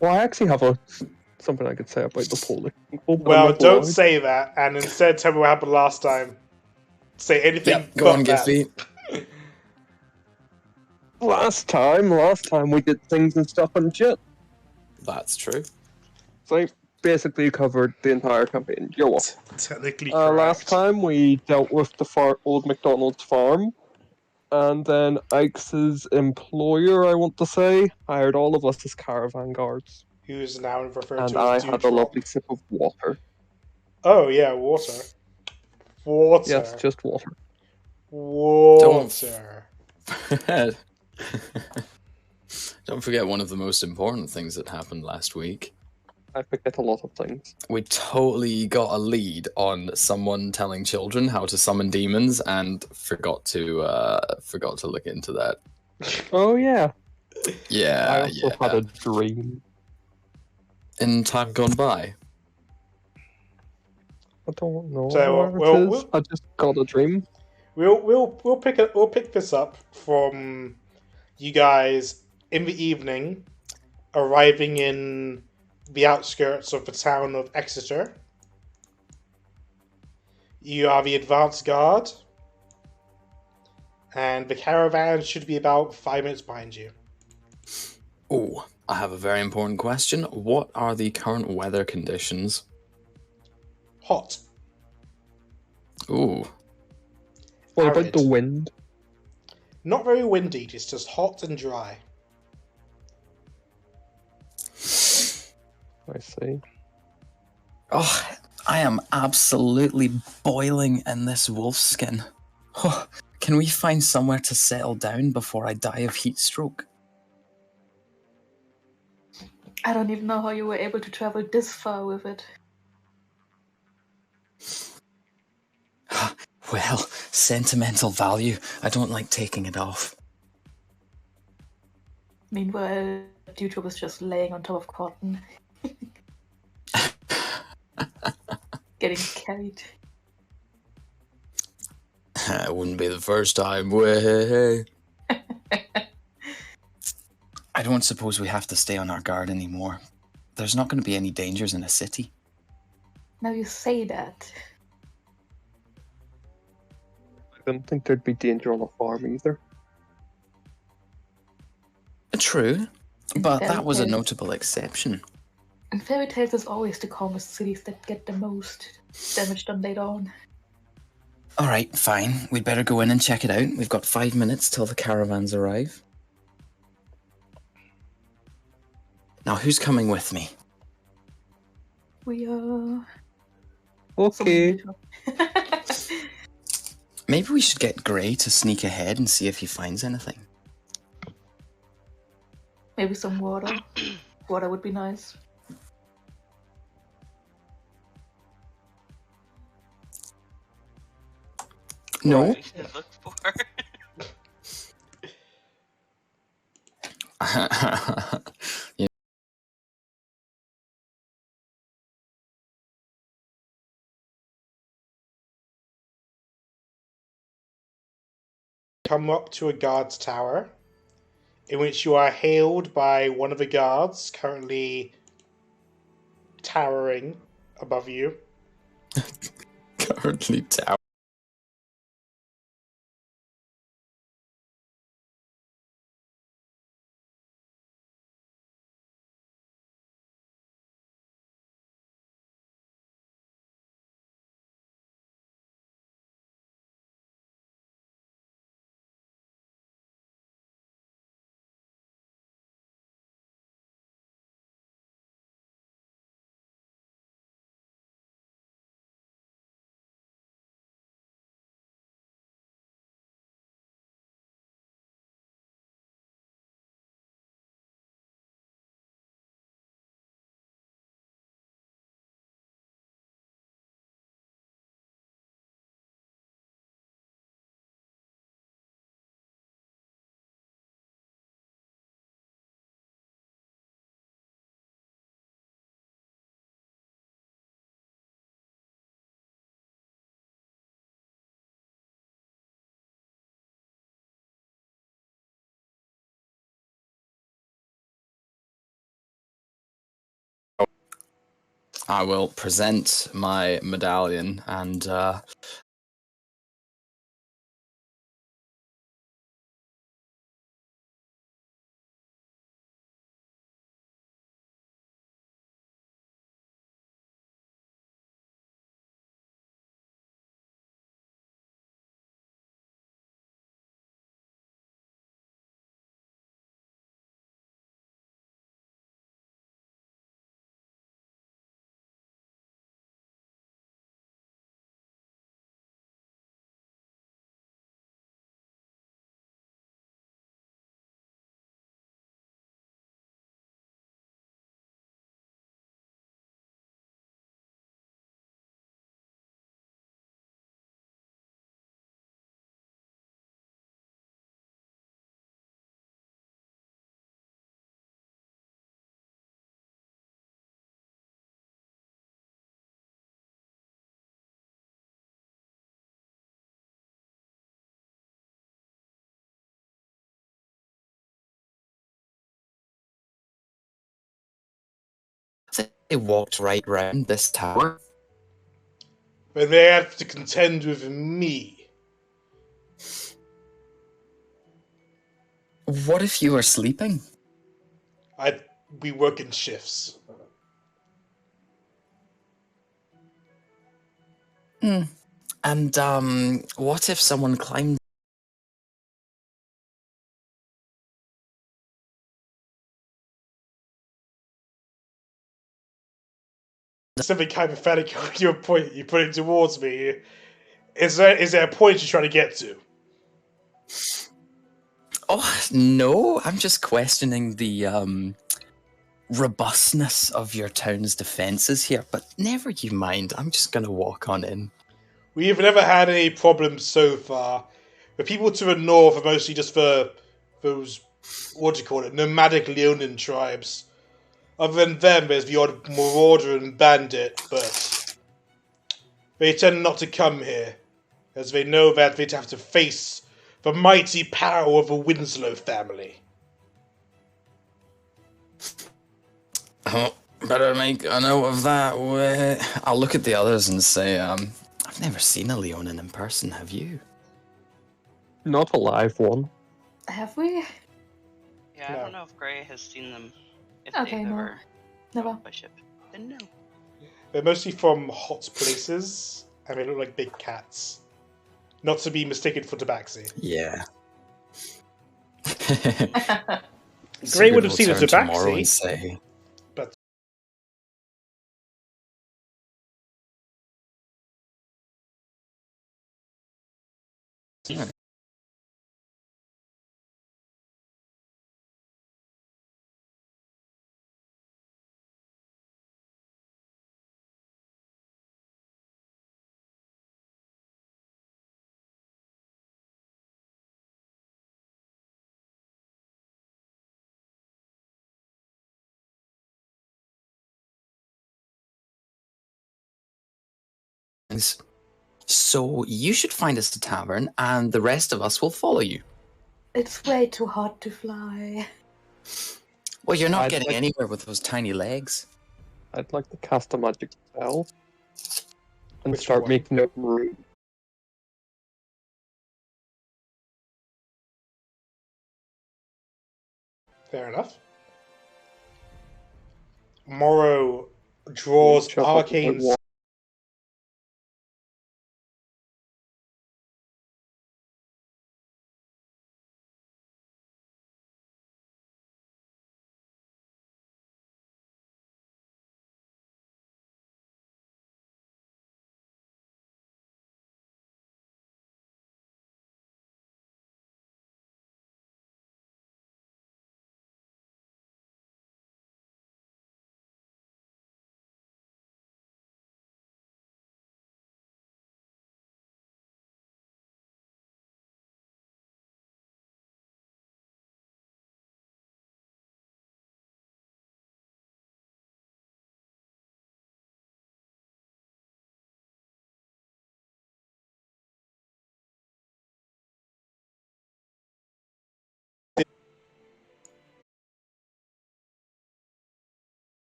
Well, I actually have something I could say about the polling people, but I'm Well, not don't allowed. say that, and instead tell me what happened last time. Say anything Yep, go but on, that. Giphy. Last time we did things and stuff on Jit. That's true. So I basically covered the entire campaign. You're welcome. Technically correct. Last time we dealt with the old Mcdonald's farm, and then Ike's employer, I want to say, hired all of us as caravan guards. Who's now referred And to as I Dewdrop. had a lovely sip of water. Oh yeah, water. Water. Yes, just water. Water. Don't forget one of the most important things that happened last week. I forget a lot of things. We totally got a lead on someone telling children how to summon demons, and forgot to look into that. Oh yeah. Yeah, I also had a dream. In time gone by. I don't know So, where well, it is. I just got a dream. We'll pick this up from you guys in the evening, arriving in the outskirts of the town of Exeter. You are the advance guard, and the caravan should be about 5 minutes behind you. Oh, I have a very important question. What are the current weather conditions? Hot. Ooh. What Arid. about the wind? Not very windy, it's just hot and dry. I see. Oh, I am absolutely boiling in this wolf skin. Oh, can we find somewhere to settle down before I die of heat stroke? I don't even know how you were able to travel this far with it. Well, sentimental value. I don't like taking it off. Meanwhile, Dewdrop was just laying on top of cotton. Getting carried. It wouldn't be the first time. Way. I don't suppose we have to stay on our guard anymore. There's not going to be any dangers in a city. Now you say that. I don't think there'd be danger on a farm either. True, but Fairy that was a tales. notable exception. And fairy tales is always the calmest cities that get the most damage done later on. Alright, fine. We'd better go in and check it out. We've got 5 minutes till the caravans arrive. Now, who's coming with me? We are... Okay. Maybe we should get Gray to sneak ahead and see if he finds anything. Maybe some water. Water would be nice. No. What to look for. Yeah. Come up to a guard's tower, in which you are hailed by one of the guards currently towering above you. Currently tower. I will present my medallion and they walked right round this tower. When they have to contend with me. What if you were sleeping? We work in shifts. And what if someone climbed? Something hypothetical. Your point, you put it towards me. Is there a point you're trying to get to? Oh no, I'm just questioning the robustness of your town's defenses here. But never you mind. I'm just gonna walk on in. We've never had any problems so far. The people to the north are mostly just for those, what do you call it, nomadic Leonin tribes. Other than them, there's the odd marauder and bandit, but they tend not to come here, as they know that they'd have to face the mighty power of the Winslow family. Oh, better make a note of that. I'll look at the others and say, I've never seen a Leonin in person. Have you? Not a live one. Have we? Yeah, No. I don't know if Gray has seen them. If Okay, they've no. ever Never. traveled by ship. Then no. They're mostly from hot places, and they look like big cats. Not to be mistaken for tabaxi. Yeah. Gray would have Sigurd seen a will turn tomorrow tabaxi. and say, But Yeah. So you should find us a tavern, and the rest of us will follow you. It's way too hot to fly. Well, you're not I'd getting like- anywhere with those tiny legs. I'd like to cast a magic spell and Which start one? making it rude. fair enough. Morrow draws Shut up about arcane what-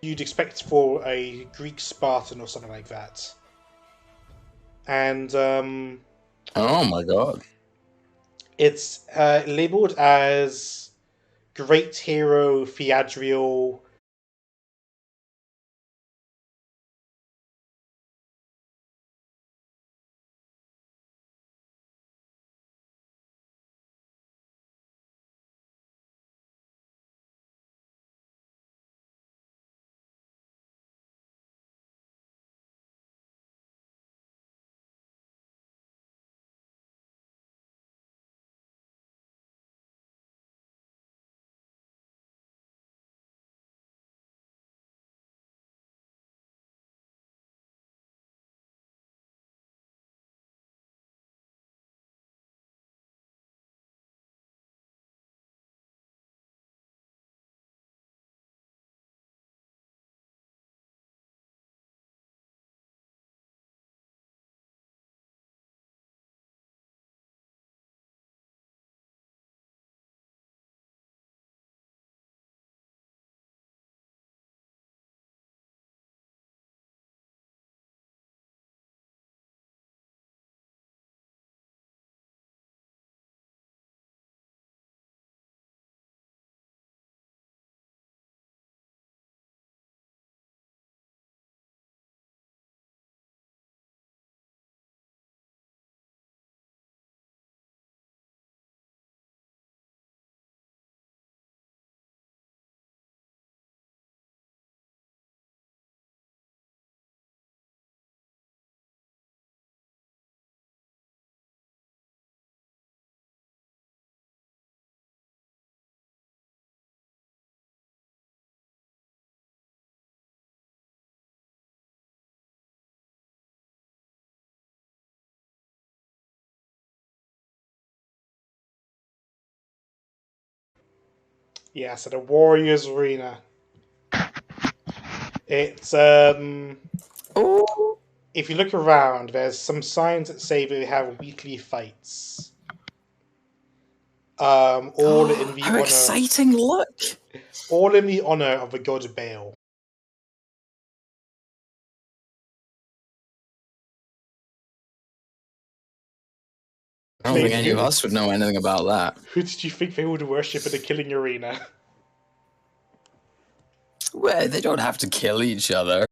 you'd expect for a Greek Spartan or something like that. And Oh my god. it's labeled as Great Hero Theadriel. Yeah, so the Warriors Arena. It's Oh, if you look around, there's some signs that say they have weekly fights. All in the how honor, exciting! Look. all in the honor of the god Baal. I don't think Maybe any of us would know anything about that. Who did you think they would worship in the killing arena? Well, they don't have to kill each other.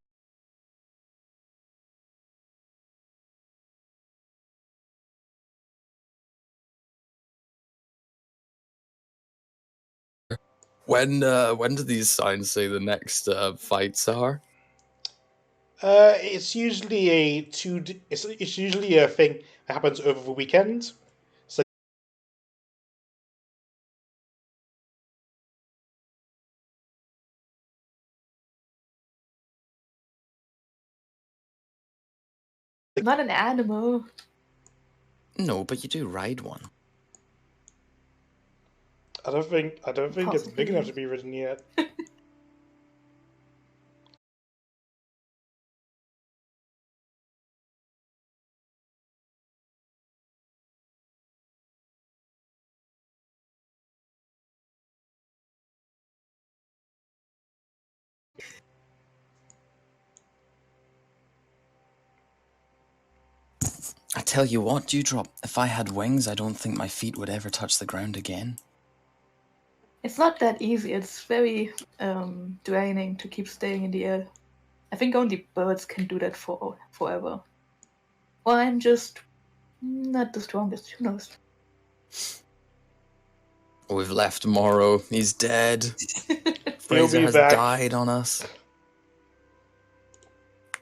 When do these signs say the next fights are? It's usually it's usually a thing that happens over the weekend. So Not an animal. No, but you do ride one. I don't think it's big enough to be ridden yet. I tell you what, Dewdrop, if I had wings, I don't think my feet would ever touch the ground again. It's not that easy. It's very draining to keep staying in the air. I think only birds can do that for forever. Well, I'm just not the strongest. Who knows? We've left Morrow. He's dead. Fraser be has back. died on us.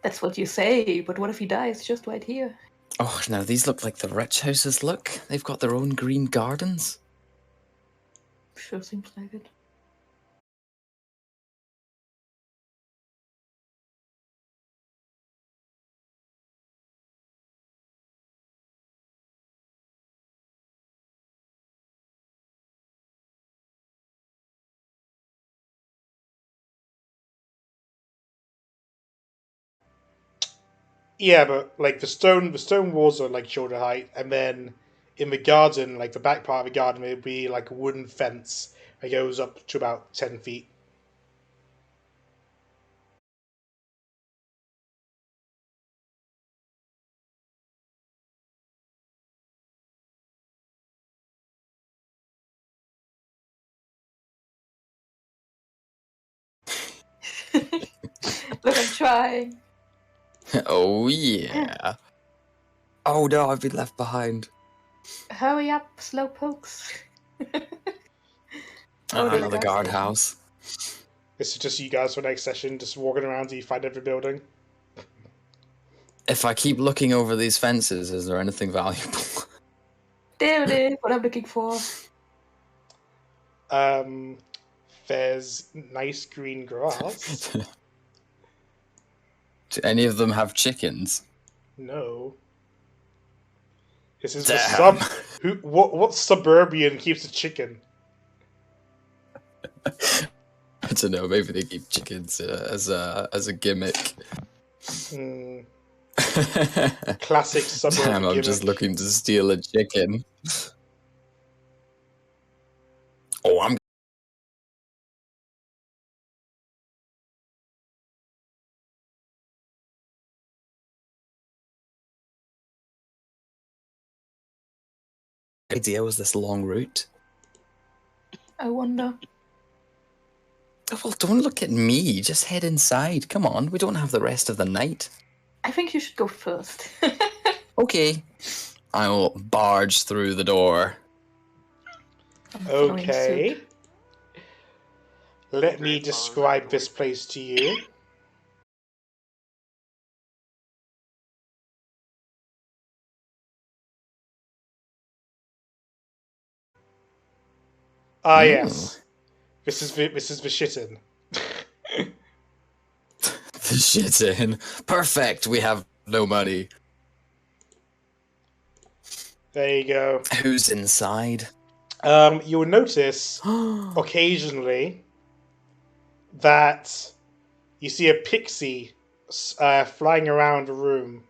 That's what you say, but what if he dies just right here? Oh, now these look like the rich houses. Look, they've got their own green gardens. Sure seems like it. Yeah, but like the stone walls are like shoulder height, and then in the garden, like the back part of the garden, it'd be like a wooden fence that goes up to about 10 feet. Look, I'm trying. Oh yeah. Oh no, I've been left behind. Hurry up, slowpokes. Oh, there's Another a gas guardhouse. This is just you guys for next session, just walking around till you find every building. If I keep looking over these fences, is there anything valuable? There it is, what I'm looking for. There's nice green grass. Do any of them have chickens? No. This is Damn. what suburban keeps a chicken? I don't know. Maybe they keep chickens as a gimmick. Classic suburban Damn, I'm gimmick. just looking to steal a chicken. Oh, I'm. Idea was this long route. I wonder. Oh, well, don't look at me. Just head inside. Come on, we don't have the rest of the night. I think you should go first. Okay. I will barge through the door. I'm following Okay. suit. Let me describe this place to you. Ah, Ooh. yes. This is the shitten. The shit's in. Perfect. We have no money. There you go. Who's inside? You'll notice occasionally that you see a pixie flying around the room.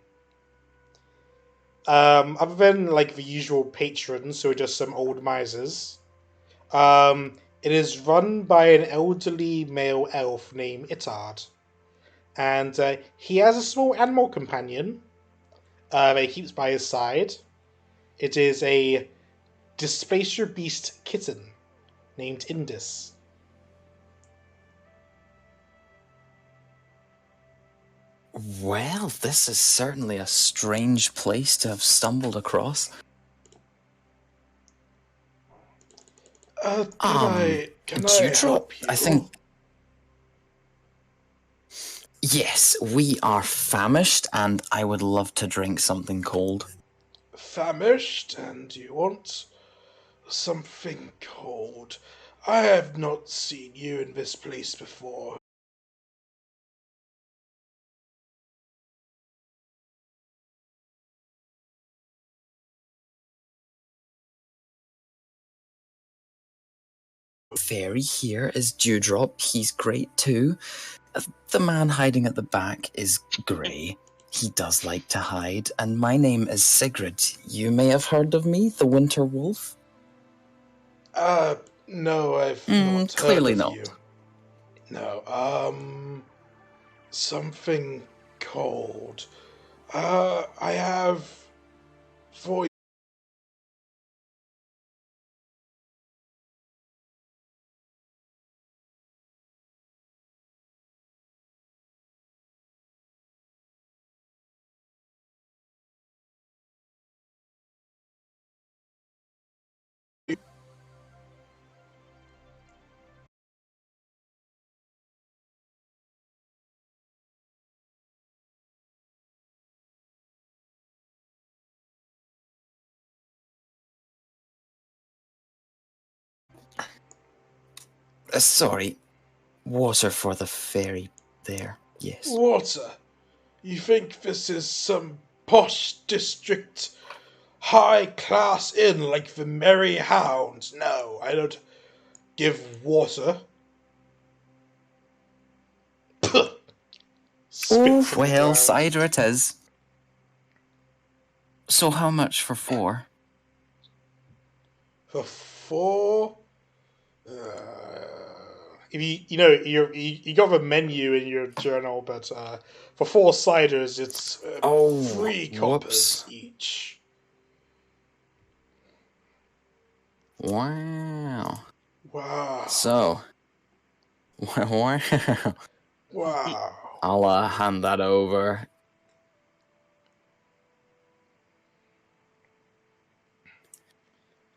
Other than like the usual patrons, who are just some old misers, it is run by an elderly male elf named Itard, and he has a small animal companion that he keeps by his side. It is a Displacer Beast kitten named Indus. Well, this is certainly a strange place to have stumbled across. Can I Dewdrop, help you? I think. Yes, we are famished, and I would love to drink something cold. Famished, and you want something cold. I have not seen you in this place before. Fairy here is Dewdrop. He's great too. The man hiding at the back is Grey. He does like to hide. And my name is Sigrid. You may have heard of me, the Winter Wolf? No, I've not clearly heard of not. you. No, something cold. I have for Sorry. Water for the fairy there. Yes. water. You think this is some posh district high-class inn like the Merry Hounds? No, I don't give water. Spit Oh, from the well, ground. cider it is. So how much for 4? For 4, if you got the menu in your journal, but for 4 ciders, it's 3 coppers whoops. each. Wow. Wow. So, wow. Wow. I'll hand that over.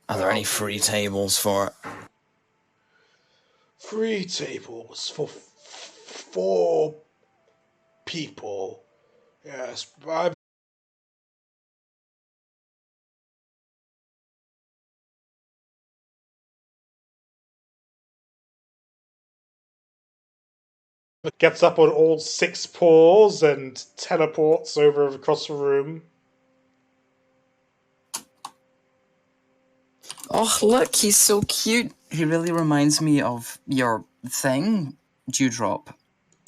Are there any free tables for it? 3 tables for 4 people. Yes, I gets up on all 6 paws and teleports over across the room. Oh, look, he's so cute. He really reminds me of your thing, Dewdrop.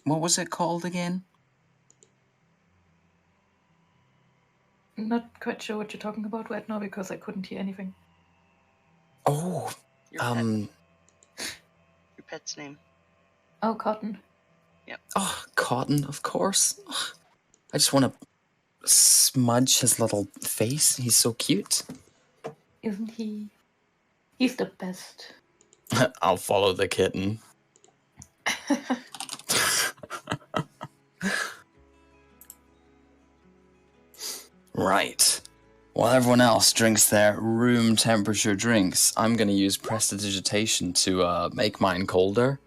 What was it called again? I'm not quite sure what you're talking about right now because I couldn't hear anything. Oh, Your pet. Your pet's name. Oh, Cotton. Oh, Cotton, of course. Ugh, I just want to smudge his little face. He's so cute. Isn't he? He's the best. I'll follow the kitten. Right. While everyone else drinks their room temperature drinks, I'm going to use prestidigitation to make mine colder.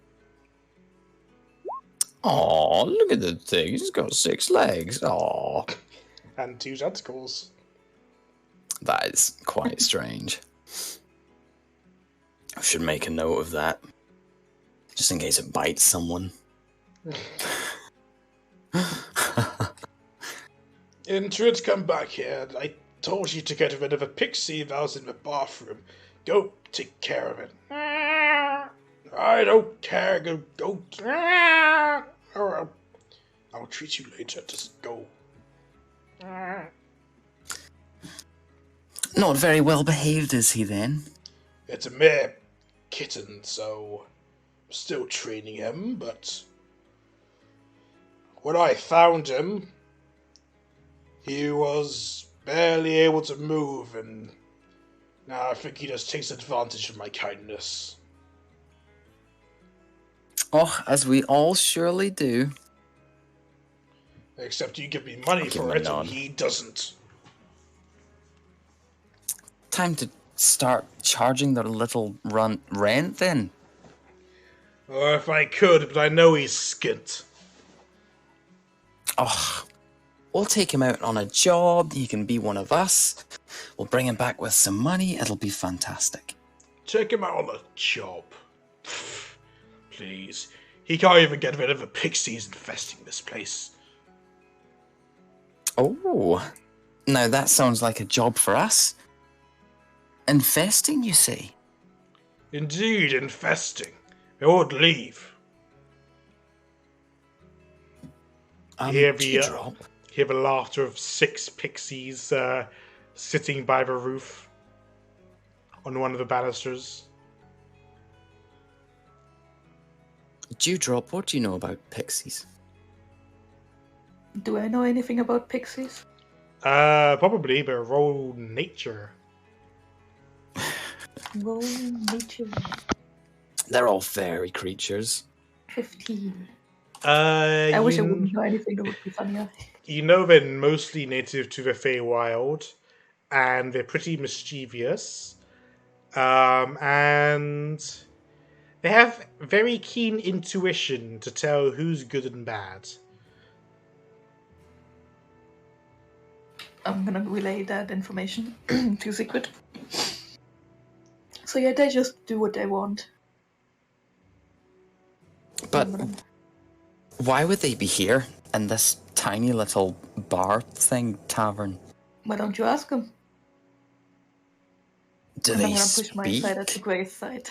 Aw, look at the thing. He's got 6 legs. Aw. And 2 tentacles. That is quite strange. I should make a note of that. Just in case it bites someone. Intrude, come back here. I told you to get rid of a pixie that was in the bathroom. Go take care of it. I don't care. Go. Or I'll treat you later. Just go. Not very well behaved, is he then? It's a mere kitten, so I'm still training him, but when I found him, he was barely able to move, and now I think he just takes advantage of my kindness. Oh, as we all surely do. Except you give me money I'll give him for a it, nod. and he doesn't. Time to start charging their little rent then. Or if I could, but I know he's skint. Oh, we'll take him out on a job. He can be one of us. We'll bring him back with some money. It'll be fantastic. Take him out on a job. Pfft, please. He can't even get rid of the pixies infesting this place. Oh, now that sounds like a job for us. Infesting, you say? Indeed, infesting. They won't leave. Hear Dewdrop? the laughter of 6 pixies sitting by the roof on one of the banisters. Dewdrop, what do you know about pixies? Do I know anything about pixies? Probably, but roll nature. Roll nature. They're all fairy creatures. 15. I I wish I wouldn't know anything that would be funnier. You know they're mostly native to the Feywild, and they're pretty mischievous. And they have very keen intuition to tell who's good and bad. I'm gonna relay that information to Secret. So yeah, they just do what they want. But why would they be here in this tiny little bar thing tavern? Why don't you ask them? Do And I'm they gonna push my side at the speak? Gray's side.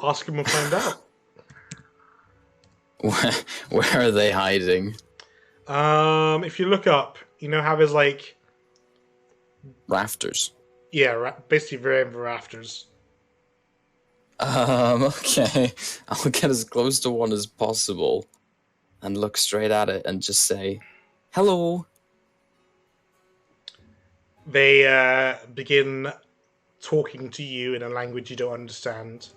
Ask him and find out. Where are they hiding? If you look up, you know how there's like, Rafters. yeah, basically they're in the rafters. Okay. I'll get as close to one as possible and look straight at it and just say, hello. They begin talking to you in a language you don't understand.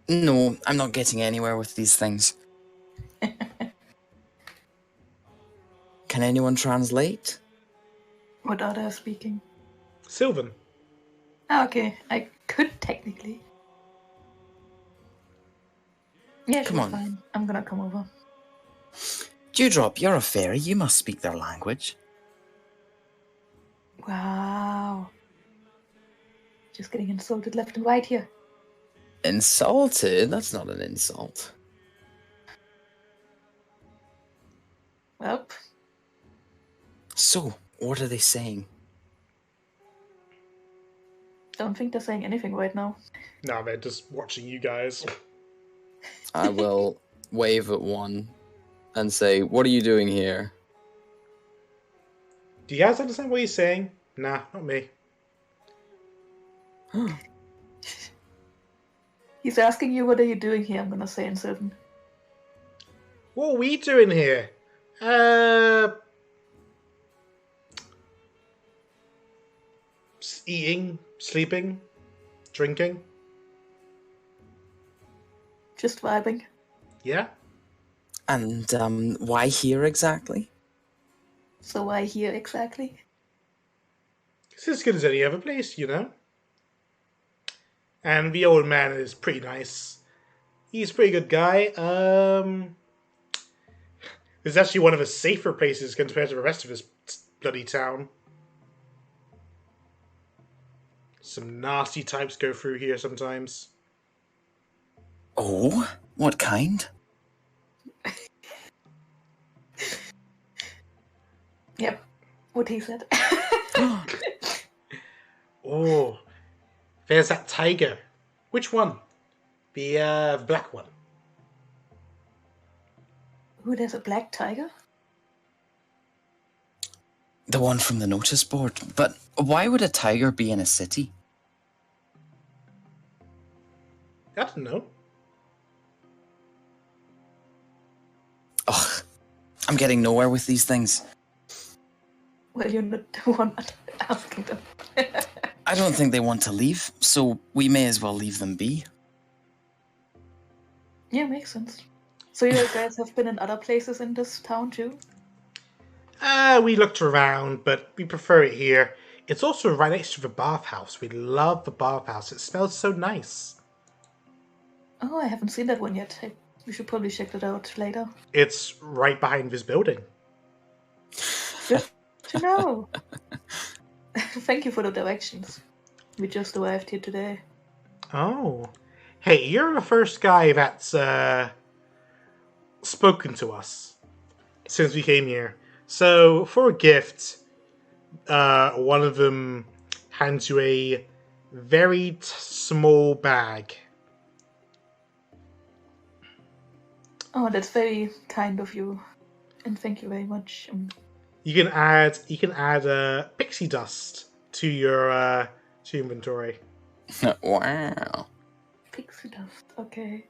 No, I'm not getting anywhere with these things. Can anyone translate? What are they speaking? Sylvan. Ah, okay, I could technically. Yeah, Come sure, on. fine. I'm gonna come over. Dewdrop, you're a fairy. You must speak their language. Wow. Just getting insulted left and right here. Insulted? That's not an insult. Well, So, what are they saying? don't think they're saying anything right now. No, they're just watching you guys. I will wave at one and say, "What are you doing here?" Do you guys understand what he's saying? Nah, not me. He's asking you, what are you doing here? I'm gonna say in Sylvan. What are we doing here? Eating, sleeping, drinking. Just vibing. Yeah. And why here exactly? So why here exactly? It's as good as any other place, you know. And the old man is pretty nice. He's a pretty good guy. It's actually one of the safer places compared to the rest of this bloody town. Some nasty types go through here sometimes. Oh, what kind? Yep, what he said. Oh, there's that tiger. Which one? The black one. Ooh, there's a black tiger? The one from the notice board. But why would a tiger be in a city? I don't know. Ugh, I'm getting nowhere with these things. Well, you're not the one asking them. I don't think they want to leave, so we may as well leave them be. Yeah, makes sense. So you guys have been in other places in this town too? We looked around, but we prefer it here. It's also right next to the bathhouse. We love the bathhouse. It smells so nice. Oh, I haven't seen that one yet. We should probably check that out later. It's right behind this building. Good to know. Thank you for the directions. We just arrived here today. Oh. Hey, you're the first guy that's spoken to us since we came here. So, for a gift, one of them hands you a very small bag. Oh, that's very kind of you. And thank you very much. You can add pixie dust to your inventory. Wow. Pixie dust, okay.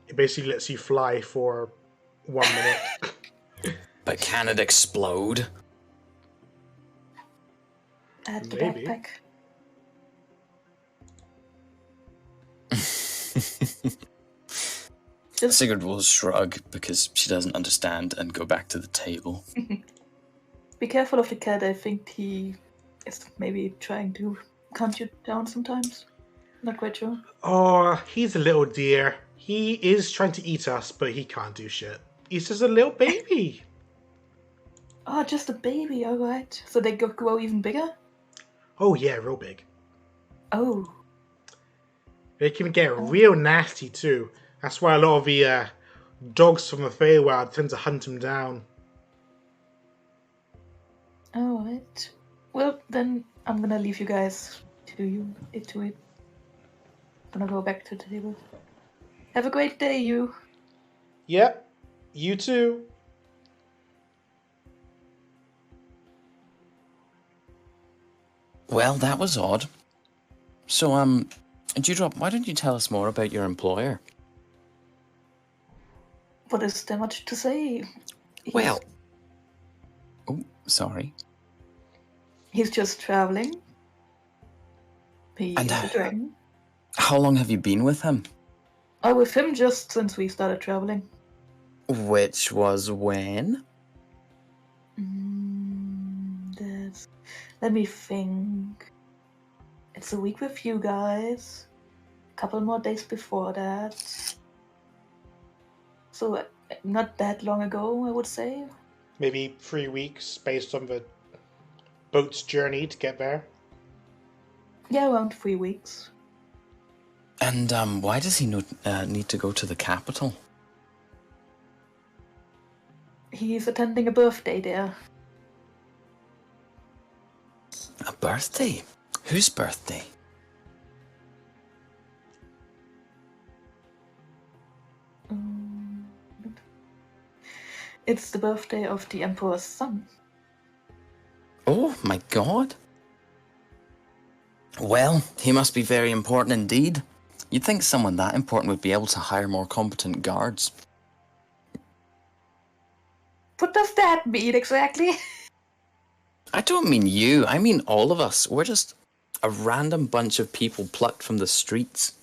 It basically lets you fly for 1 minute. But can it explode? Add the Maybe. backpack. Just Sigurd will shrug because she doesn't understand and go back to the table. be careful of the cat. I think he is maybe trying to calm you down sometimes. Not quite sure. Oh, he's a little dear. He is trying to eat us, but he can't do shit. He's just a little baby. Oh, just a baby, alright. So they grow even bigger? Oh yeah, real big. Oh. They can get real nasty too. That's why a lot of the dogs from the Feywild tend to hunt him down. Alright. Well, then I'm gonna leave you guys to it. I'm gonna go back to the table. Have a great day, you. Yep, you too. Well, that was odd. So, Dewdrop, why don't you tell us more about your employer? What is there much to say? Well... Oh, sorry. He's just traveling. He And is a dragon. how long have you been with him? I'm with him just since we started traveling. Which was when? Let me think. It's a week with you guys. A couple more days before that. So not that long ago, I would say. Maybe 3 weeks based on the boat's journey to get there. Yeah, around 3 weeks. And why does he need to go to the capital? He's attending a birthday there. A birthday? Whose birthday? It's the birthday of the Emperor's son. Oh my god. Well, he must be very important indeed. You'd think someone that important would be able to hire more competent guards. What does that mean exactly? I don't mean you, I mean all of us. We're just a random bunch of people plucked from the streets.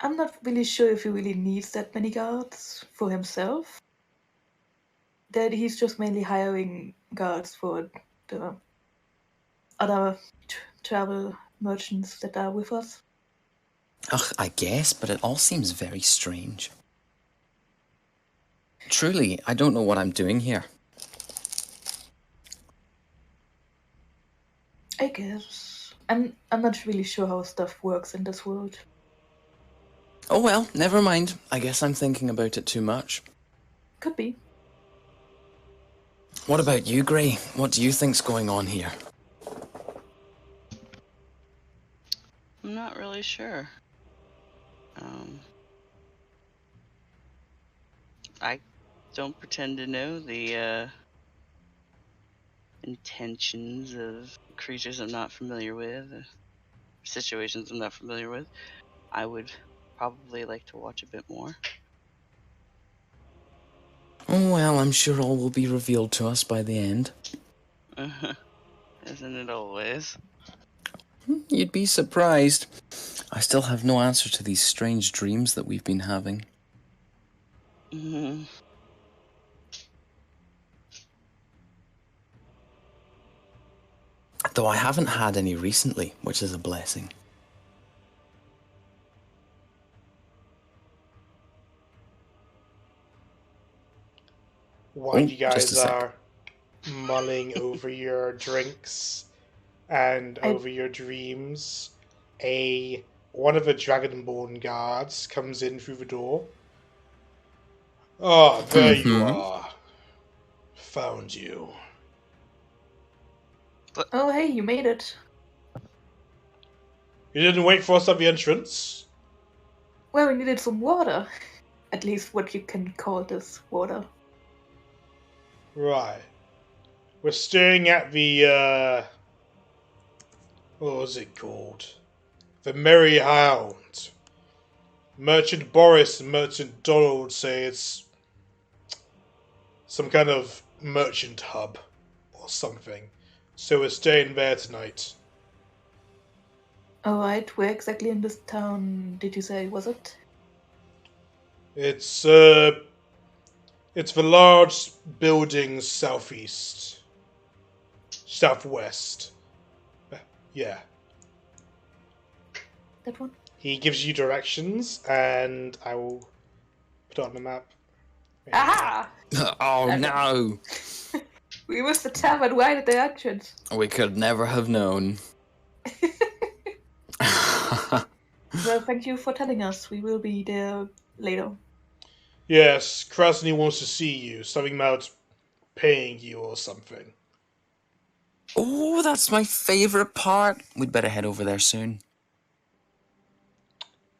I'm not really sure if he really needs that many guards for himself. That he's just mainly hiring guards for the other travel merchants that are with us. Ugh, I guess, but it all seems very strange. Truly, I don't know what I'm doing here. I guess. I'm not really sure how stuff works in this world. Oh well, never mind. I guess I'm thinking about it too much. Could be. What about you, Gray? What do you think's going on here? I'm not really sure. I don't pretend to know the intentions of creatures I'm not familiar with, situations I'm not familiar with. I would probably like to watch a bit more. Oh well, I'm sure all will be revealed to us by the end. Isn't it always? You'd be surprised. I still have no answer to these strange dreams that we've been having. Though I haven't had any recently, which is a blessing. While you just a guys sec. are mulling over your drinks and over your dreams, one of the Dragonborn guards comes in through the door. Oh, there you are. Found you. Oh, hey, you made it. You didn't wait for us at the entrance? Well, we needed some water. At least what you can call this water. Right. We're staring at the, what was it called? The Merry Hound. Merchant Boris and Merchant Donald say it's some kind of merchant hub or something. So we're staying there tonight. Alright, where exactly in this town did you say was it? It's the large building southeast. Southwest. Yeah. That one? He gives you directions, and I will put it on the map. Aha! Oh no! We missed the tavern right at the entrance. We could never have known. Well, thank you for telling us. We will be there later. Yes, Kras'ni wants to see you. Something about paying you or something. Oh, that's my favourite part. We'd better head over there soon.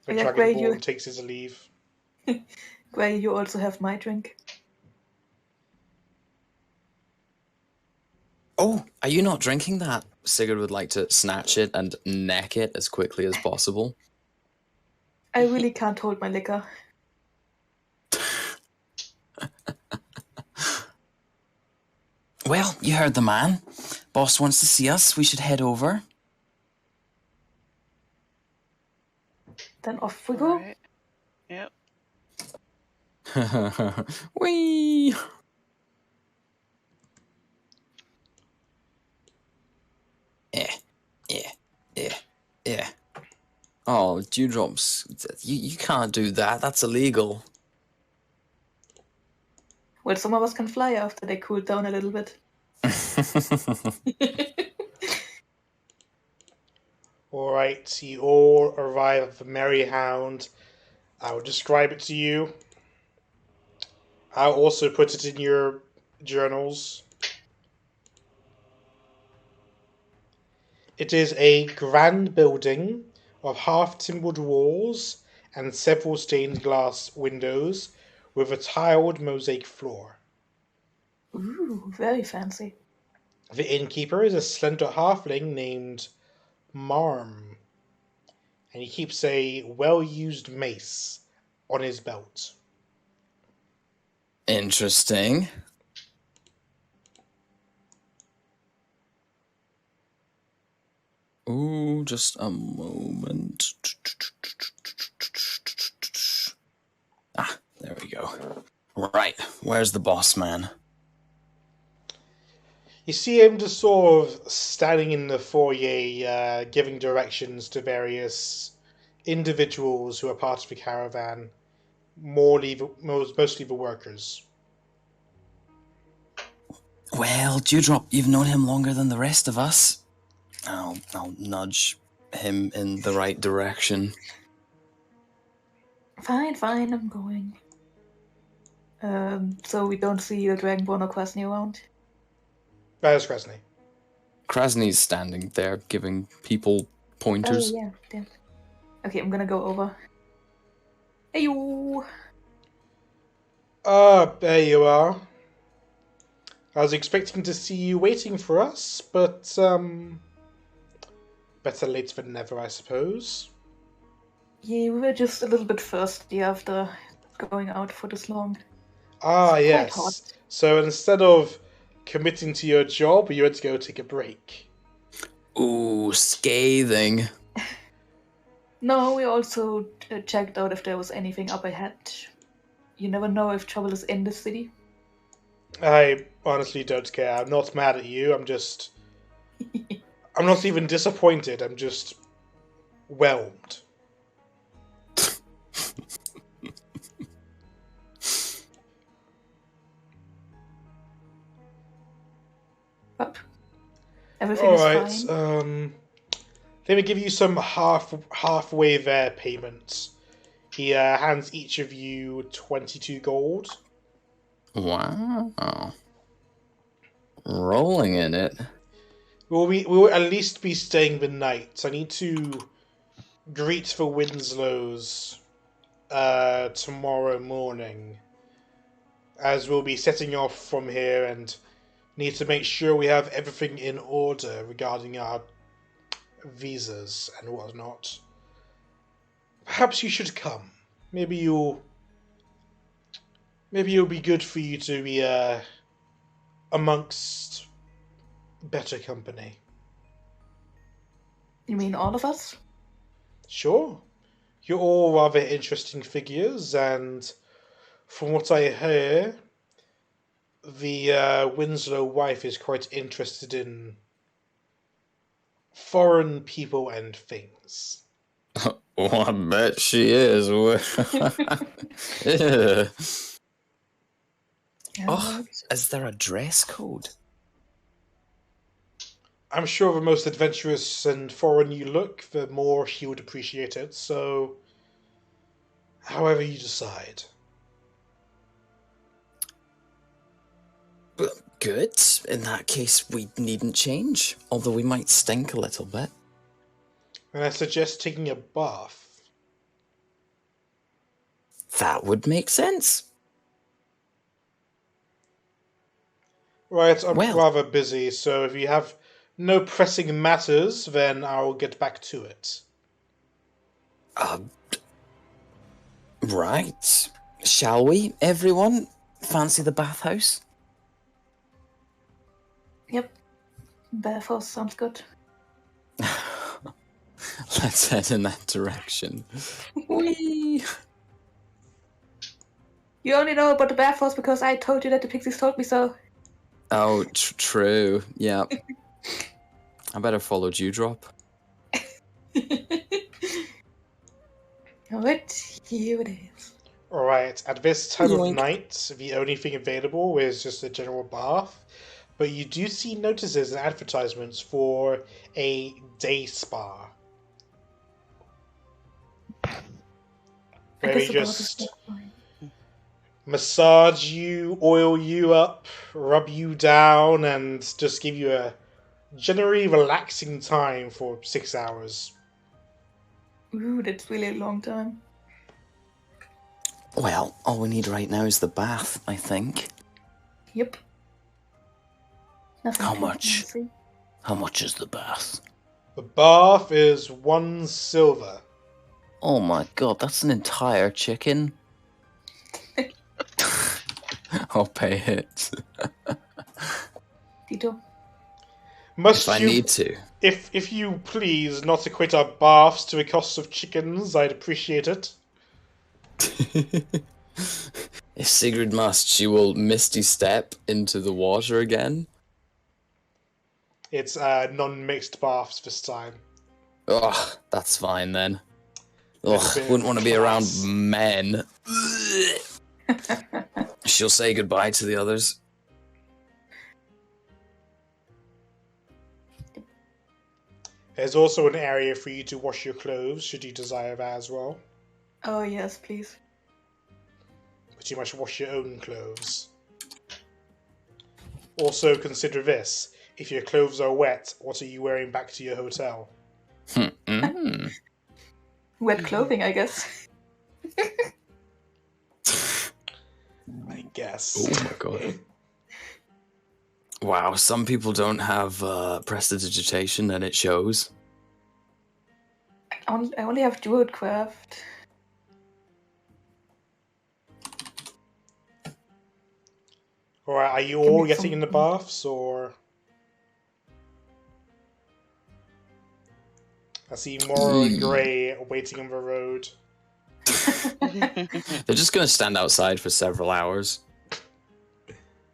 The Yeah, Gray, Dragonborn takes his leave. Gray, you also have my drink. Oh, are you not drinking that? Sigurd would like to snatch it and neck it as quickly as possible. I really can't hold my liquor. Well, you heard the man. Boss wants to see us. We should head over. Then off we go. Alright. Yep. Whee! Yeah. Oh, Dewdrops. You can't do that. That's illegal. Well, some of us can fly after they cool down a little bit. Alright, you all arrive at the Merry Hound. I will describe it to you. I'll also put it in your journals. It is a grand building of half-timbered walls and several stained glass windows with a tiled mosaic floor. Ooh, very fancy. The innkeeper is a slender halfling named Marm, and he keeps a well-used mace on his belt. Interesting. Ooh, just a moment. Ah, there we go. Right, where's the boss man? You see him just sort of standing in the foyer, giving directions to various individuals who are part of the caravan, mostly the workers. Well, Dewdrop, you've known him longer than the rest of us. I'll nudge him in the right direction. Fine, I'm going. So we don't see the Dragonborn or Kras'ni around? That is Kras'ni. Kras'ni's standing there giving people pointers. Oh, yeah. Damn. Okay, I'm gonna go over. Hey, you. There you are. I was expecting to see you waiting for us, but, better late than never, I suppose. Yeah, we were just a little bit thirsty after going out for this long. Ah, It's quite yes. hot. So instead of committing to your job, you had to go take a break. Ooh, scathing. No, we also checked out if there was anything up ahead. You never know if trouble is in the city. I honestly don't care. I'm not mad at you. I'm not even disappointed. I'm just whelmed. But everything is Alright, fine. let me give you some halfway there payments. He hands each of you 22 gold. Wow. Rolling in it. We'll at least be staying the night. I need to greet the Winslows tomorrow morning, as we'll be setting off from here and need to make sure we have everything in order regarding our visas and whatnot. Perhaps you should come. Maybe it'll be good for you to be amongst better company. You mean all of us? Sure. You're all rather interesting figures, and from what I hear, the Winslow wife is quite interested in foreign people and things. Oh, I bet she is. Yeah. Oh, is there a dress code? I'm sure the most adventurous and foreign you look, the more she would appreciate it, so however you decide. Good. In that case, we needn't change, although we might stink a little bit. And I suggest taking a bath. That would make sense. Right, I'm Well. rather busy, so if you have no pressing matters, then I'll get back to it. Right. Shall we, everyone? Fancy the bathhouse? Yep. Bathhouse sounds good. Let's head in that direction. Whee! You only know about the bathhouse because I told you that the pixies told me so. Oh, true. Yeah. I better follow Dewdrop. Alright, here it is. Alright, at this time of Yoink. night, the only thing available is just a general bath. But you do see notices and advertisements for a day spa. Where they guess the bath is just fine. massage you, oil you up, rub you down, and just give you a generally relaxing time for 6 hours. Ooh, that's really a long time. Well, all we need right now is the bath, I think. Yep. Nothing How too much? fancy. How much is the bath? The bath is 1 silver. Oh my god, that's an entire chicken. I'll pay it. Tito. Must If I you, need to. if you please not equate our baths to a cost of chickens, I'd appreciate it. If Sigrid must, she will misty step into the water again. It's non-mixed baths this time. Ugh, that's fine then. There's a Ugh, bit wouldn't of want to be around class. men. She'll say goodbye to the others. There's also an area for you to wash your clothes, should you desire that as well. Oh, yes, please. But you must wash your own clothes. Also consider this. If your clothes are wet, what are you wearing back to your hotel? Mm. Wet clothing, I guess. I guess. Oh my god. Wow, some people don't have prestidigitation and it shows. I only have Druidcraft. Alright, are you Give all me getting in the something. baths, or...? I see Mora and Grey waiting on the road. They're just going to stand outside for several hours.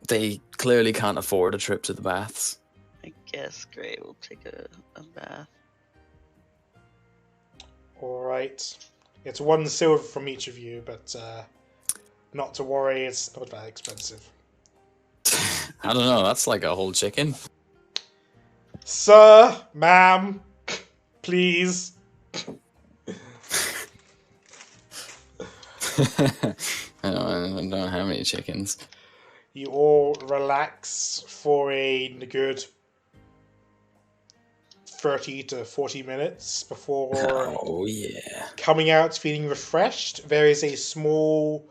They clearly can't afford a trip to the baths. I guess Gray will take a bath. Alright. It's 1 silver from each of you, but not to worry, it's not that expensive. I don't know, that's like a whole chicken. Sir, ma'am, please. I don't know how many chickens. You all relax for a good 30 to 40 minutes before Oh yeah. coming out feeling refreshed. There is a small,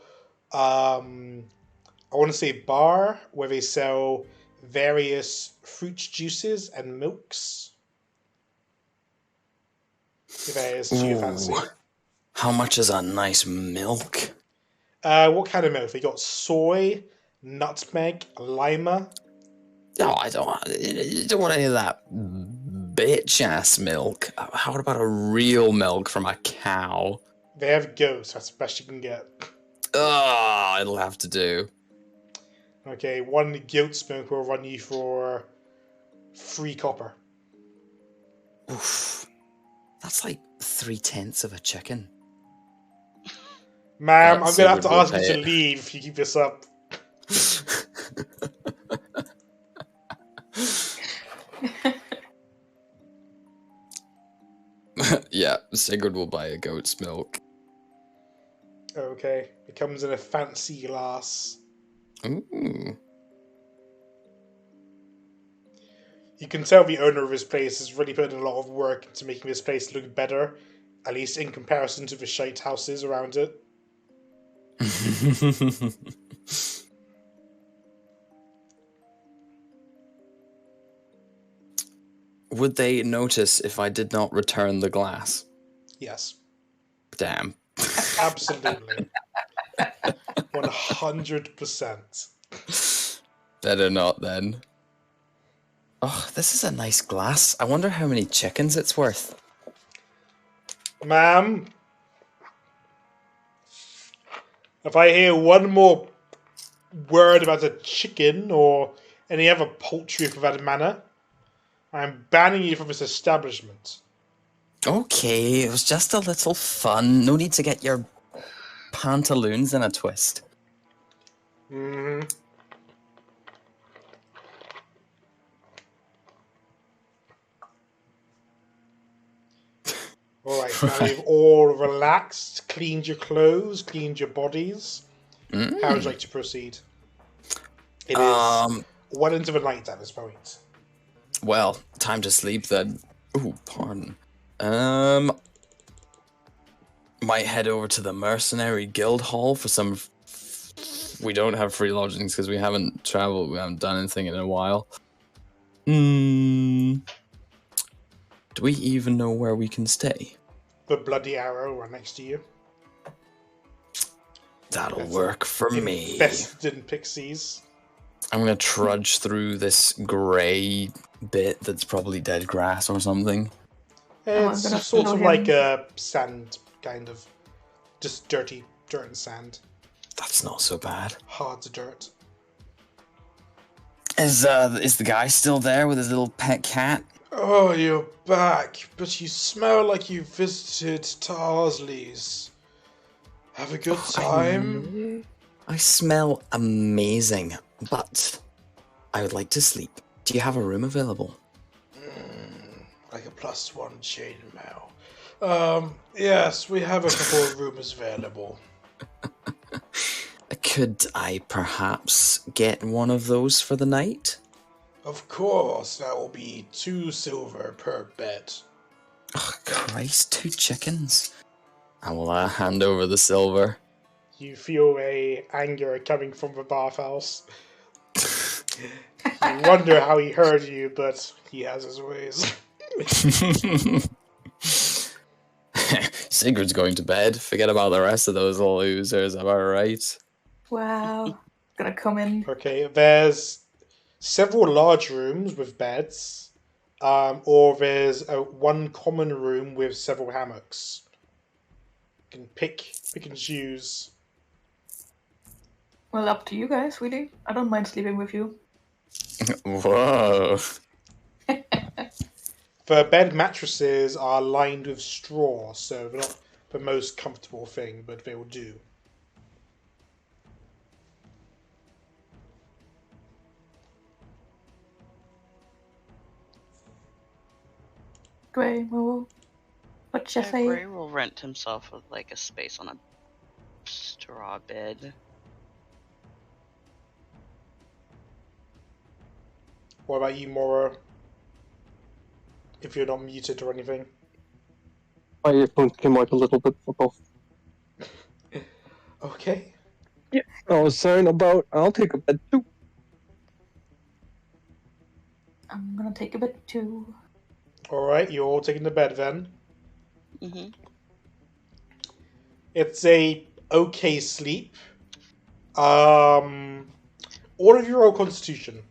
I want to say bar where they sell various fruit juices and milks. If that is to your fancy. Ooh. How much is a nice milk? What kind of milk? They got soy, nutmeg, lima. Oh, I don't want any of that bitch ass milk. How about a real milk from a cow? They have goats. That's the best you can get. Oh, it'll have to do. Okay, 1 goat's milk will run you for 3 copper. Oof. That's like 3/10 of a chicken. Ma'am, That's I'm gonna have to Sigurd will ask you pay to it. leave if you keep this up. Yeah, Sigurd will buy a goat's milk. Okay, it comes in a fancy glass. Ooh. You can tell the owner of this place has really put in a lot of work into making this place look better, at least in comparison to the shite houses around it. Would they notice if I did not return the glass? Yes, Damn. absolutely. 100%. Better not then. Oh, this is a nice glass. I wonder how many chickens it's worth. Ma'am, if I hear one more word about a chicken or any other poultry of that manner, I am banning you from this establishment. Okay, it was just a little fun. No need to get your pantaloons in a twist. Mm-hmm. Alright, now Right. you've all relaxed, cleaned your clothes, cleaned your bodies. How would you like to proceed? It is well into the night at this point. Well, time to sleep then. Ooh, pardon. Might head over to the Mercenary Guild Hall for some... We don't have free lodgings because we haven't traveled, we haven't done anything in a while. Do we even know where we can stay? The Bloody Arrow right next to you. That'll That's work for me. Invested in pixies. I'm gonna trudge through this grey bit that's probably dead grass or something. I'm It's gonna sort follow of him. like a sand, kind of. Just dirty dirt and sand. That's not so bad. Hard dirt. Is the guy still there with his little pet cat? Oh, you're back, but you smell like you visited Tarsley's. Have a good time. I smell amazing, but I would like to sleep. Do you have a room available? Like a +1 chainmail. Yes, we have a couple of rooms available. Could I perhaps get one of those for the night? Of course, that will be 2 silver per bed. Oh, Christ, 2 chickens. I will hand over the silver. You feel a anger coming from the bathhouse. You wonder how he heard you, but he has his ways. Sigurd's going to bed. Forget about the rest of those losers, am I right? Wow. Gonna come in. Okay, there's several large rooms with beds, or there's one common room with several hammocks. You can pick and choose. Well, up to you guys, really. I don't mind sleeping with you. Whoa. The bed mattresses are lined with straw, so they're not the most comfortable thing, but they will do. Grey, well, what you say? Gray will rent himself with like a space on a straw bed. What about you, Mora? If you're not muted or anything. My earphones came out a little bit above. Okay. Yeah, I was saying about I'll take a bed too. I'm gonna take a bit too. Alright, you're all taking the bed then. Mm-hmm. It's a okay sleep. All of you roll Constitution.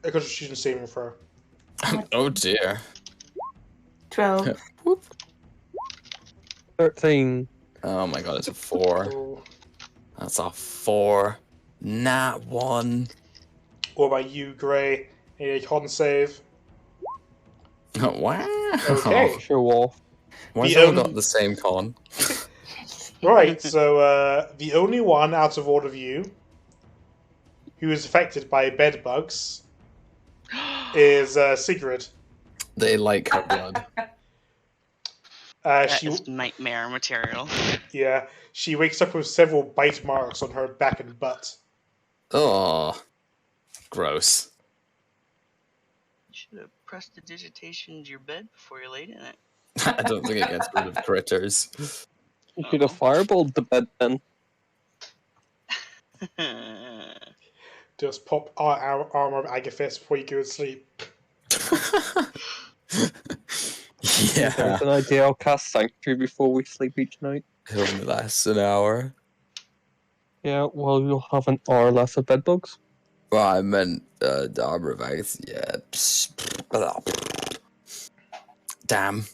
A Constitution saving throw. Oh dear. 12. 13. Oh my god, it's a 4. Oh. That's a 4. Nat 1. What about you, Grey? A con save. Wow. Okay. Show off. Why's The everyone only- got the same con? Right, so the only one out of all of you who is affected by bed bugs is Sigrid. They like her blood. That She is nightmare material. she wakes up with several bite marks on her back and butt. Oh. Gross. You should have prestidigitation to your bed before you laid in it. I don't think it gets rid of critters. You could have fireballed the bed then. Just pop our armor of Agathis before you go to sleep. Yeah. There's an idea. I'll cast Sanctuary before we sleep each night. It only lasts an hour. Yeah, well, you'll have an hour less of bed bugs. Well, I meant arborvitae. Yeah. Damn.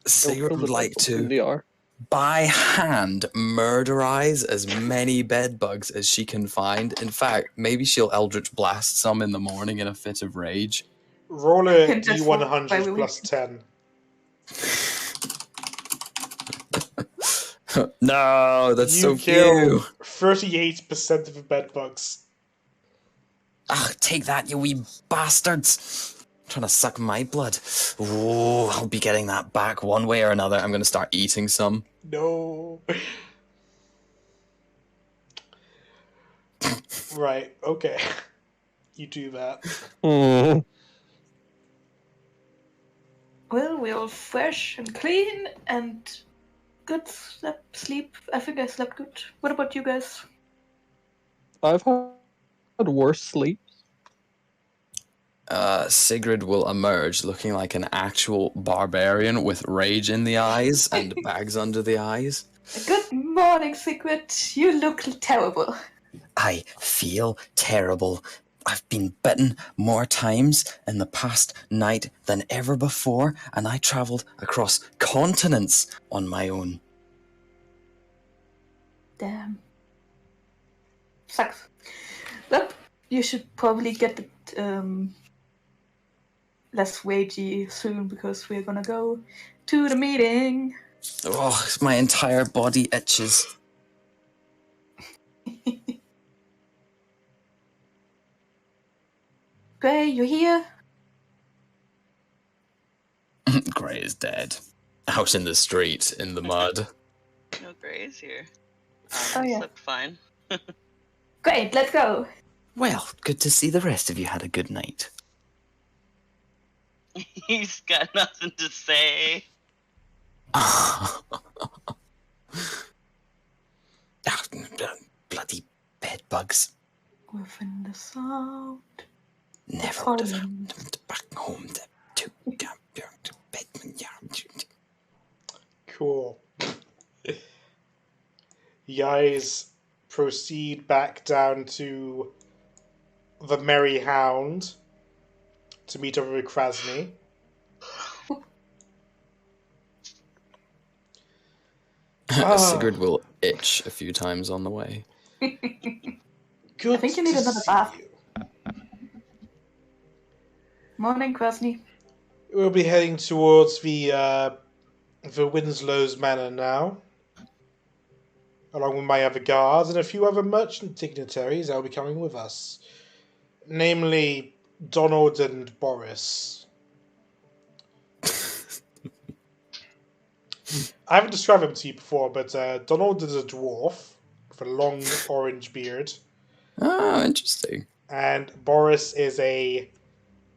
Sigurd would like to, They are. by hand, murderize as many bed bugs as she can find. In fact, maybe she'll Eldritch Blast some in the morning in a fit of rage. Roll a Just by D100 the way. plus 10. No, that's You so kill few. 38% of the bed bugs. Ah, take that, you wee bastards. Trying to suck my blood. Oh, I'll be getting that back one way or another. I'm going to start eating some. No. Right, okay. You do that. Hmm. Well, we're all fresh and clean and good sleep. I think I slept good. What about you guys? I've had worse sleep. Sigrid will emerge looking like an actual barbarian with rage in the eyes and bags under the eyes. Good morning, Sigrid. You look terrible. I feel terrible. I've been bitten more times in the past night than ever before, and I travelled across continents on my own. Damn. Sucks. Well, you should probably get it less wagey soon because we're gonna go to the meeting. Oh, my entire body itches. Gray, you here? Grey is dead. Out in the street, in the mud. No Gray's here. Oh, yeah. Slept fine. Great, let's go. Well, good to see the rest of you had a good night. He's got nothing to say. Bloody bedbugs. Within the sound. Never would have helped them to back home to bed. Cool. You guys proceed back down to the Merry Hound to meet over with Kras'ni. Sigurd will itch a few times on the way. Good I think you need to another see bath. you. Morning, Kras'ni. We'll be heading towards the Winslow's Manor now, along with my other guards and a few other merchant dignitaries that will be coming with us, namely Donald and Boris. I haven't described them to you before, but Donald is a dwarf with a long orange beard, Oh, interesting. and Boris is a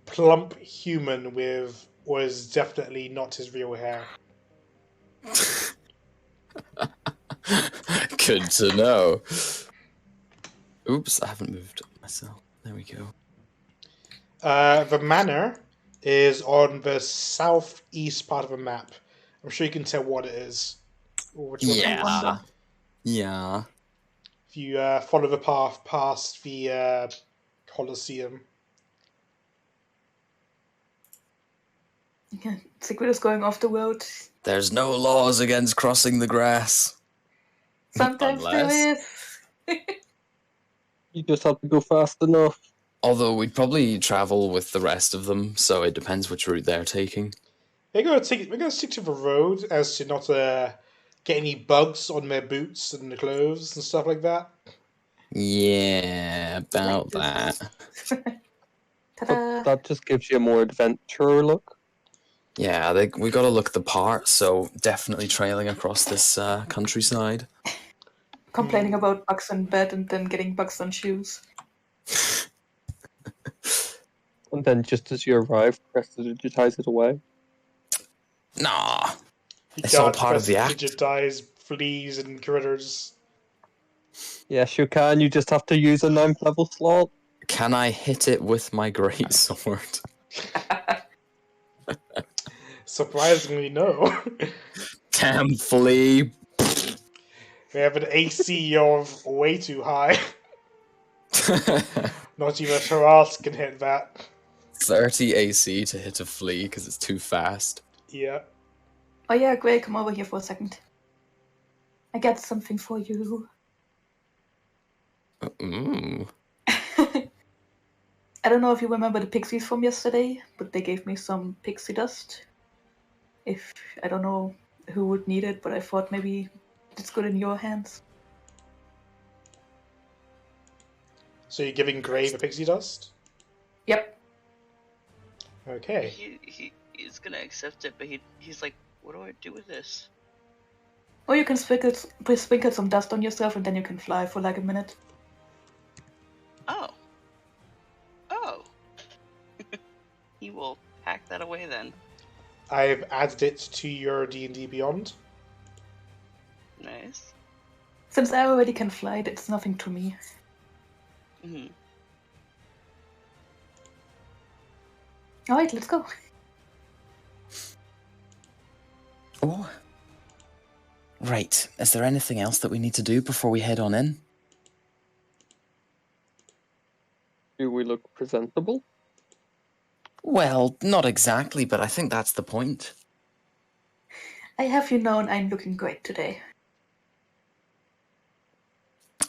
plump human with what is definitely not his real hair. Good to know. Oops, I haven't moved myself. There we go. The manor is on the southeast part of the map. I'm sure you can tell what it is. Or which one it is. Yeah. Yeah. If you follow the path past the Colosseum. Yeah, Sigrid is going off the road. There's no laws against crossing the grass. Sometimes there Unless- is. You just have to go fast enough. Although we'd probably travel with the rest of them, so it depends which route they're taking. We're gonna stick to the road as to not get any bugs on their boots and the clothes and stuff like that. Yeah, about Like that. Ta-da! But that just gives you a more adventure look. Yeah, we got to look the part, so definitely trailing across this countryside. Complaining about bugs on bed and then getting bugs on shoes. And then just as you arrive, press to digitize it away. Nah, You It's all can't part of press the act. digitize fleas and critters. Yes, you can. You just have to use a 9th level slot. can I hit it with my great sword? Surprisingly, no. Damn flea. We have an AC of way too high. Not even a Taras can hit that. 30 AC to hit a flea because it's too fast. Yeah. Oh yeah, Gray, come over here for a second. I got something for you. Ooh. I don't know if you remember the pixies from yesterday, but they gave me some pixie dust. I don't know who would need it, but I thought maybe it's good in your hands. So you're giving Grave a pixie dust? Yep. Okay. He's gonna accept it, but he's like, what do I do with this? Or you can sprinkle some dust on yourself and then you can fly for like a minute. Oh. Oh. He will pack that away then. I've added it to your D&D Beyond. Nice. Since I already can fly, it's nothing to me. Hmm. Alright, let's go. Oh. Right. Is there anything else that we need to do before we head on in? Do we look presentable? Well, not exactly, but I think that's the point. I have you known I'm looking great today.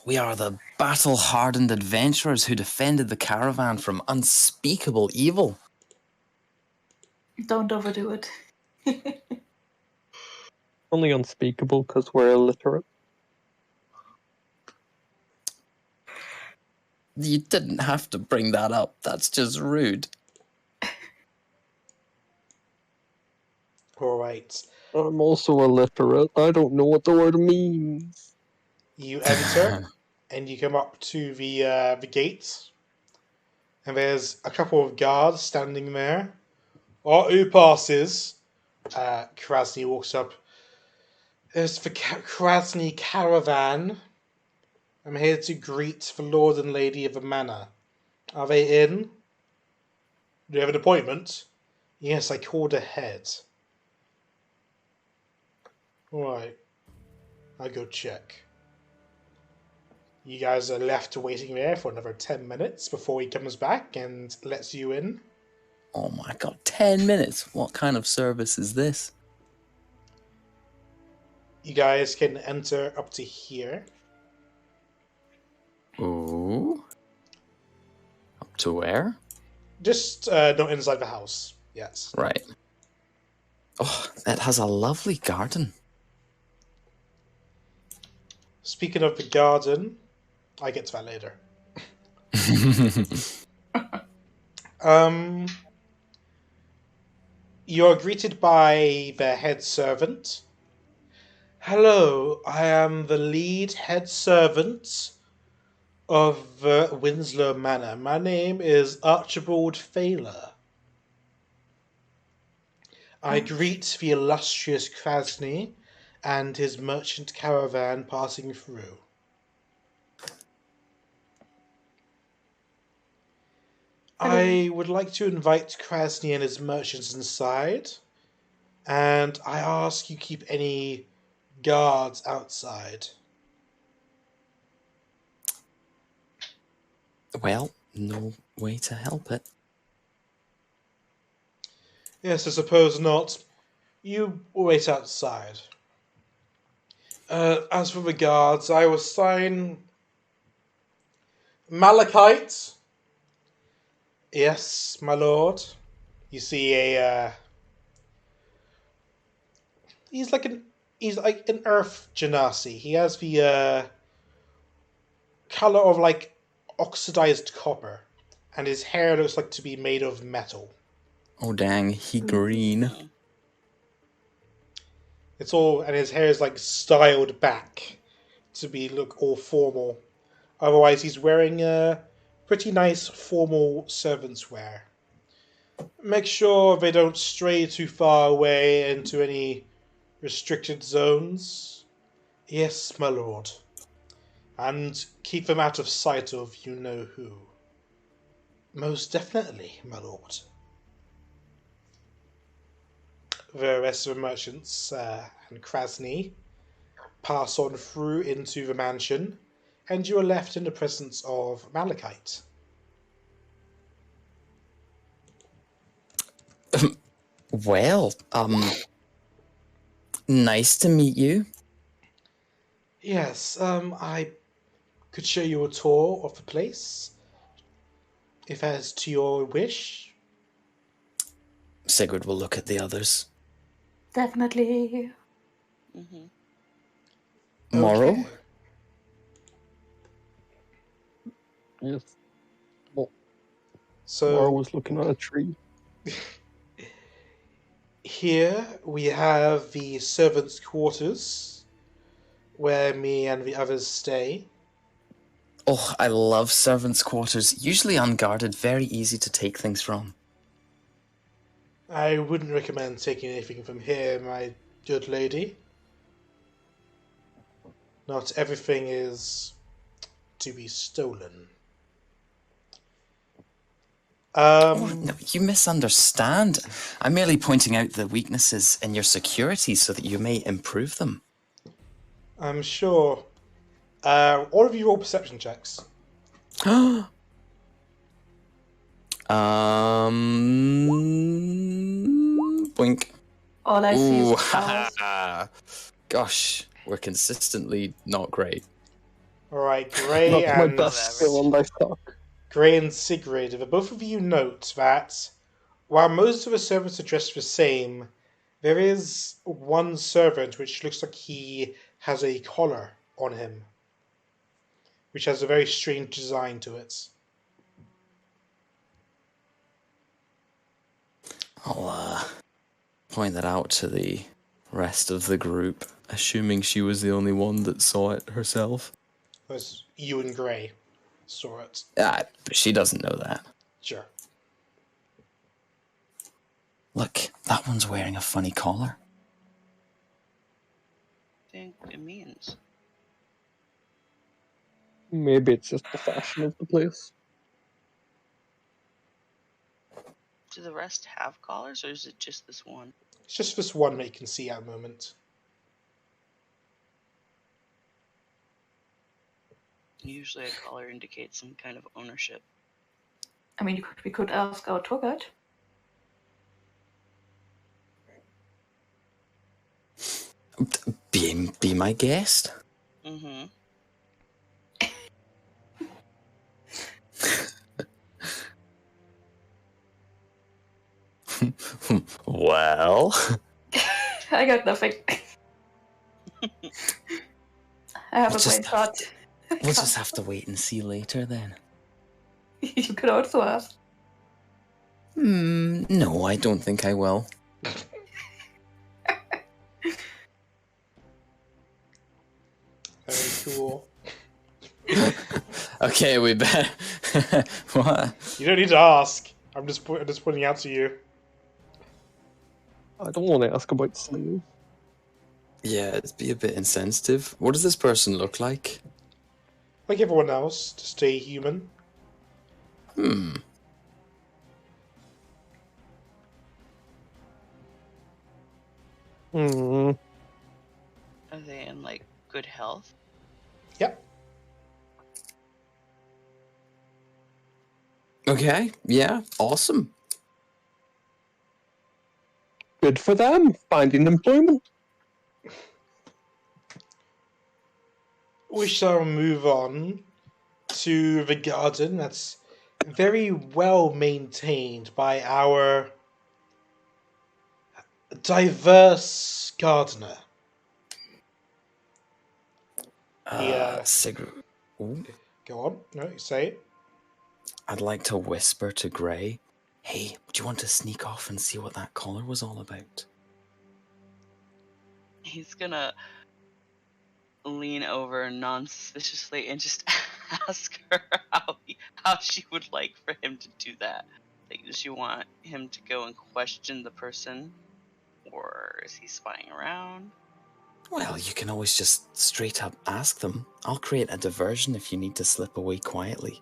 We are the battle-hardened adventurers who defended the caravan from unspeakable evil. Don't overdo it. Only unspeakable because we're illiterate. You didn't have to bring that up. That's just rude. Alright. I'm also illiterate. I don't know what the word means. You enter, and you come up to the gate. And there's a couple of guards standing there. Who passes? Kras'ni walks up. There's the Kras'ni caravan. I'm here to greet the Lord and Lady of the Manor. Are they in? Do you have an appointment? Yes, I called ahead. Alright. I'll go check. You guys are left waiting there for another 10 minutes before he comes back and lets you in. Oh my god, 10 minutes? What kind of service is this? You guys can enter up to here. Ooh. Up to where? Just not inside the house. Yes. Right. Oh, it has a lovely garden. Speaking of the garden, I get to that later. You're greeted by the head servant. Hello, I am the lead head servant of Winslow Manor. My name is Archibald Failer. I greet the illustrious Kras'ni and his merchant caravan passing through. I would like to invite Kras'ni and his merchants inside, and I ask you keep any guards outside. Well, no way to help it. Yes, I suppose not. You wait outside. As for the guards, I will assign Malachite. Yes, my lord. You see he's like an earth genasi. He has the color of like oxidized copper, and his hair looks like to be made of metal. Oh dang, he green. It's all, and his hair is like styled back to look all formal. Otherwise, he's wearing pretty nice formal servants' wear. Make sure they don't stray too far away into any restricted zones. Yes, my lord. And keep them out of sight of you-know-who. Most definitely, my lord. The rest of the merchants and Kras'ni pass on through into the mansion, and you are left in the presence of Malachite. Well, nice to meet you. Yes, I could show you a tour of the place, if as to your wish. Sigurd will look at the others. Definitely. Mm-hmm. Morrow? Okay. Yes. Well, Laura So was looking at a tree. here we have the servants' quarters, where me and the others stay. Oh, I love servants' quarters. Usually unguarded, very easy to take things from. I wouldn't recommend taking anything from here, my good lady. Not everything is to be stolen. Oh, no, you misunderstand. I'm merely pointing out the weaknesses in your security so that you may improve them. I'm sure. All of you roll perception checks. Boink. All I see Ooh, is cows. gosh, we're consistently not great. Alright, Gray Not my and best skill on dice talk. Gray and Sigrid, the both of you note that while most of the servants are dressed the same, there is one servant which looks like he has a collar on him, which has a very strange design to it. I'll point that out to the rest of the group, assuming she was the only one that saw it herself. As you and Gray saw it. But she doesn't know that. Sure. Look, that one's wearing a funny collar. I think it means. Maybe it's just the fashion of the place. Do the rest have collars, or is it just this one? It's just this one that you can see at the moment. Usually a collar indicates some kind of ownership. I mean, we could ask our tour guide. Be my guest. Mm-hmm. Well, I got nothing. I have We'll a brain just- fart. we'll just have to wait and see later then. You could also ask. No, I don't think I will. Very cool. Okay, we better. What? You don't need to ask. I'm just pointing out to you. I don't want to ask about slaves. Yeah, it'd be a bit insensitive. What does this person look like? Like everyone else, to stay human. Hmm. Are they in like good health? Yep. Okay, yeah, awesome. Good for them, finding employment. We shall move on to the garden that's very well maintained by our diverse gardener. Sigurd. Ooh, Go on. No, you say it. I'd like to whisper to Grey. Hey, do you want to sneak off and see what that collar was all about? He's gonna lean over non-suspiciously and just ask her how she would like for him to do that. Like, does she want him to go and question the person, or is he spying around? Well, you can always just straight up ask them. I'll create a diversion if you need to slip away quietly.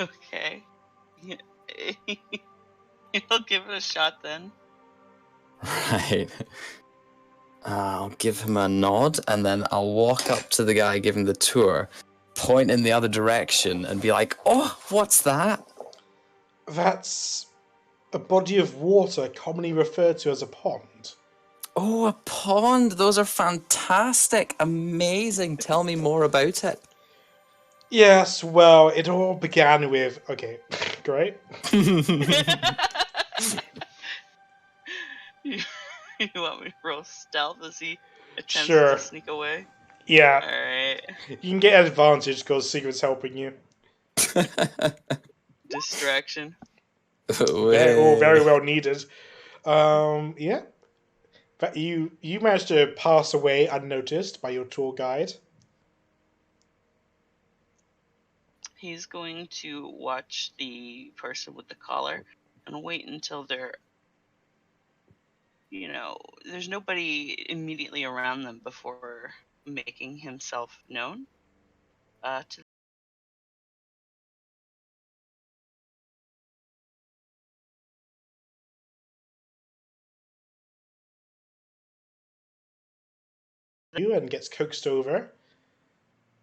Okay. Yeah. He'll give it a shot then. Right. I'll give him a nod and then I'll walk up to the guy giving the tour point in the other direction and be like, "Oh, what's that?" That's a body of water commonly referred to as a pond. Oh, a pond. Those are fantastic. Amazing. Tell me more about it. Yes, well, it all began with... Okay, great. You want me to roll stealth as he attempts Sure. to sneak away? Yeah, Alright. you can get advantage because Secret's helping you. Distraction. Very well needed. Yeah. But you managed to pass away unnoticed by your tour guide. He's going to watch the person with the collar and wait until they're, there's nobody immediately around them before making himself known to You and gets coaxed over.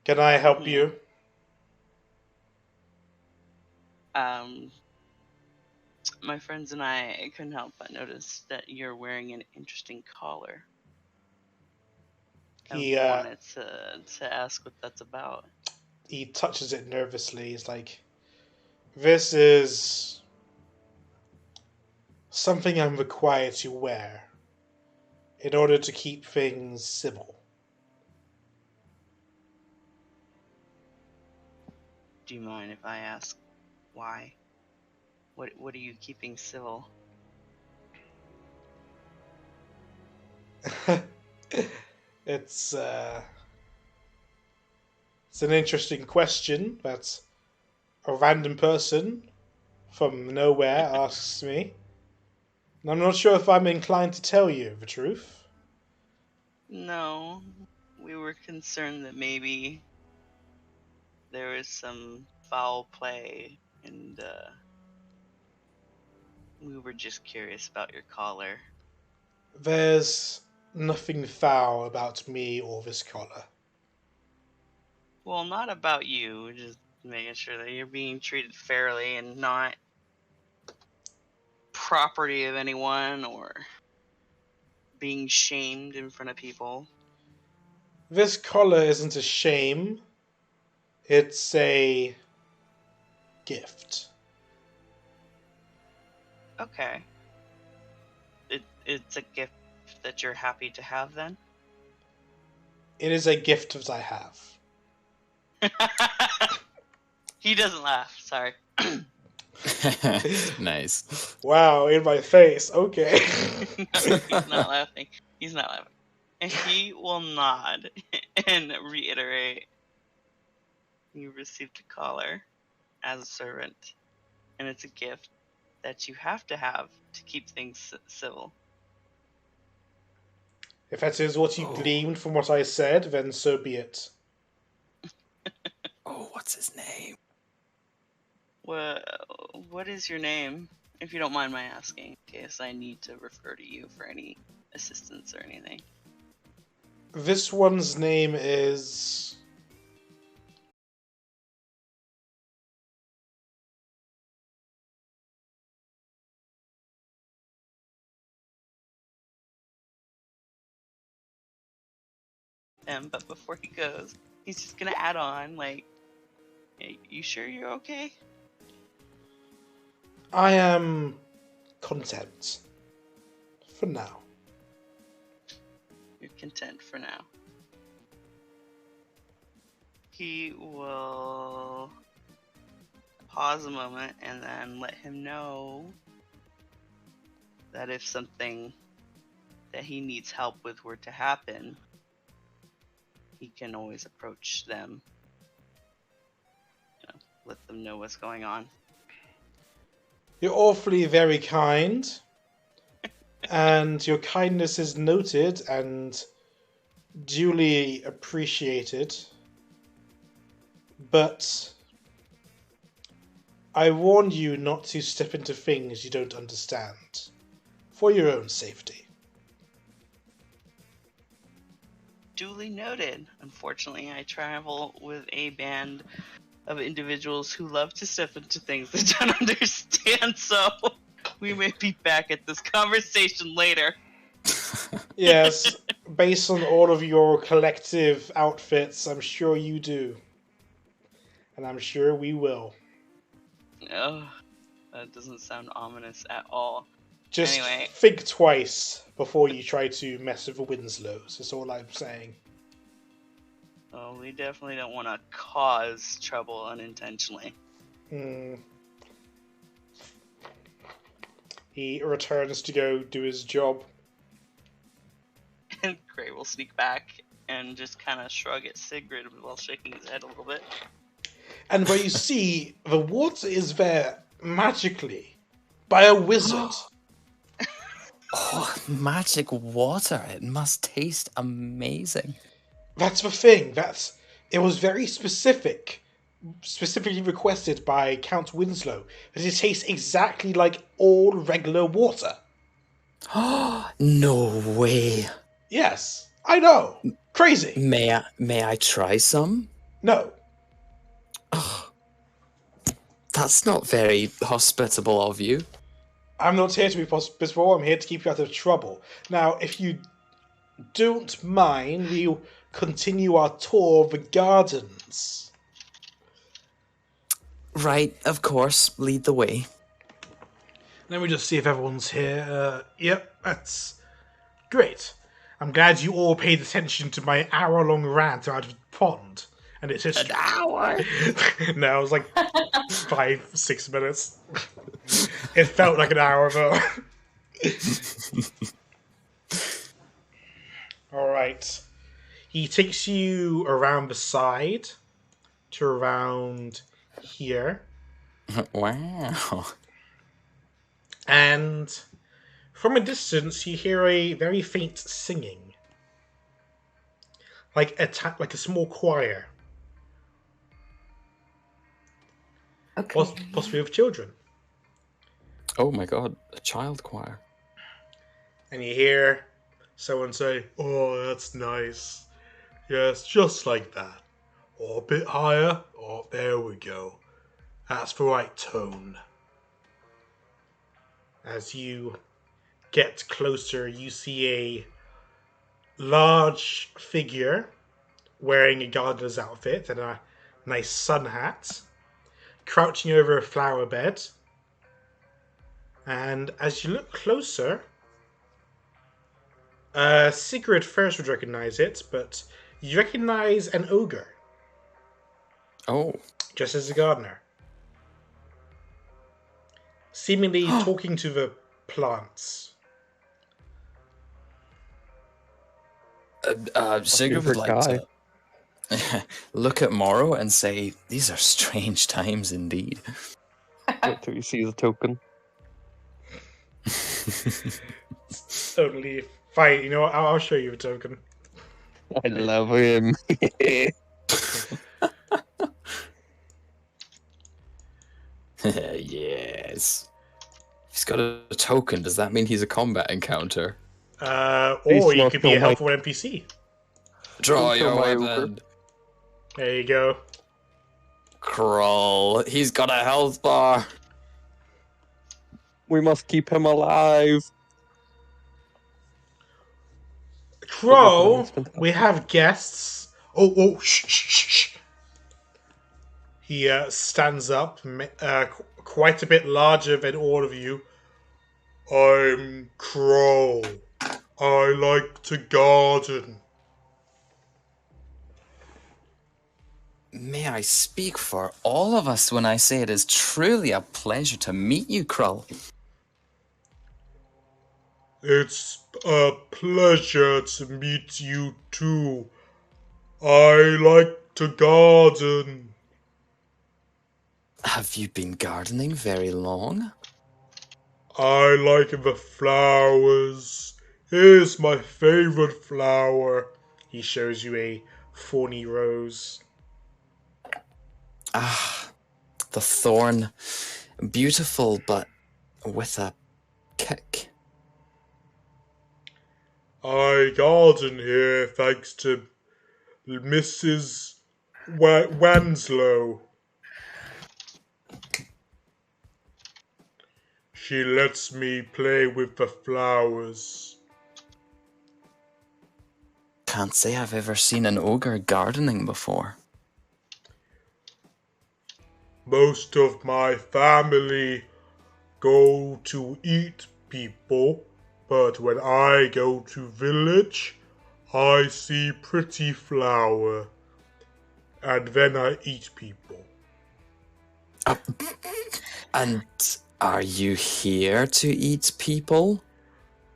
Can I help you? My friends and I couldn't help but notice that you're wearing an interesting collar. He I wanted to ask what that's about. he touches it nervously. He's like, "This is something I'm required to wear in order to keep things civil." Do you mind if I ask why? What are you keeping civil? It's an interesting question that a random person from nowhere asks me. And I'm not sure if I'm inclined to tell you the truth. No, we were concerned that maybe there was some foul play, and we were just curious about your collar. There's nothing foul about me or this collar. Well, not about you, just making sure that you're being treated fairly and not property of anyone or being shamed in front of people. This collar isn't a shame. It's a gift. Okay. It's a gift that you're happy to have then? It is a gift that I have. He doesn't laugh, sorry. Nice. Wow, in my face. Okay. No, he's not laughing. He's not laughing. And he will nod and reiterate, you received a collar as a servant, and it's a gift that you have to keep things civil. If that is what you gleaned from what I said, then so be it. Oh, what's his name? What is your name, if you don't mind my asking, in case I need to refer to you for any assistance or anything? This one's name is... But before he goes, he's just gonna add on, like, hey, you sure you're okay? I am content. For now. You're content for now. He will pause a moment and then let him know that if something that he needs help with were to happen, he can always approach them. Let them know what's going on. You're awfully very kind. And your kindness is noted and duly appreciated. But I warn you not to step into things you don't understand. For your own safety. Duly noted. Unfortunately, I travel with a band of individuals who love to step into things they don't understand, so we may be back at this conversation later. Yes, based on all of your collective outfits, I'm sure you do. And I'm sure we will. Oh, that doesn't sound ominous at all. Just Anyway. think twice before you try to mess with the Winslows, is all I'm saying. Oh, we definitely don't want to cause trouble unintentionally. He returns to go do his job. And Gray will sneak back and just kind of shrug at Sigrid while shaking his head a little bit. And where you see the water is there magically by a wizard. Oh, magic water. It must taste amazing. That's the thing. It was very specifically requested by Count Winslow that it tastes exactly like all regular water. No way. Yes, I know. Crazy. May I try some? No. Oh, that's not very hospitable of you. I'm not here to be hospitable. I'm here to keep you out of trouble. Now, if you don't mind, we'll continue our tour of the gardens. Right, of course. Lead the way. Let me just see if everyone's here. Yep, that's great. I'm glad you all paid attention to my hour-long rant out of the pond. And it's just... An hour? No, it was like 5-6 minutes. It felt like an hour, though. Alright. He takes you around the side to around here. Wow. And from a distance, you hear a very faint singing. Like a small choir. Okay. Possibly with children. Oh my god, a child choir. And you hear someone say, "Oh, that's nice. Yes, just like that. Or a bit higher. Oh, there we go. That's the right tone." As you get closer, you see a large figure wearing a gardener's outfit and a nice sun hat, crouching over a flower bed. And as you look closer, Sigrid first would recognize it, but you recognize an ogre. Oh. Just as a gardener. Seemingly talking to the plants. Sigurd would favorite like guy. to look at Morrow and say, "These are strange times indeed." Wait till you see the token. Totally fine. You know what? I'll show you a token. I love him. Yes. He's got a token. Does that mean he's a combat encounter? Or Please you not could be a kill my- helpful NPC. Draw Don't your kill my weapon. There you go. Crawl. He's got a health bar. We must keep him alive. Crow, we have guests. Oh, shh, shh, shh, shh. He stands up, quite a bit larger than all of you. I'm Crow. I like to garden. May I speak for all of us when I say it is truly a pleasure to meet you, Krull. It's a pleasure to meet you too. I like to garden. Have you been gardening very long? I like the flowers. Here's my favorite flower. He shows you a thorny rose. Ah, the thorn. Beautiful, but with a kick. I garden here thanks to Mrs. Wanslow. She lets me play with the flowers. Can't say I've ever seen an ogre gardening before. Most of my family go to eat people, but when I go to village, I see pretty flower, and then I eat people. And are you here to eat people?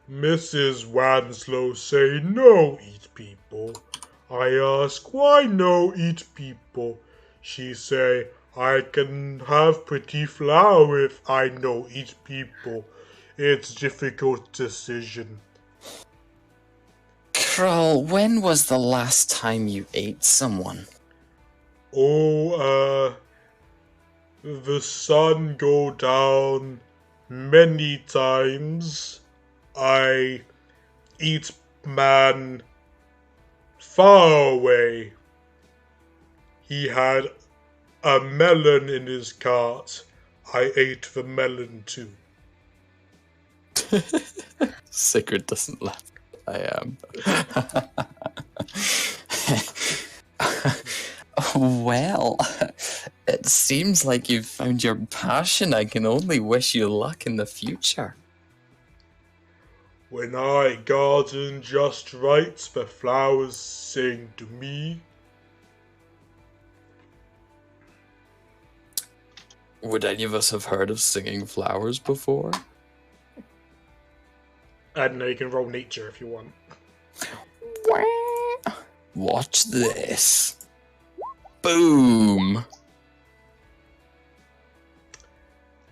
Mrs. Wanslow say no eat people. I ask why no eat people. She say I can have pretty flower if I no eat people. It's difficult decision. Krull, when was the last time you ate someone? Oh, the sun go down many times. I eat man far away. He had a melon in his cart. I ate the melon too. Sigurd doesn't laugh. I am. Well, it seems like you've found your passion. I can only wish you luck in the future. When I garden just right, the flowers sing to me. Would any of us have heard of singing flowers before? I don't know, you can roll nature if you want. Watch this. Boom!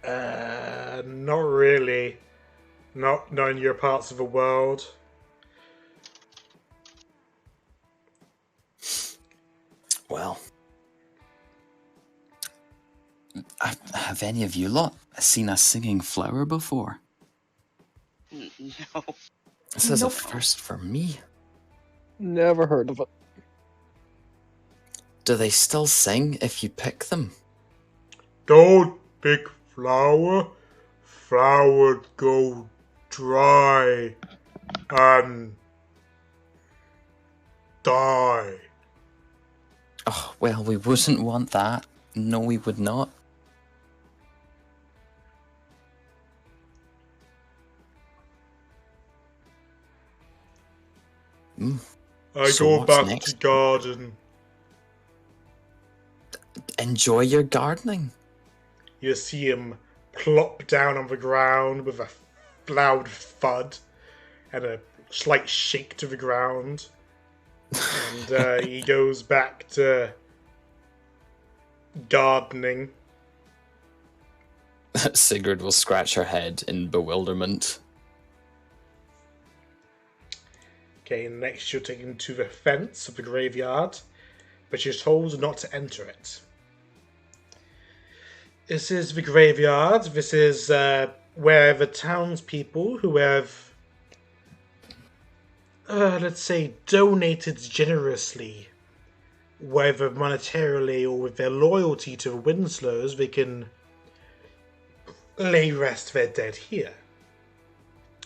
Not really. Not in your parts of the world. Well, have any of you lot seen a singing flower before? No. This is a Nope. first for me. Never heard of it. Do they still sing if you pick them? Don't pick flower. Flower go dry and die. Oh, well, we wouldn't want that. No, we would not. I So go what's back next? to garden. Enjoy your gardening. You see him plop down on the ground with a loud thud and a slight shake to the ground. And he goes back to gardening. Sigurd will scratch her head in bewilderment. Okay, next you're taken to the fence of the graveyard, but you're told not to enter it. This is the graveyard. This is where the townspeople who have, let's say, donated generously, whether monetarily or with their loyalty to the Winslows, they can lay rest their dead here.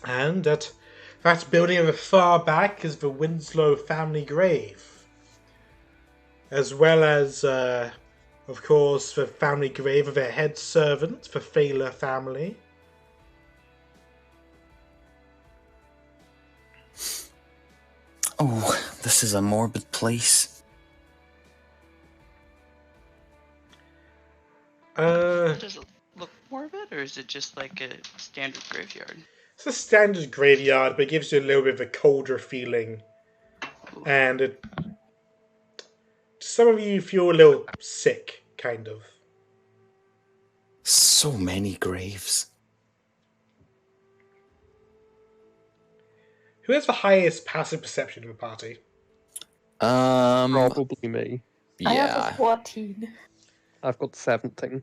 And at that building at the far back is the Winslow family grave, as well as, of course, the family grave of their head servant, the Thaler family. Oh, this is a morbid place. Does it look morbid, or is it just like a standard graveyard? It's a standard graveyard, but it gives you a little bit of a colder feeling. And it, some of you feel a little sick, kind of. So many graves. Who has the highest passive perception in the party? Probably me. I have a Yeah. 14. I've got 17.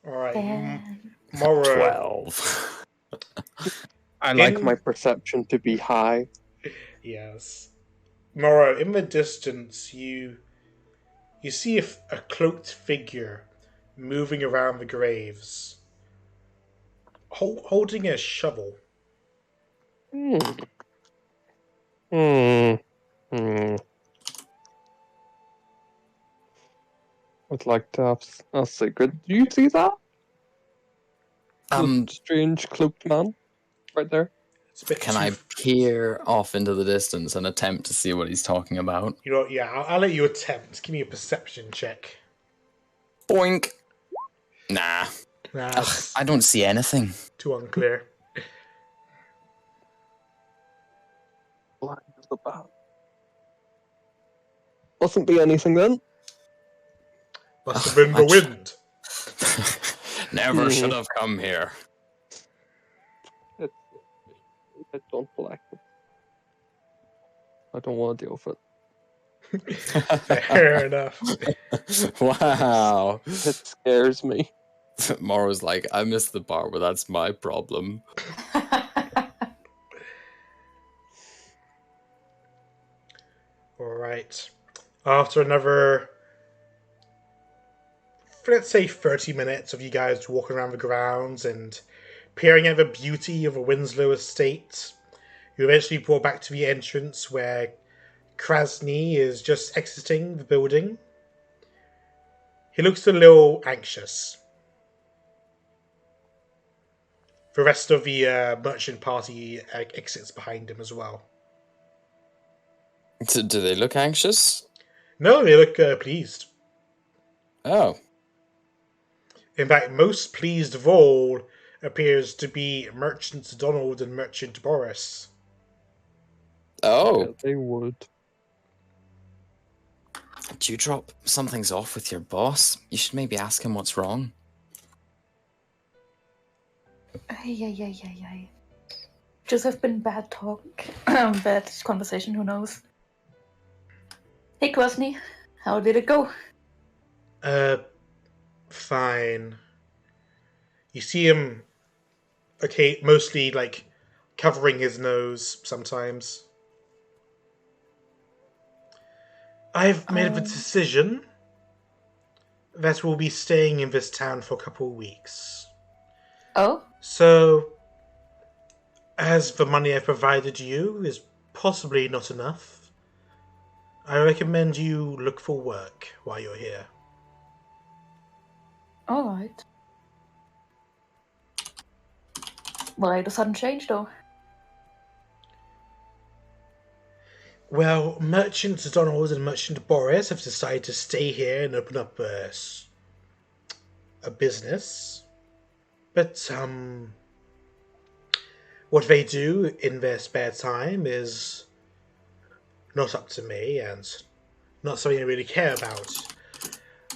Alright, Damn. Mora. 12. I like In- my perception to be high. Yes. Mora, in the distance, you see a cloaked figure moving around the graves, holding a shovel. Hmm. Hmm. Hmm. I'd like to have a secret. Do you see that? The strange cloaked man right there. It's a bit Can too... I peer off into the distance and attempt to see what he's talking about? You know, yeah, I'll let you attempt. Give me a perception check. Boink. Nah. Nah, I don't see anything. too unclear. Blind as a bat. Mustn't be anything then. Must have been the wind. Never should have come here. I don't like it. I don't want to deal with it. Fair enough. Wow. It scares me. Morrow's like, I missed the part where that's my problem. Alright. After another, let's say 30 minutes of you guys walking around the grounds and peering at the beauty of a Winslow estate, you eventually brought back to the entrance where Kras'ni is just exiting the building. He looks a little anxious. The rest of the merchant party exits behind him as well. Do they look anxious? No, they look pleased. Oh. In fact, most pleased of all appears to be Merchant Donald and Merchant Boris. Oh. Yeah, they would. Dewdrop, something's off with your boss. You should maybe ask him what's wrong. Ay. Just have been bad talk, bad conversation, who knows. Hey, Kras'ni, how did it go? Fine. You see him, okay, mostly, like, covering his nose sometimes. I've made the decision that we'll be staying in this town for a couple of weeks. Oh? So, as the money I provided you is possibly not enough, I recommend you look for work while you're here. Alright. Why the sudden change, though? Well, Merchant Donald and Merchant Boris have decided to stay here and open up a business. But, what they do in their spare time is not up to me and not something I really care about.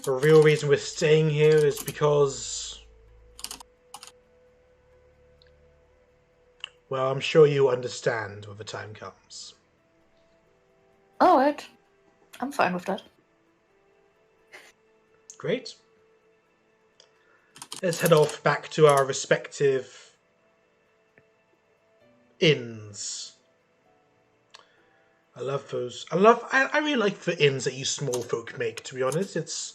The real reason we're staying here is because, well, I'm sure you understand when the time comes. Alright. I'm fine with that. Great. Let's head off back to our respective inns. I love those. I really like the inns that you small folk make, to be honest.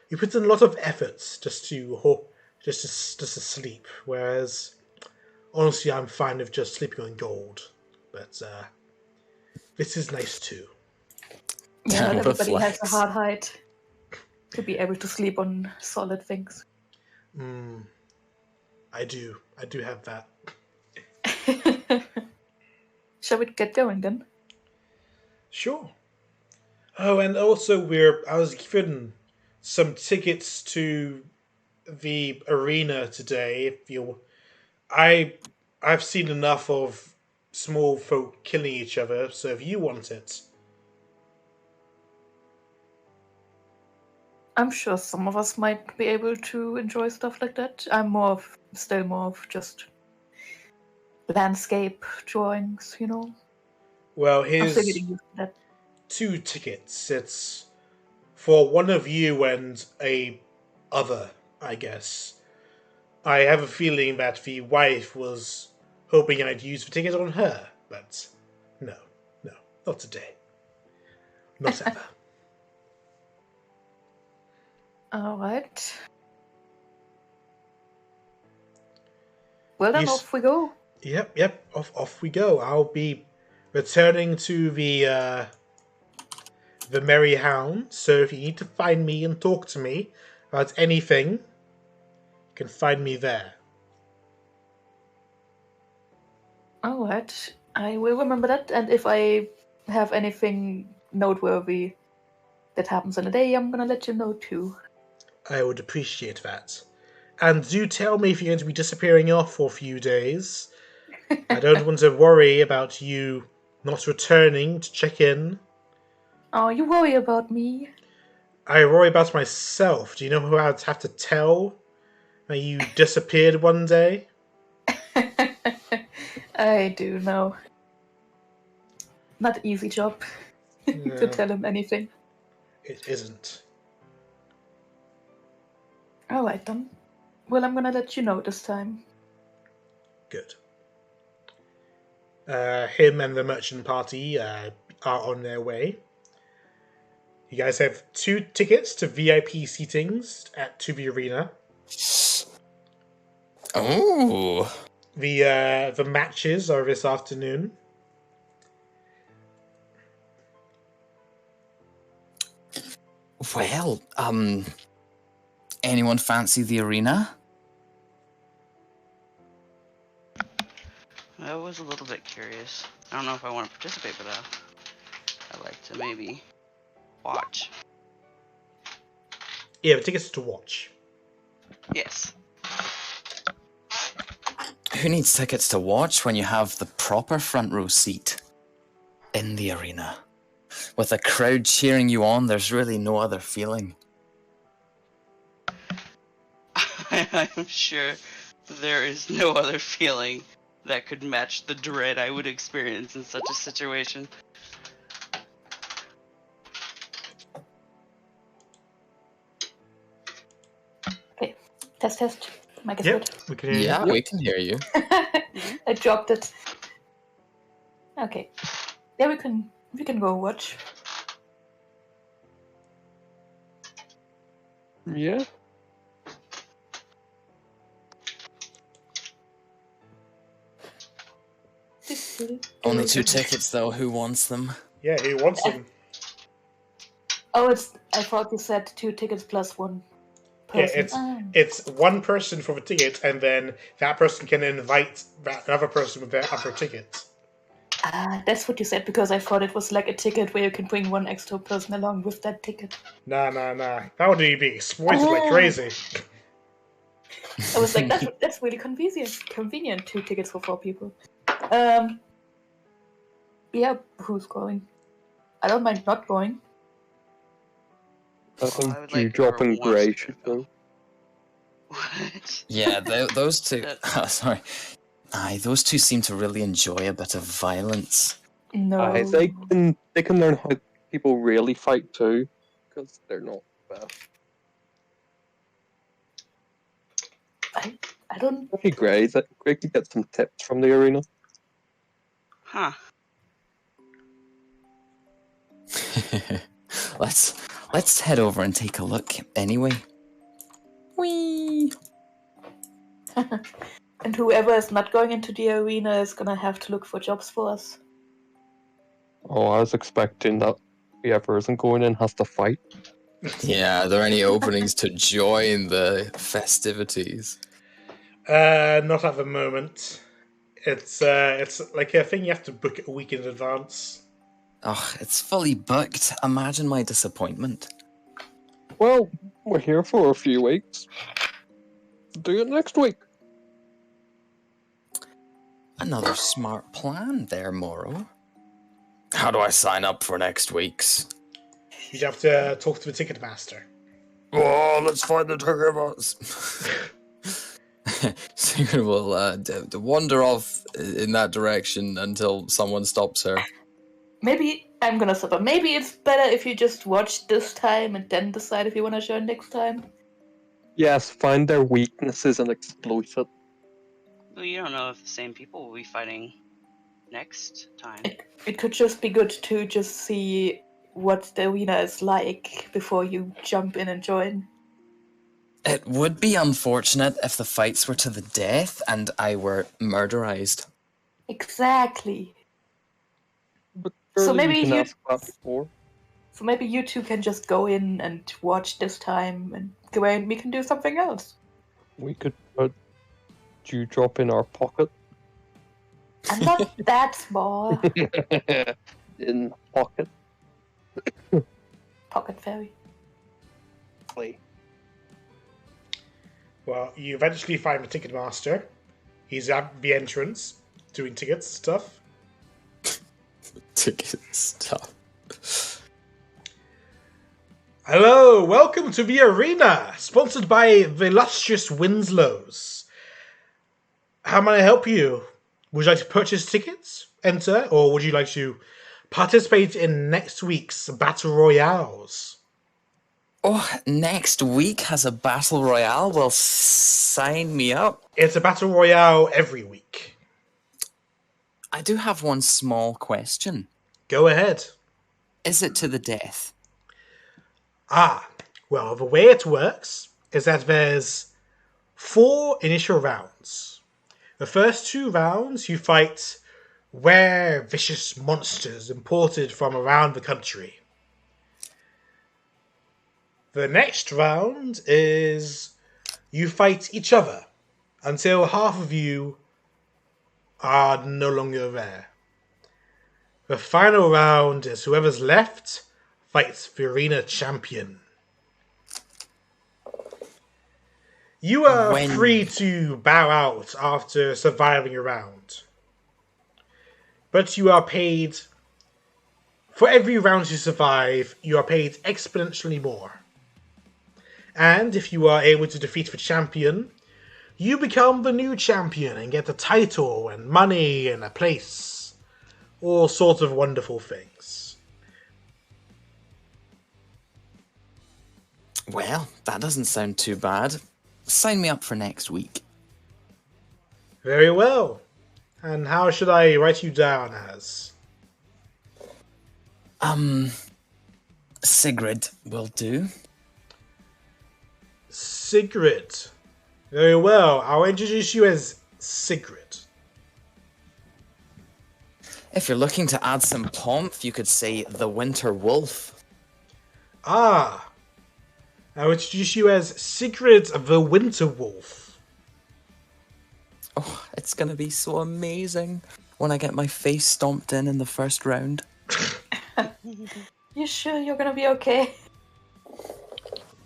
You put in a lot of effort just to sleep, whereas honestly I'm fine with just sleeping on gold. But this is nice too. Yeah, not What a everybody has a flex. hard height to be able to sleep on solid things. I do have that. Shall we get going then? Sure. Oh, and also I was given some tickets to the arena today. I've seen enough of small folk killing each other, so if you want it. I'm sure some of us might be able to enjoy stuff like that. I'm still more of just landscape drawings, you know. Well, I'm still here's getting used to that. 2 tickets. It's for one of you and a other, I guess. I have a feeling that the wife was hoping I'd use the ticket on her, but no. Not today. Not ever. All right. Well, then Yes. off we go. Yep. Off we go. I'll be returning to the Merry Hound. So if you need to find me and talk to me about anything, you can find me there. All right. I will remember that. And if I have anything noteworthy that happens in a day, I'm gonna let you know too. I would appreciate that. And do tell me if you're going to be disappearing off for a few days. I don't want to worry about you not returning to check in. Oh, you worry about me. I worry about myself. Do you know who I'd have to tell that you disappeared one day? I do know. Not easy job to No, tell him anything. it isn't. All right then. Well, I'm gonna let you know this time. Good. Him and the merchant party are on their way. You guys have 2 tickets to VIP seatings at Tubi Arena. Oh. The matches are this afternoon. Well, anyone fancy the arena? I was a little bit curious. I don't know if I want to participate, but I'd like to maybe watch. Yeah, the tickets to watch. Yes. Who needs tickets to watch when you have the proper front row seat in the arena? With a crowd cheering you on, there's really no other feeling. I'm sure there is no other feeling that could match the dread I would experience in such a situation. Okay, test. Mic is Yep, we can hear Yeah, you. we can hear you. good. I dropped it. Okay. Yeah, we can go watch. Yeah. Only 2 tickets though, who wants them? Yeah, he wants them. Oh, I thought you said 2 tickets plus 1 Yeah, person. it's one person for the ticket, and then that person can invite that other person with their other ticket. That's what you said, because I thought it was like a ticket where you can bring 1 extra person along with that ticket. Nah. That would be exploited like crazy. I was like, that's really convenient. 2 tickets for 4 people. Yeah, who's going? I don't mind not going. I I think would like Dewdrop and whoever wants Grey to should go. go. What? Yeah, those 2. That's- Sorry. Aye, those 2 seem to really enjoy a bit of violence. No. They can learn how people really fight too, because they're not bad. I don't. Maybe Grey could get some tips from the arena. Huh. Let's head over and take a look anyway. Whee! And whoever is not going into the arena is gonna have to look for jobs for us. Oh, I was expecting that whoever isn't going in has to fight. Yeah, are there any openings to join the festivities? Not at the moment. It's like a thing you have to book a week in advance. Oh, it's fully booked. Imagine my disappointment. Well, we're here for a few weeks. Do it next week. Another smart plan there, Moro. How do I sign up for next week's? You'd have to talk to the ticket master. Oh, let's find the ticket box. Sigrid will wander off in that direction until someone stops her. Maybe I'm gonna stop. Maybe it's better if you just watch this time and then decide if you want to join next time. Yes, find their weaknesses and exploit it. Well, you don't know if the same people will be fighting next time. It could just be good to just see what the arena is like before you jump in and join. It would be unfortunate if the fights were to the death and I were murderized. Exactly. But So surely maybe we can you- ask that before. So maybe you two can just go in and watch this time, and Gawain and me can do something else. We could put Dewdrop in our pocket. I'm not that small. In pocket. Pocket fairy. Play. Well, you eventually find the ticket master. He's at the entrance, doing tickets stuff. Ticket stuff. Hello, welcome to the arena, sponsored by the illustrious Winslows. How may I help you? Would you like to purchase tickets, enter, or would you like to participate in next week's Battle Royales? Oh, next week has a battle royale. Well, sign me up. It's a Battle Royale every week. I do have one small question. Go ahead. Is it to the death? Well, the way it works is that there's 4 initial rounds. The first 2 rounds, you fight rare, vicious monsters imported from around the country. The next round is you fight each other until half of you are no longer there. The final round is whoever's left fights the arena champion. You are free to bow out after surviving a round. But you are paid... For every round you survive, you are paid exponentially more. And if you are able to defeat the champion, you become the new champion and get a title and money and a place. All sorts of wonderful things. Well, that doesn't sound too bad. Sign me up for next week. Very well. And how should I write you down as? Sigrid will do. Sigrid. Very well. I'll introduce you as Sigrid. If you're looking to add some pomp, you could say the Winter Wolf. I'll introduce you as Sigrid the Winter Wolf. Oh, it's gonna be so amazing when I get my face stomped in the first round. You sure you're gonna be okay?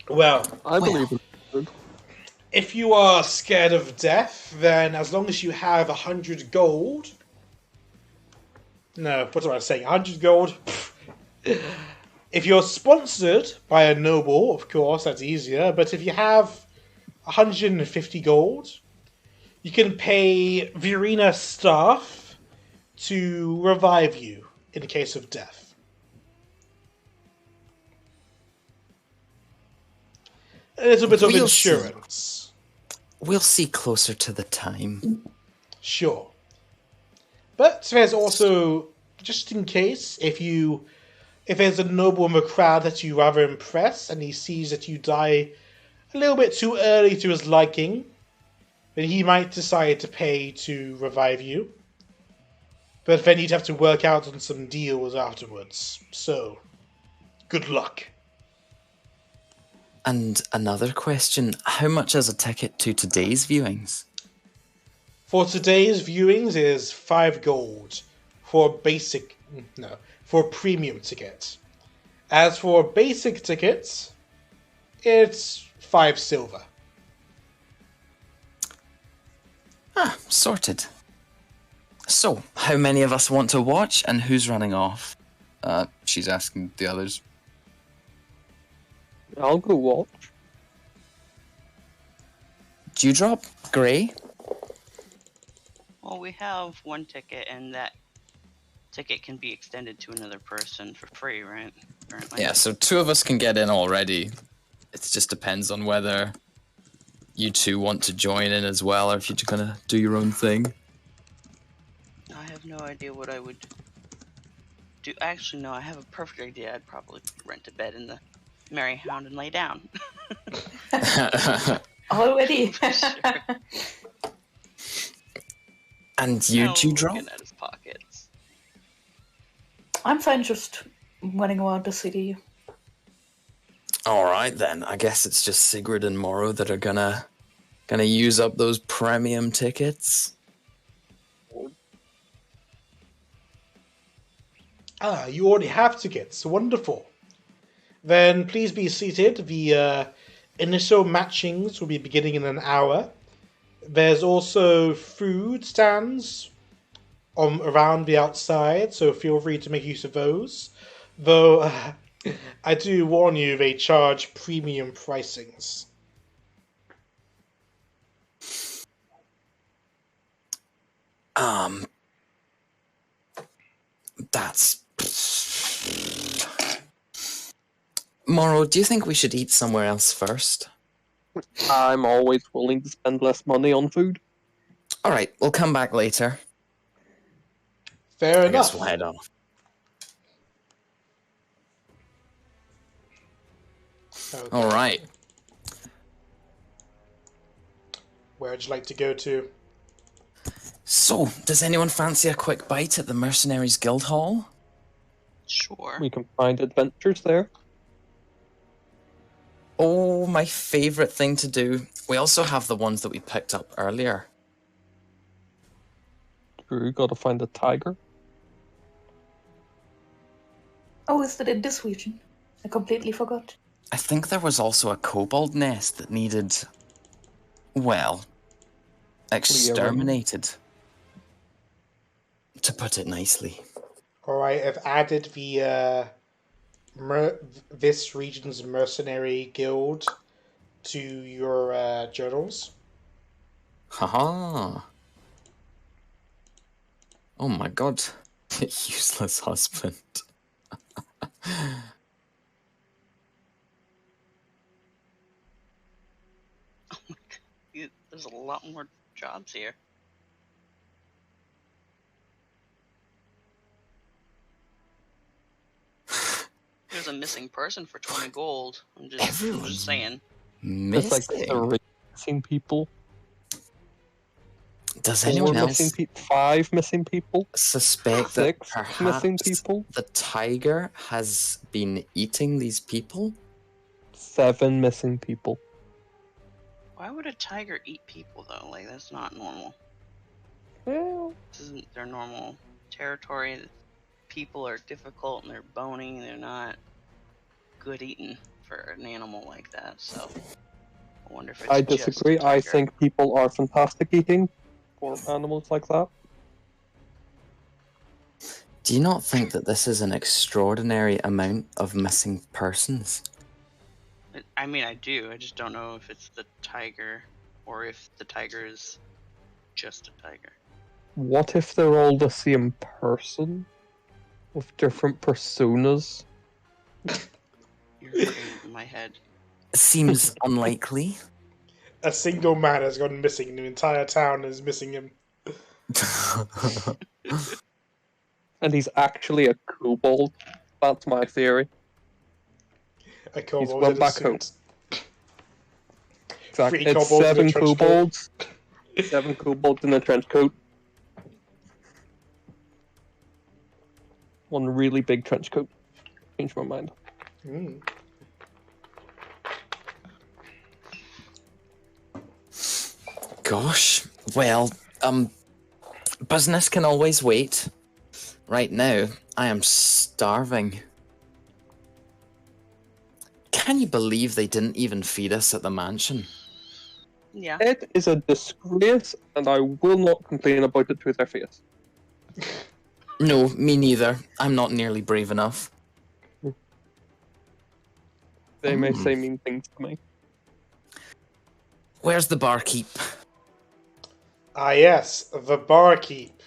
Well, I believe it. if you are scared of death, then as long as you have 100 gold... No, what am I saying? 100 gold? If you're sponsored by a noble, of course, that's easier. But if you have 150 gold, you can pay the arena staff to revive you in case of death. A little bit of We'll insurance. We'll see closer to the time. Sure. But there's also, just in case, if there's a noble in the crowd that you rather impress and he sees that you die a little bit too early to his liking, then he might decide to pay to revive you. But then you'd have to work out on some deals afterwards. So, good luck. And another question, how much is a ticket to today's viewings? For today's viewings is 5 gold for a premium ticket. As for basic tickets, it's 5 silver. Sorted. So, how many of us want to watch and who's running off? She's asking the others. I'll go watch. Dewdrop? Grey? Well, we have one ticket, and that ticket can be extended to another person for free, right? Apparently. Yeah, so 2 of us can get in already. It just depends on whether you 2 want to join in as well, or if you're gonna do your own thing. I have no idea what I would do. Actually, no, I have a perfect idea. I'd probably rent a bed in the Merry Hound and lay down. Already. Sure. And you, Now Dewdrop? looking at his pockets. I'm fine just running around the city. Alright then, I guess it's just Sigrid and Morrow that are gonna use up those premium tickets. Ah, you already have tickets. Wonderful. Then please be seated. The initial matchings will be beginning in an hour. There's also food stands around the outside, so feel free to make use of those. Though, I do warn you, they charge premium pricings. That's... Morrow, do you think we should eat somewhere else first? I'm always willing to spend less money on food. Alright, we'll come back later. Fair I guess enough. we'll head off. Okay. Alright. Where'd you like to go to? So, does anyone fancy a quick bite at the Mercenaries Guild Hall? Sure. We can find adventures there. Oh, my favourite thing to do. We also have the ones that we picked up earlier. We gotta find a tiger. Oh, is that in this region? I completely forgot. I think there was also a kobold nest that needed, well, exterminated. To put it nicely. Alright, I've added the this region's mercenary guild to your journals. Haha. Oh my god. Useless husband. There's a lot more jobs here. There's a missing person for 20 gold. I'm just saying. It's like Missing? 3 missing people. Does 4 anyone missing else 5 missing people. suspect that 6 perhaps missing people. the tiger has been eating these people? 7 missing people. Why would a tiger eat people though? Like that's not normal. Well, This isn't their normal territory. People are difficult and they're bony. They're not good eating for an animal like that. So I wonder if it's I just a disagree. I tiger. think people are fantastic eating for animals like that. Do you not think that this is an extraordinary amount of missing persons? I mean, I do. I just don't know if it's the tiger or if the tiger is just a tiger. What if they're all the same person with different personas? You're crazy in my head. Seems unlikely. A single man has gone missing. The entire town is missing him. And he's actually a kobold. That's my theory. A kobold went in a back suit. home. Exactly. 3 It's kobolds in a 7 trench coat. kobolds. 7 kobolds in a trench coat. 1 really big trench coat. Changed my mind. Mm. Gosh. Well, business can always wait. Right now, I am starving. Can you believe they didn't even feed us at the mansion? Yeah. It is a disgrace, and I will not complain about it to their face. No, me neither. I'm not nearly brave enough. They may say mean things to me. Where's the barkeep? Ah, yes, the barkeep.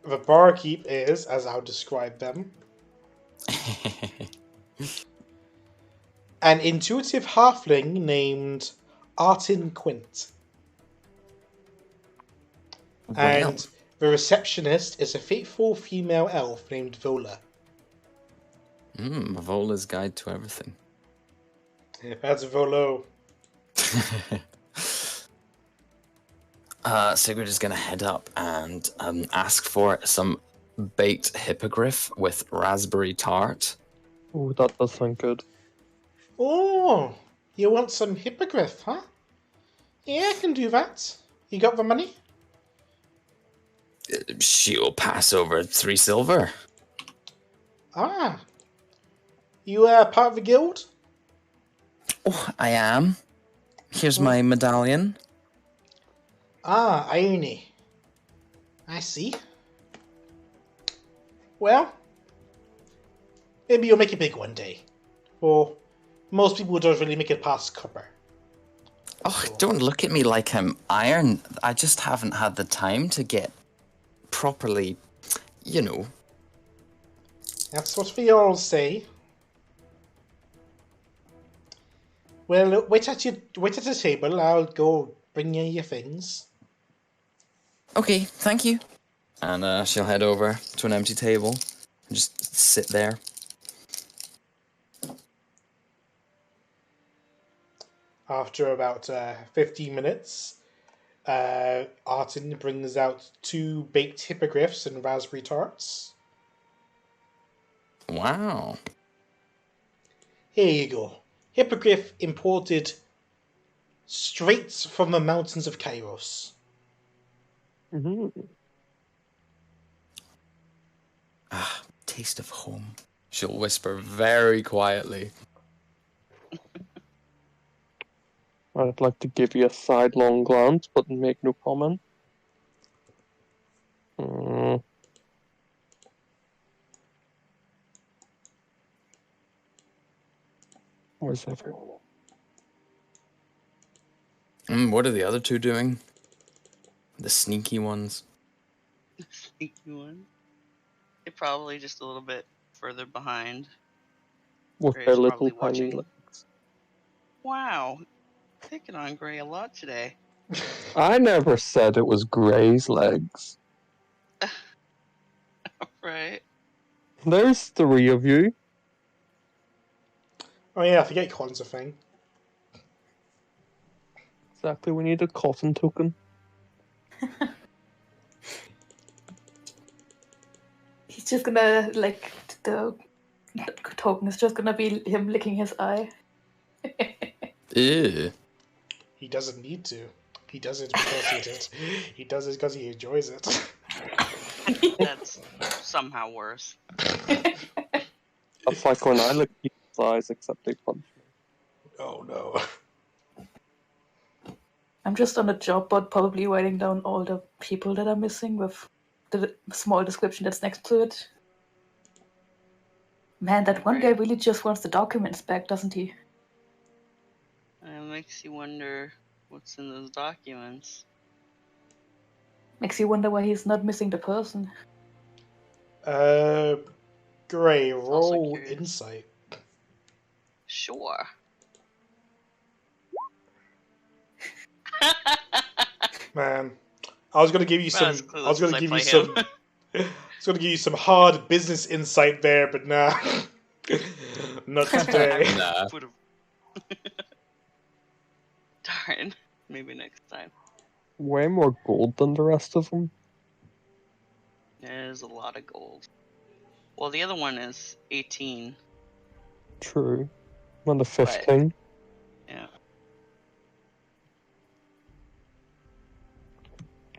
The barkeep is, as I'll describe them, an intuitive halfling named Artin Quint. Well, And The receptionist is a faithful female elf named Vola. Vola's guide to everything. That's Volo. Sigrid is going to head up and ask for some baked hippogriff with raspberry tart. Oh, that does sound good. Oh, you want some hippogriff, huh? Yeah, I can do that. You got the money? She'll pass over 3 silver. Ah. You part of the guild? Oh, I am. Here's my medallion. Ah, irony. I see. Well, maybe you'll make it big one day. Or most people don't really make it past copper. Oh, don't look at me like I'm iron. I just haven't had the time to get properly, you know. That's what we all say. Well, wait at the table. I'll go bring you your things. Okay, thank you. And she'll head over to an empty table and just sit there. After about 15 minutes, Artin brings out 2 baked hippogriffs and raspberry tarts. Wow. Here you go. Hippogriff imported straight from the mountains of Kairos. Mm-hmm. Ah, taste of home. She'll whisper very quietly. I'd like to give you a sidelong glance, but make no comment. Where's everyone? What are the other 2 doing? The sneaky ones. Sneaky one. They're probably just a little bit further behind. With Gray's their little probably tiny watching. legs. Wow, picking on Gray a lot today. I never said it was Gray's legs. Right. There's 3 of you. Oh yeah, I forget Colin's a thing. Exactly, we need a cotton token. He's just gonna, like, the token is just gonna be him licking his eye. Ew. He doesn't need to. He does it because he did. He does it because he enjoys it. That's somehow worse. That's like when I lick people's eyes, except they punch me. Oh no. I'm just on a job board, probably writing down all the people that are missing with the small description that's next to it. Man, that one guy really just wants the documents back, doesn't he? It makes you wonder what's in those documents. Makes you wonder why he's not missing the person. Gray, Also roll curious. insight. Sure. Man, I was gonna give you some. About as I was clueless gonna as give I you play some. him. I was gonna give you some hard business insight there, but nah. Not today. Nah. Would've- Darn. Maybe next time. Way more gold than the rest of them. There's a lot of gold. Well, the other one is 18. True. And the 15. Yeah.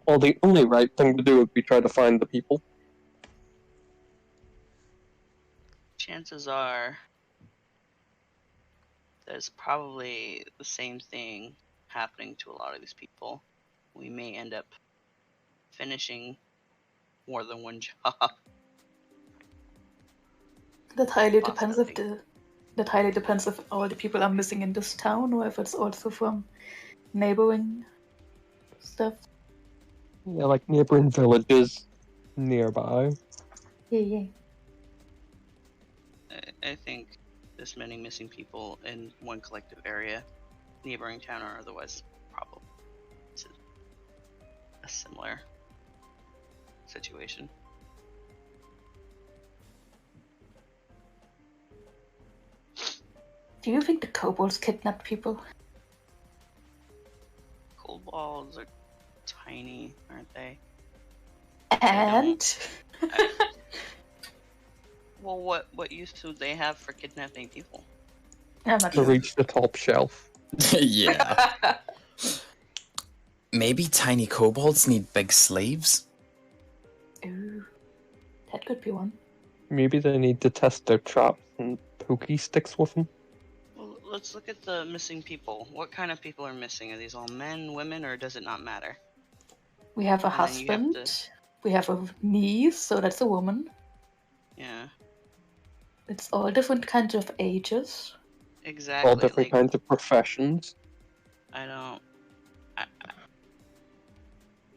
Well, the only right thing to do would be try to find the people. Chances are there's probably the same thing happening to a lot of these people. We may end up finishing more than one job. That highly depends if Possibility. that highly depends if all the people are missing in this town or if it's also from neighboring stuff. Yeah, like neighboring villages nearby. Yeah. I think this many missing people in one collective area, neighboring town or otherwise, probably a similar situation. Do you think the kobolds kidnapped people? Cold balls are tiny, aren't they? And Well, what use do they have for kidnapping people? I'm not To sure. reach the top shelf. Yeah. Maybe tiny kobolds need big slaves? Ooh, that could be one. Maybe they need to test their traps and pokey sticks with them. Well, let's look at the missing people. What kind of people are missing? Are these all men, women, or does it not matter? We have a And then you have husband. We have a niece, so that's a woman. Yeah, It's all different kinds of ages. exactly. All different like, kinds of professions. I don't.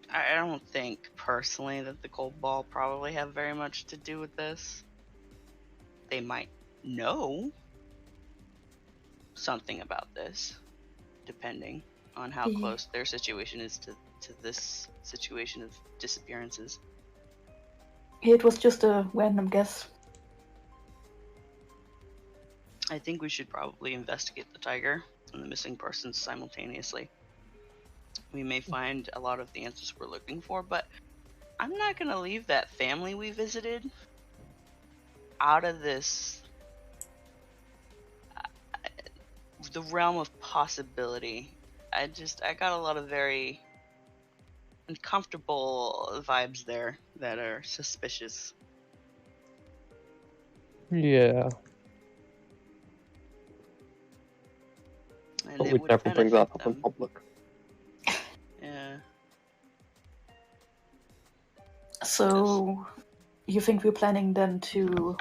I don't think personally that the Cold Ball probably have very much to do with this. They might know something about this, depending on how Yeah. close their situation is to this situation of disappearances. It was just a random guess. I think we should probably investigate the tiger and the missing persons simultaneously. We may find a lot of the answers we're looking for, but I'm not going to leave that family we visited out of this the realm of possibility. I got a lot of very uncomfortable vibes there that are suspicious. Yeah. And But it we'd would never bring that benefit up in them. public. Yeah. So, you think we're planning then to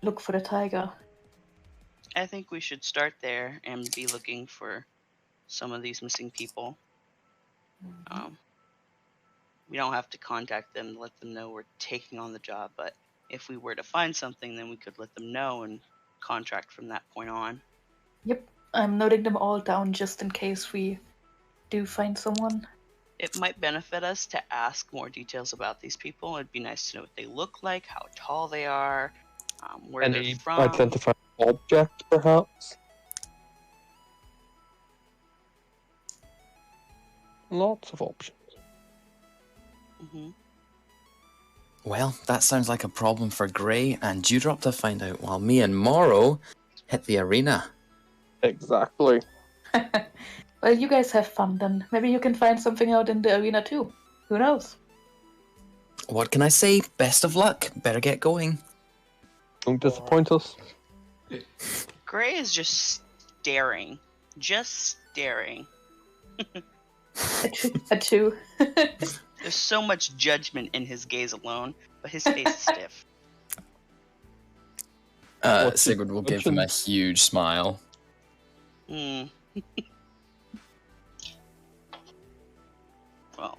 look for the tiger? I think we should start there and be looking for some of these missing people. We don't have to contact them to let them know we're taking on the job, but if we were to find something, then we could let them know and contract from that point on. Yep, I'm noting them all down just in case we do find someone. It might benefit us to ask more details about these people. It'd be nice to know what they look like, how tall they are, where Any they're from. identified object, perhaps? Lots of options. Hmm. Well, that sounds like a problem for Grey and Dewdrop to find out, while me and Morrow hit the arena. Exactly. Well, you guys have fun then. Maybe you can find something out in the arena too. Who knows? What can I say? Best of luck. Better get going. Don't disappoint us. Gray is just staring. Just staring. A two. There's so much judgment in his gaze alone, but his face is stiff. What's the Sigurd will give him a huge smile. Hmm. Well,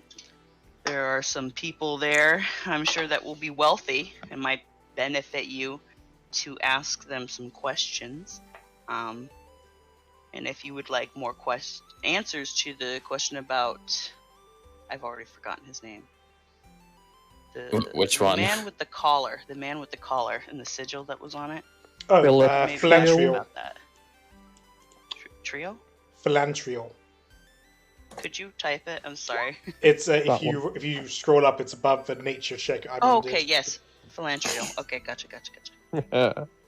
there are some people there, I'm sure, that will be wealthy. It might benefit you to ask them some questions. And if you would like more answers to the question about... I've already forgotten his name. Which the one? Man with the collar. The man with the collar and the sigil that was on it. Oh, Maybe Philantrial. about that. Trio? Philantrial. Could you type it? I'm sorry. It's That if you scroll up, it's above the nature check. Oh, okay, yes. Philantrio. Okay, gotcha.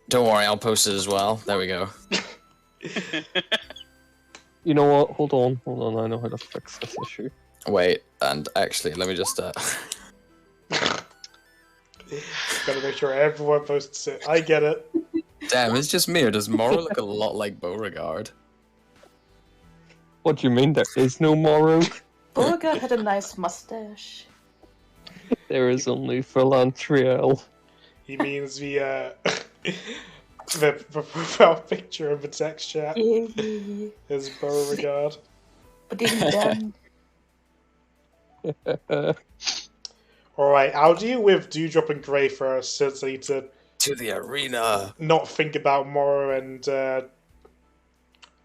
Don't worry, I'll post it as well. There we go. You know what? Hold on. I know how to fix this issue. Wait, and actually, let me just... Gotta make sure everyone posts it. I get it. Damn, it's just me, or does Morrow look a lot like Beauregard? What do you mean there is no Morrow? Beauregard had a nice mustache. There is only Philantriel. He means the profile picture of the text chat is Beauregard. But even then, Alright, I'll deal with Dewdrop and Grey first, since I need to To the arena! not think about Morrow and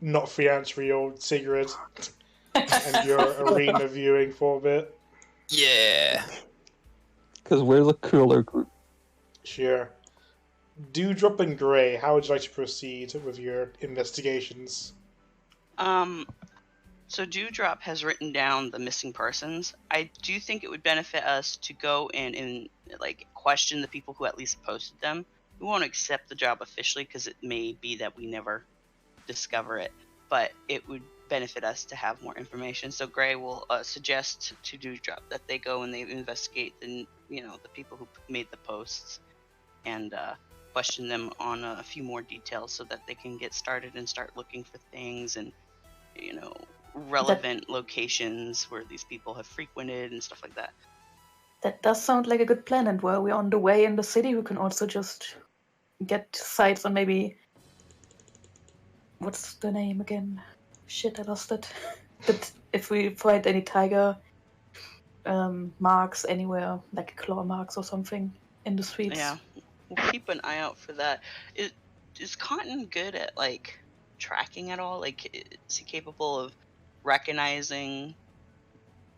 not Fiance or Sigrid and your arena viewing for a bit. Yeah. Because we're the cooler group. Sure. Dewdrop and Grey, how would you like to proceed with your investigations? So Dewdrop has written down the missing persons. I do think it would benefit us to go in and like question the people who at least posted them. We won't accept the job officially because it may be that we never discover it, but it would benefit us to have more information. So Gray will suggest to Dewdrop that they go and they investigate the people who made the posts and question them on a few more details so that they can get started and start looking for things and relevant locations where these people have frequented and stuff like that. That does sound like a good plan, and while we're on the way in the city, we can also just get sights on maybe... What's the name again? Shit, I lost it. But if we find any tiger marks anywhere, like claw marks or something in the streets. Yeah, we'll keep an eye out for that. Is Cotton good at like tracking at all? Like, is he capable of recognizing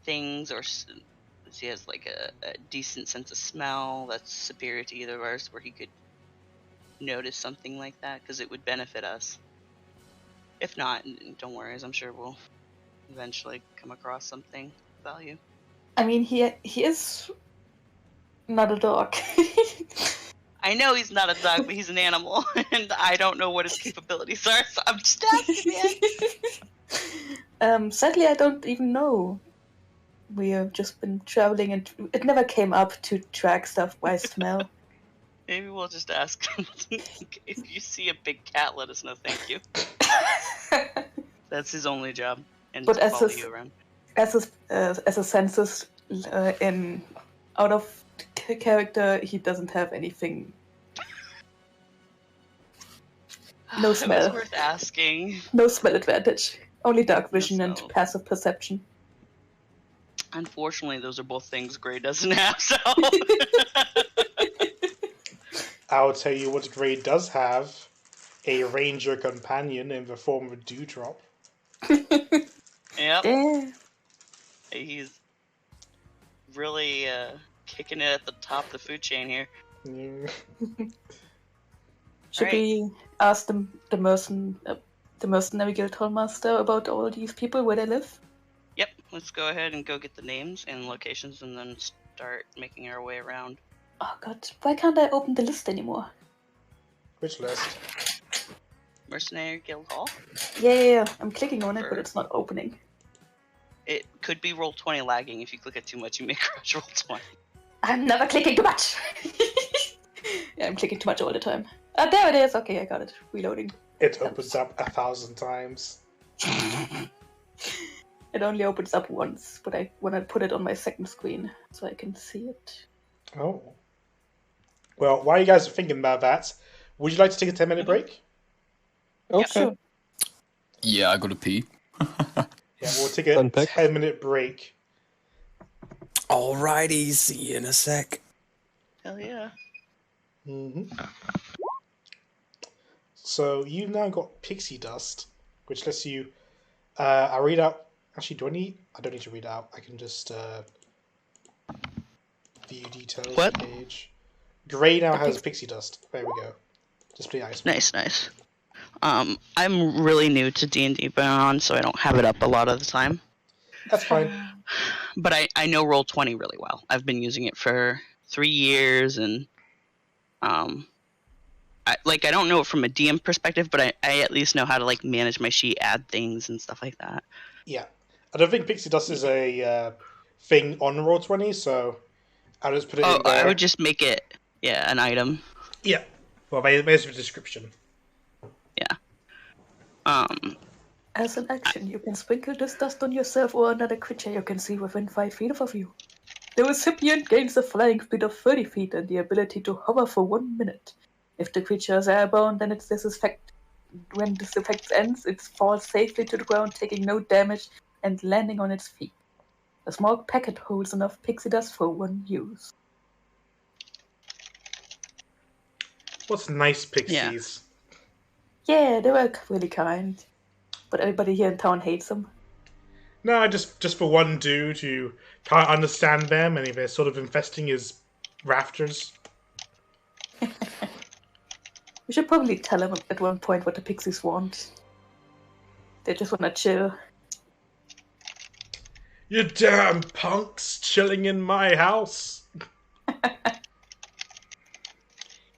things, or does he has like a decent sense of smell that's superior to either of ours, where he could notice something like that? Because it would benefit us. If not, don't worry, as I'm sure we'll eventually come across something of value. I mean, he is not a dog. I know he's not a dog, but he's an animal, and I don't know what his capabilities are, so I'm just asking, man. Sadly, I don't even know. We have just been traveling, and it never came up to track stuff by smell. Maybe we'll just ask him. If you see a big cat, let us know. Thank you. That's his only job, and But to follow you around. As a census out of character, he doesn't have anything. No It smell. was worth asking. No smell advantage. Only dark No vision and smell. passive perception. Unfortunately, those are both things Gray doesn't have, so... I'll tell you what Grey does have. A ranger companion in the form of Dewdrop. Yep. Yeah. He's really kicking it at the top of the food chain here. Should Right. we ask the mercenary guild hallmaster about all these people, where they live? Yep, let's go ahead and go get the names and locations and then start making our way around. Oh god, why can't I open the list anymore? Which list? Mercenary Guild Hall? Yeah, I'm clicking on it, but it's not opening. It could be Roll20 lagging. If you click it too much, you may crash Roll20. I'm never clicking too much! Yeah, I'm clicking too much all the time. Ah, there it is! Okay, I got it. Reloading. It opens up 1,000 times. It only opens up once, but when I put it on my second screen, so I can see it. Oh. Well, while you guys are thinking about that, would you like to take a 10-minute break? Okay. Sure. Yeah, I gotta pee. Yeah, we'll take a Fun pick. 10-minute break. Alrighty, see you in a sec. Hell yeah. So you've now got pixie dust, which lets you. I'll read out. Actually, do I need? I don't need to read out. I can just view details What? page. Grey now has pixie dust. There we go. Display ice. Nice. I'm really new to D&D Beyond, so I don't have it up a lot of the time. That's fine. But I know Roll20 really well. I've been using it for 3 years, and I don't know it from a DM perspective, but I at least know how to like manage my sheet, add things, and stuff like that. Yeah, I don't think pixie dust is a thing on Roll20, so I'll just put it in there. I would just make it an item. Yeah. Well, there's a description. Yeah. As an action, you can sprinkle this dust on yourself or another creature you can see within 5 feet of you. The recipient gains a flying speed of 30 feet and the ability to hover for 1 minute. If the creature is airborne, then when this effect ends, it falls safely to the ground, taking no damage and landing on its feet. A small packet holds enough pixie dust for 1 use. What's nice pixies? Yeah, they were really kind. But everybody here in town hates them. No, just for one dude who can't understand them, and if they're sort of infesting his rafters. We should probably tell him at one point what the pixies want. They just want to chill. You damn punks chilling in my house.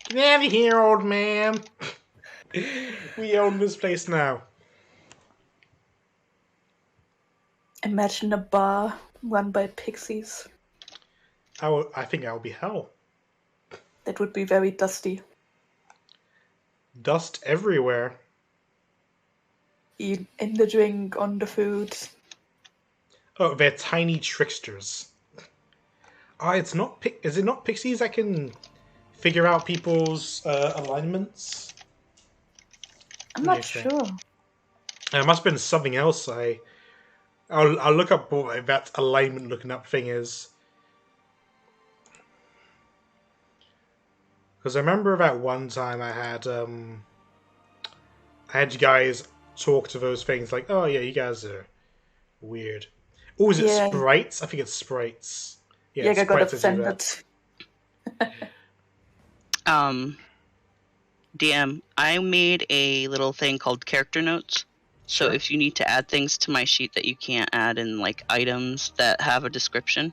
Get out of here, old man. We own this place now. Imagine a bar run by pixies. I think that would be hell. That would be very dusty. Dust everywhere. In the drink, on the food. Oh, they're tiny tricksters. It's not. Is it not pixies that can figure out people's alignments? I'm not sure. It must have been something else. I'll look up what that alignment looking up thing is. Because I remember that one time I had you guys talk to those things like, oh yeah, you guys are weird. Oh, is it sprites? I think it's sprites. Yeah, I got offended. DM, I made a little thing called character notes. So if you need to add things to my sheet that you can't add in like items that have a description,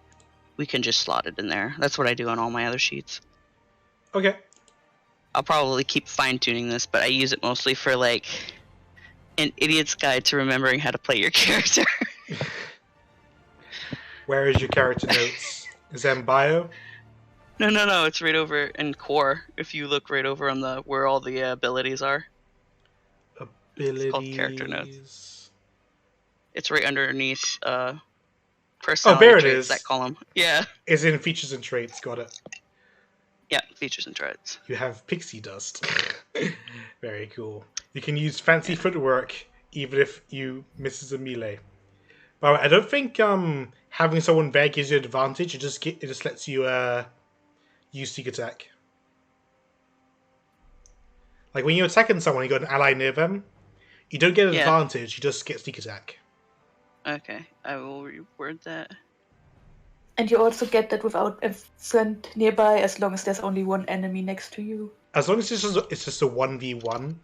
we can just slot it in there. That's what I do on all my other sheets. Okay. I'll probably keep fine-tuning this, but I use it mostly for like an idiot's guide to remembering how to play your character. Where is your character notes? Is that in bio? No. It's right over in core. If you look right over on the where all the abilities are. Abilities. It's called character notes. It's right underneath personality there it traits, is. that column. Yeah. It's in features and traits. Got it. Yeah, features and traits. You have pixie dust. Very cool. You can use fancy footwork even if you misses a melee. But I don't think having someone there gives you an advantage. It just lets you use sneak attack. Like when you're attacking someone, you got an ally near them. You don't get an advantage. You just get sneak attack. Okay, I will reword that. And you also get that without a friend nearby, as long as there's only one enemy next to you. As long as it's just a 1v1.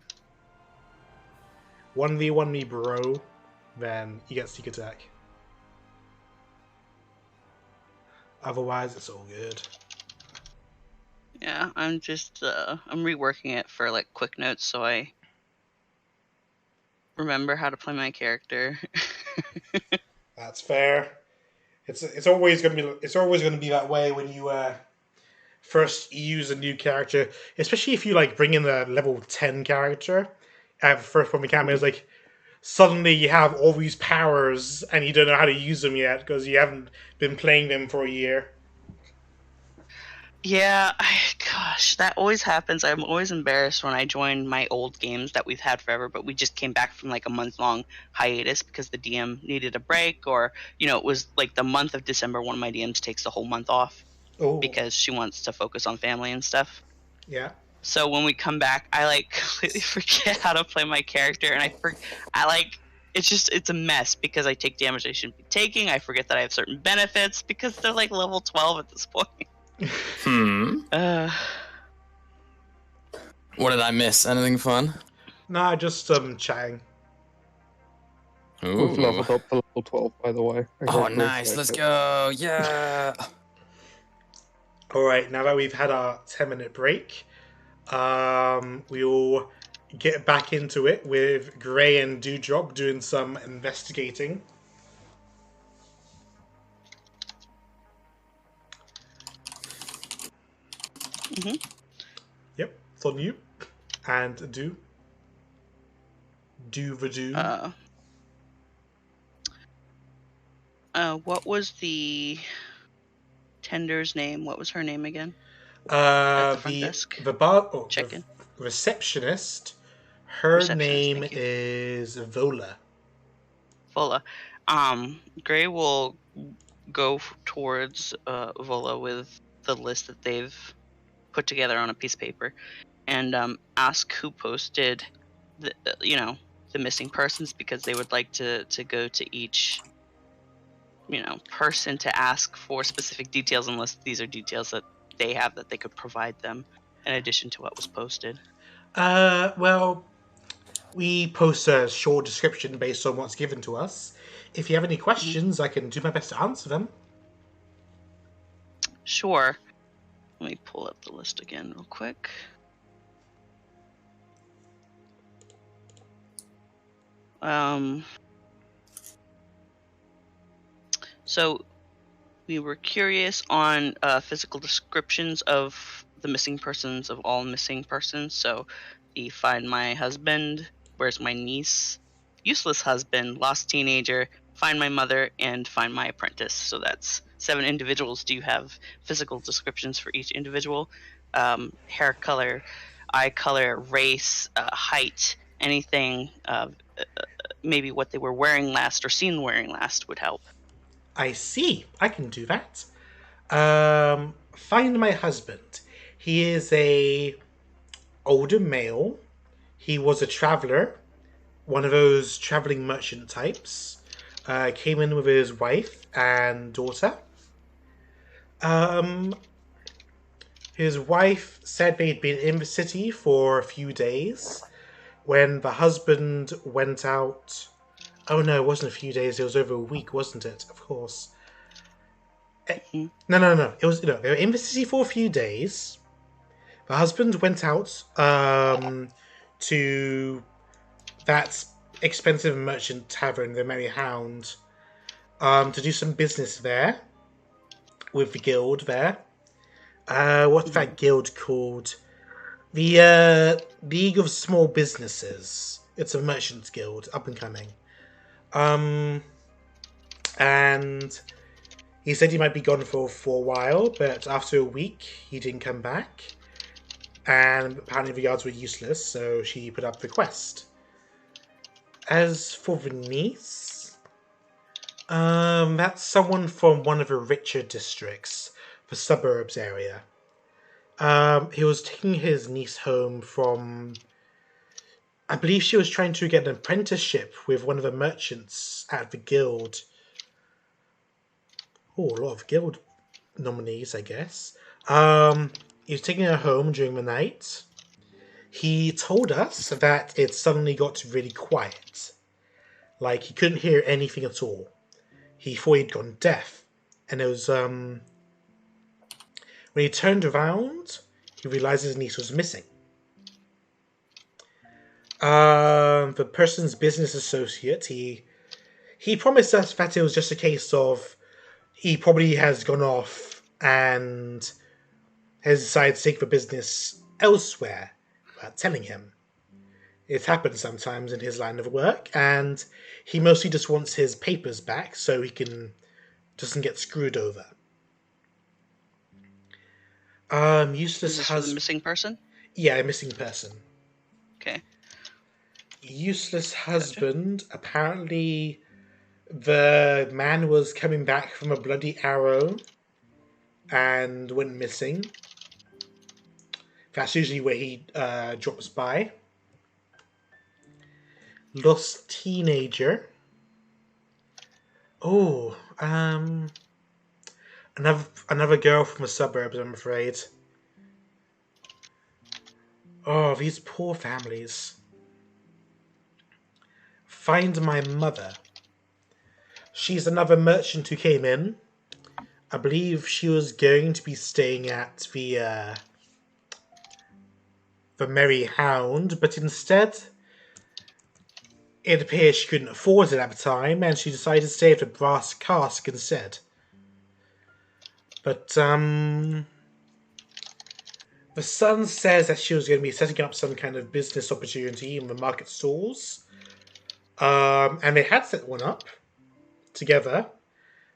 1v1 me, bro. Then you get sneak attack. Otherwise, it's all good. Yeah, I'm just I'm reworking it for like quick notes so I remember how to play my character. That's fair. It's always gonna be that way when you first use a new character, especially if you like bring in a level 10 character. First one we can is like suddenly you have all these powers and you don't know how to use them yet because you haven't been playing them for a year. Yeah, gosh, that always happens. I'm always embarrassed when I join my old games that we've had forever, but we just came back from like a month-long hiatus because the DM needed a break, or, you know, it was like the month of December, one of my DMs takes the whole month off because she wants to focus on family and stuff. Yeah. So when we come back, I like completely forget how to play my character, and it's a mess because I take damage I shouldn't be taking. I forget that I have certain benefits because they're like level 12 at this point. What did I miss? Anything fun? Nah, just chatting. We've leveled up to level 12, by the way. Oh, nice. Let's go. Yeah. Alright, now that we've had our 10-minute break, we'll get back into it with Gray and Dewdrop doing some investigating. Mm-hmm. Yep, it's on you. And do the do. What was the tender's name? What was her name again? At the front desk. The receptionist. Her name thank you. is Vola. Vola. Gray will go towards Vola with the list that they've put together on a piece of paper, and ask who posted the missing persons, because they would like to go to each person to ask for specific details unless these are details that they have that they could provide them in addition to what was posted. Well, we post a short description based on what's given to us. If you have any questions, I can do my best to answer them. Sure. Let me pull up the list again real quick. So we were curious on physical descriptions of the missing persons, of all missing persons. So the find my husband, where's my niece, useless husband, lost teenager, find my mother, and find my apprentice. So that's 7 individuals. Do you have physical descriptions for each individual? Hair color, eye color, race, height, anything, maybe what they were wearing last or seen wearing last would help. I see. I can do that. Find my husband. He is a older male. He was a traveler, one of those traveling merchant types. Came in with his wife and daughter. His wife said they'd been in the city for a few days. When the husband went out... Oh no, it wasn't a few days, it was over a week, wasn't it? Of course. No. It was, they were in the city for a few days. The husband went out to that expensive merchant tavern, the Merry Hound, to do some business there with the guild there. What's that guild called? The League of Small Businesses. It's a merchant's guild, up and coming. And he said he might be gone for a while, but after a week he didn't come back. And apparently the yards were useless, so she put up the quest. As for the niece, that's someone from one of the richer districts, the suburbs area. He was taking his niece home from... I believe she was trying to get an apprenticeship with one of the merchants at the guild. Oh, a lot of guild nominees, I guess. He was taking her home during the night. He told us that it suddenly got really quiet. Like, he couldn't hear anything at all. He thought he'd gone deaf. And it was, when he turned around, he realized his niece was missing. The person's business associate, he promised us that it was just a case of he probably has gone off and has decided to take the business elsewhere without telling him. It's happened sometimes in his line of work, and he mostly just wants his papers back so he doesn't get screwed over. Useless Is this for the missing person? Yeah, a missing person. Okay. Useless husband. Gotcha. Apparently, the man was coming back from a bloody arrow and went missing. That's usually where he drops by. Lost teenager. Oh, another girl from the suburbs, I'm afraid. Oh, these poor families. Find my mother. She's another merchant who came in. I believe she was going to be staying at the Merry Hound, but instead, it appears she couldn't afford it at the time, and she decided to stay at the Brass Cask instead. But, the son says that she was going to be setting up some kind of business opportunity in the market stalls. And they had set one up together.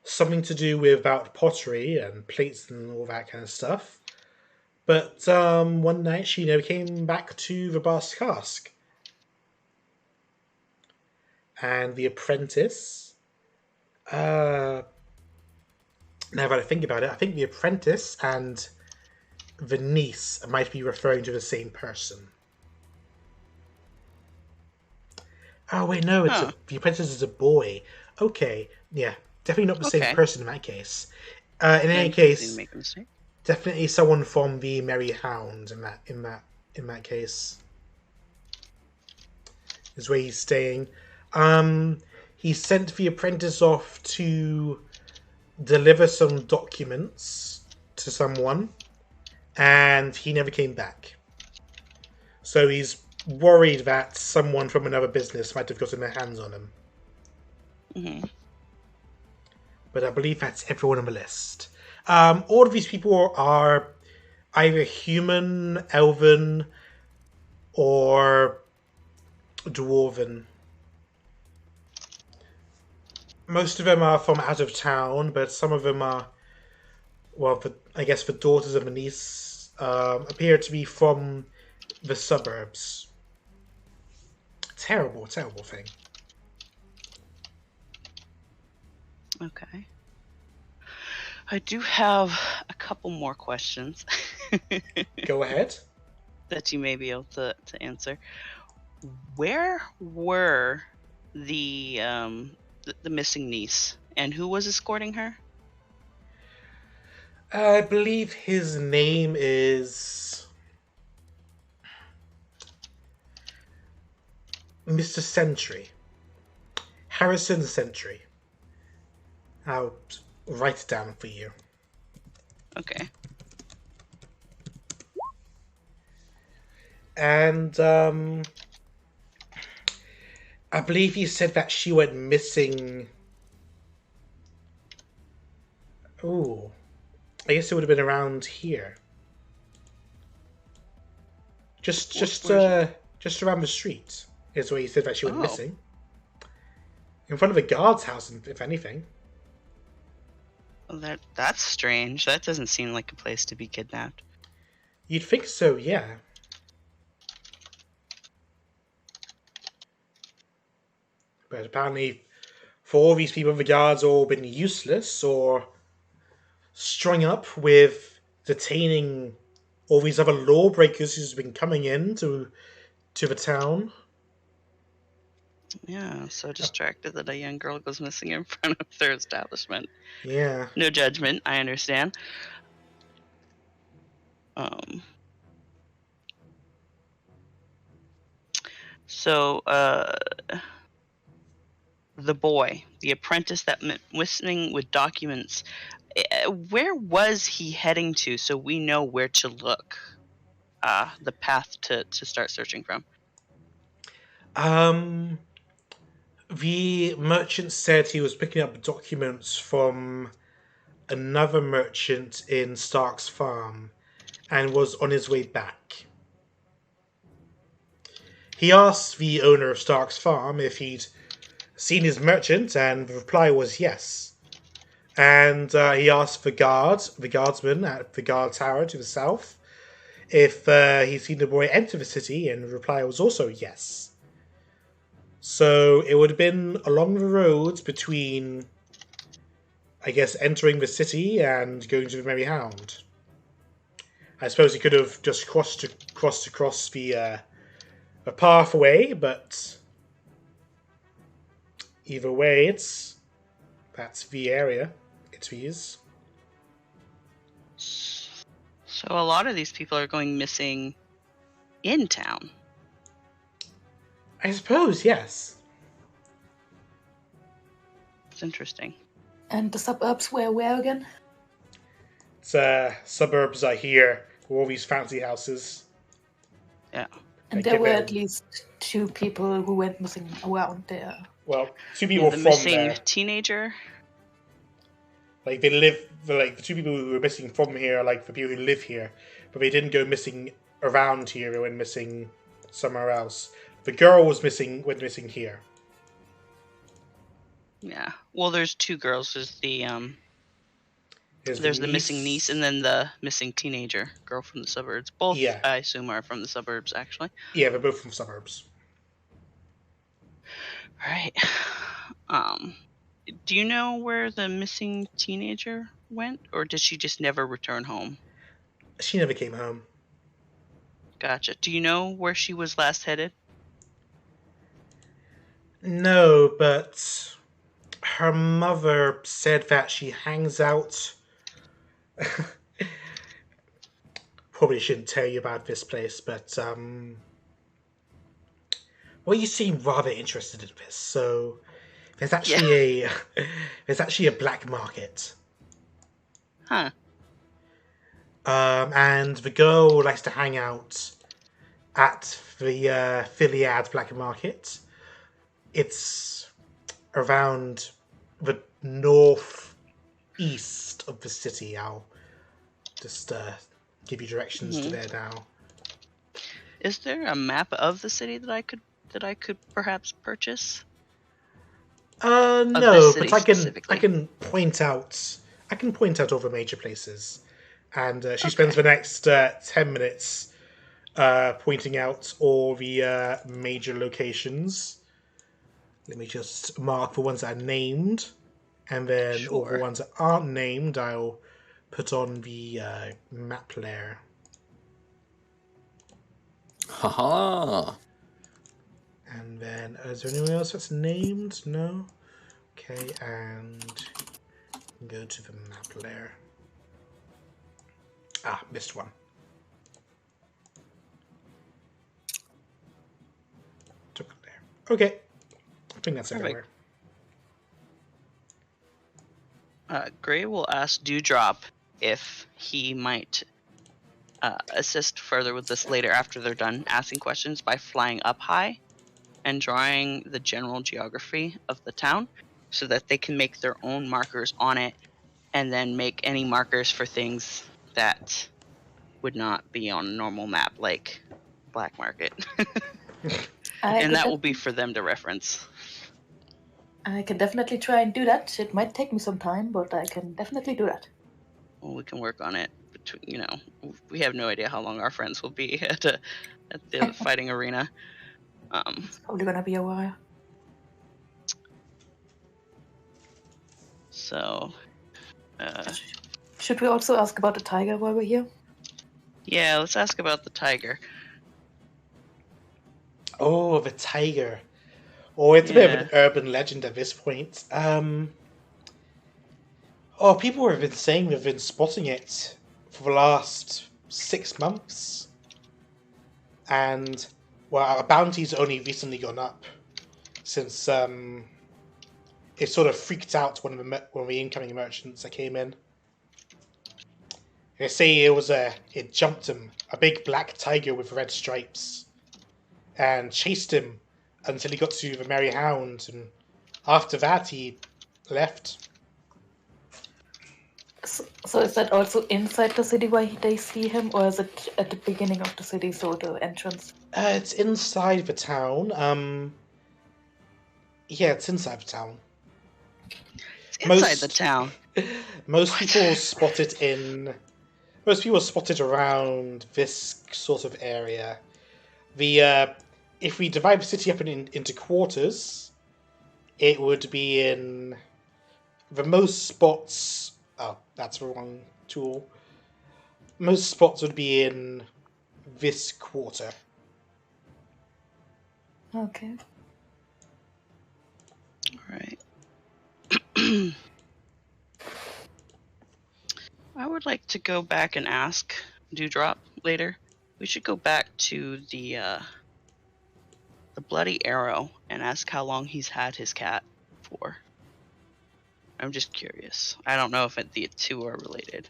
Something to do with about pottery and plates and all that kind of stuff. But one night she never came back to the Brass Cask. And the apprentice... now that I think about it, I think the apprentice and the niece might be referring to the same person. Oh, wait, no, the apprentice is a boy. Okay, yeah, definitely not the same Okay. person in that case. In Then any he didn't case, make a mistake. definitely someone from the Merry Hound in that case is where he's staying. He sent the apprentice off to deliver some documents to someone, and he never came back. So he's worried that someone from another business might have gotten their hands on him. Hmm. But I believe that's everyone on the list. All of these people are either human, elven, or dwarven. Most of them are from out of town, but some of them are, well, I guess the daughters of Anise appear to be from the suburbs. Terrible, terrible thing. Okay. I do have a couple more questions Go ahead. that you may be able to answer. Where were the missing niece, and who was escorting her? I believe his name is Mr. Sentry. Harrison Sentry. I'll write it down for you. Okay. And I believe he said that she went missing. Ooh, I guess it would have been around here. Just around the street is where he said that she went Oh. missing. In front of a guard's house, if anything. Well, that's strange. That doesn't seem like a place to be kidnapped. You'd think so, yeah. But apparently, for all these people, the guards all been useless or strung up with detaining all these other lawbreakers who's been coming in to the town. Yeah, so distracted that a young girl goes missing in front of their establishment. Yeah. No judgment, I understand. So, the boy, the apprentice that went missing with documents, where was he heading to so we know where to look? The path to start searching from. The merchant said he was picking up documents from another merchant in Stark's farm and was on his way back. He asked the owner of Stark's farm if he'd seen his merchant, and the reply was yes. And he asked the guardsman at the guard tower to the south, if he'd seen the boy enter the city, and the reply was also yes. So it would have been along the roads between, I guess, entering the city and going to the Merry Hound. I suppose he could have just crossed across the pathway, but either way, that's the area it is. So a lot of these people are going missing in town. I suppose, yes. It's interesting. And the suburbs were where again? Suburbs are here, all these fancy houses. Yeah. And there were at least 2 people who went missing around there. Well, 2 people the from missing there. teenager. Like the 2 people who were missing from here are like the people who live here, but they didn't go missing around here. They went missing somewhere else. The girl went missing here. Yeah. Well, there's 2 girls. There's the niece. missing niece and then the missing teenager girl from the suburbs. Both, Yeah. I assume, are from the suburbs, actually. Yeah, they're both from suburbs. Right. Do you know where the missing teenager went, or did she just never return home? She never came home. Gotcha. Do you know where she was last headed? No, but her mother said that she hangs out. Probably shouldn't tell you about this place, but well, you seem rather interested in this. So there's actually a black market. Huh. And the girl likes to hang out at the Philiad Black Market. It's around the northeast of the city. I'll just give you directions to there now. Is there a map of the city that I could perhaps purchase? No, but I can specifically? point out all the major places, and she spends the next 10 minutes pointing out all the major locations. Let me just mark the ones that are named, and then all the Sure. ones that aren't named, I'll put on the map layer. Haha. And then, is there anyone else that's named? No? Okay, and go to the map layer. Ah, missed one. Took it there. Okay. I think that's everywhere. Gray will ask Dewdrop if he might assist further with this later after they're done asking questions by flying up high and drawing the general geography of the town so that they can make their own markers on it and then make any markers for things that would not be on a normal map, like Black Market. And that will be for them to reference. I can definitely try and do that. It might take me some time, but I can definitely do that. Well, we can work on it. We have no idea how long our friends will be at the fighting arena. It's probably gonna be a while. So, Should we also ask about the tiger while we're here? yeah, let's ask about the tiger. Oh, the tiger. Oh, it's a bit of an urban legend at this point. People have been saying they've been spotting it for the last 6 months. And, well, our bounty's only recently gone up since it sort of freaked out one of the incoming merchants that came in. They say it jumped him, a big black tiger with red stripes, and chased him until he got to the Merry Hound, and after that he left. So is that also inside the city where they see him, or is it at the beginning of the city, so the entrance? It's inside the town. Yeah, it's inside the town. It's inside the town. Most people spot it around this sort of area. If we divide the city up into quarters, it would be in the most spots. Oh, that's the wrong tool. Most spots would be in this quarter. Okay. Alright. I would like to go back and ask Dewdrop later. We should go back to the Bloody Arrow and ask how long he's had his cat for. I'm just curious. I don't know if the two are related.